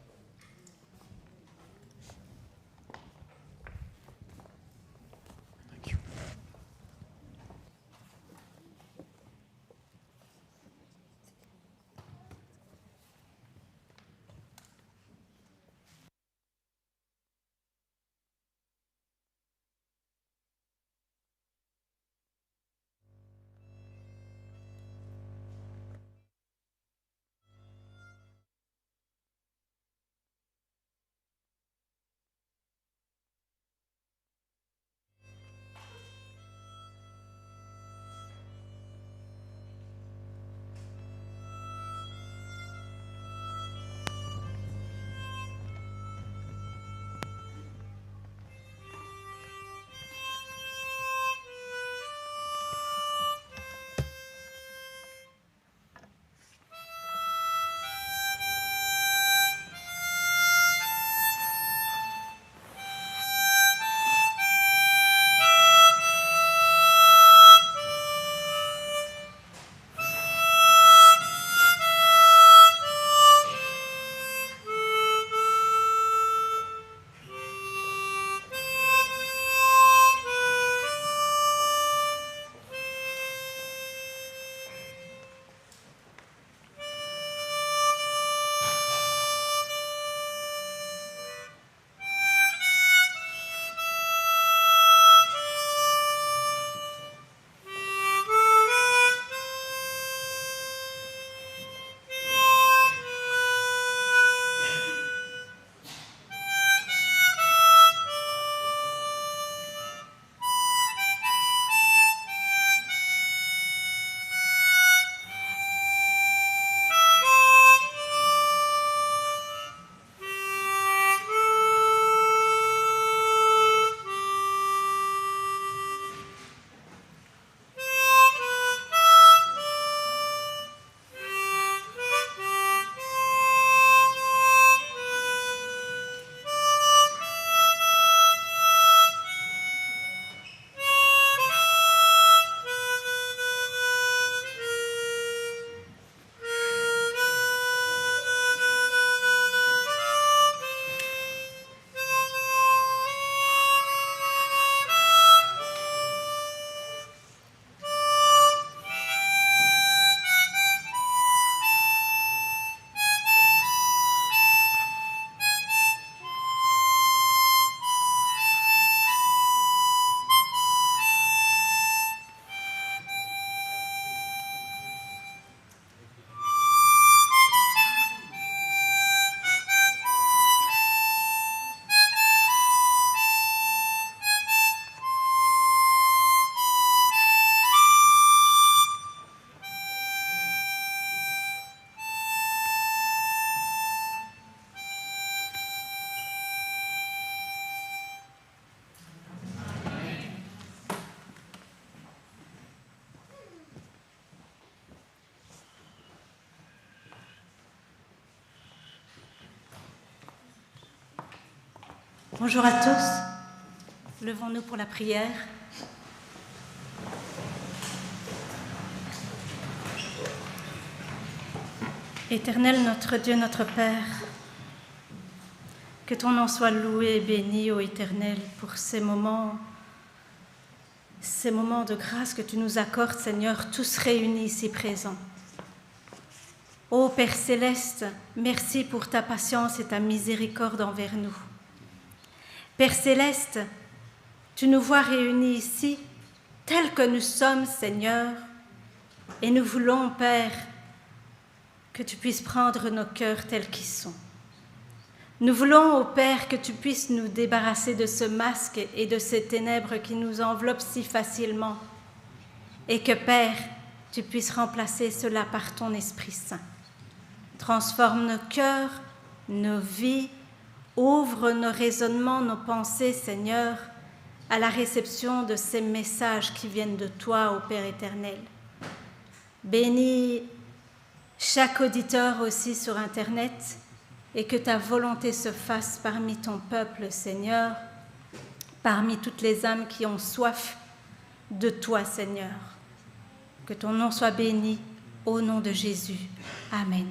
[SPEAKER 8] Bonjour à tous. Levons-nous pour la prière. Éternel notre Dieu, notre Père, que ton nom soit loué et béni, ô Éternel, pour ces moments de grâce que tu nous accordes, Seigneur, tous réunis ici présents. Ô Père céleste, merci pour ta patience et ta miséricorde envers nous. Père céleste, tu nous vois réunis ici, tels que nous sommes, Seigneur, et nous voulons, Père, que tu puisses prendre nos cœurs tels qu'ils sont. Nous voulons, ô Père, que tu puisses nous débarrasser de ce masque et de ces ténèbres qui nous enveloppent si facilement, et que, Père, tu puisses remplacer cela par ton Esprit Saint. Transforme nos cœurs, nos vies, ouvre nos raisonnements, nos pensées, Seigneur, à la réception de ces messages qui viennent de toi, ô Père éternel. Bénis chaque auditeur aussi sur Internet et que ta volonté se fasse parmi ton peuple, Seigneur, parmi toutes les âmes qui ont soif de toi, Seigneur. Que ton nom soit béni au nom de Jésus. Amen.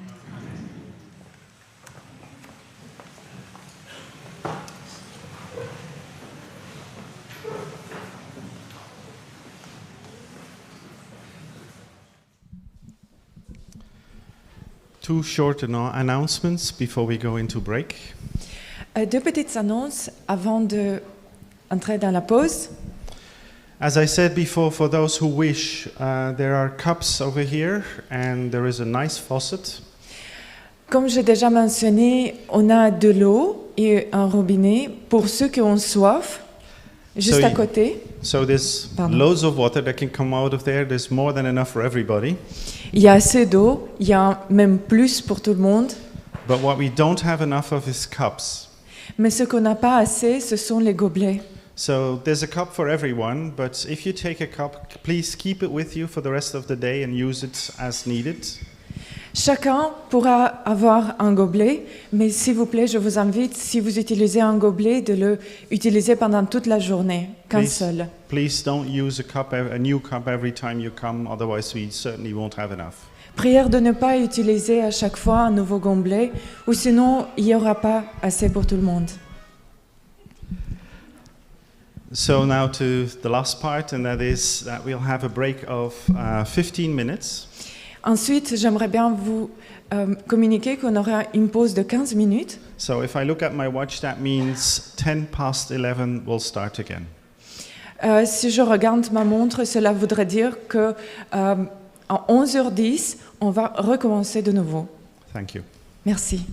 [SPEAKER 1] Two short announcements before we go into break.
[SPEAKER 3] Deux petites annonces avant d'entrer dans la pause.
[SPEAKER 1] As I said before, for those who wish, there are cups over here and there is a nice faucet.
[SPEAKER 3] Comme j'ai déjà mentionné, on a de l'eau et un robinet pour ceux qui ont soif, juste
[SPEAKER 1] So
[SPEAKER 3] à
[SPEAKER 1] you-
[SPEAKER 3] côté.
[SPEAKER 1] So there's
[SPEAKER 3] Pardon.
[SPEAKER 1] loads of water that can come out of there. There's more than enough for everybody.
[SPEAKER 3] Il y a assez d'eau, il y a même plus pour tout le monde.
[SPEAKER 1] But what we don't have enough of is cups.
[SPEAKER 3] Mais ce qu'on n'a pas assez, ce sont les gobelets.
[SPEAKER 1] So there's a cup for everyone, but if you take a cup, please keep it with you for the rest of the day and use it as needed.
[SPEAKER 3] Chacun pourra avoir un gobelet, mais s'il vous plaît, je vous invite, si vous utilisez un gobelet, de le utiliser pendant toute la journée, qu'un
[SPEAKER 1] Please.
[SPEAKER 3] seul.
[SPEAKER 1] Please don't use a new cup every time you come, otherwise we certainly won't have enough.
[SPEAKER 3] Prière de ne pas utiliser à chaque fois un nouveau gobelet, ou sinon il n'y aura pas assez pour tout le monde.
[SPEAKER 1] So now to the last part, and that is that we'll have a break of 15 minutes.
[SPEAKER 3] Ensuite, j'aimerais bien vous communiquer qu'on aura une pause de 15 minutes.
[SPEAKER 1] So if I look at my watch, that means 10 past 11 we'll start again.
[SPEAKER 3] Si je regarde ma montre, cela voudrait dire que en 11h10, on va recommencer de nouveau.
[SPEAKER 1] Thank you.
[SPEAKER 3] Merci.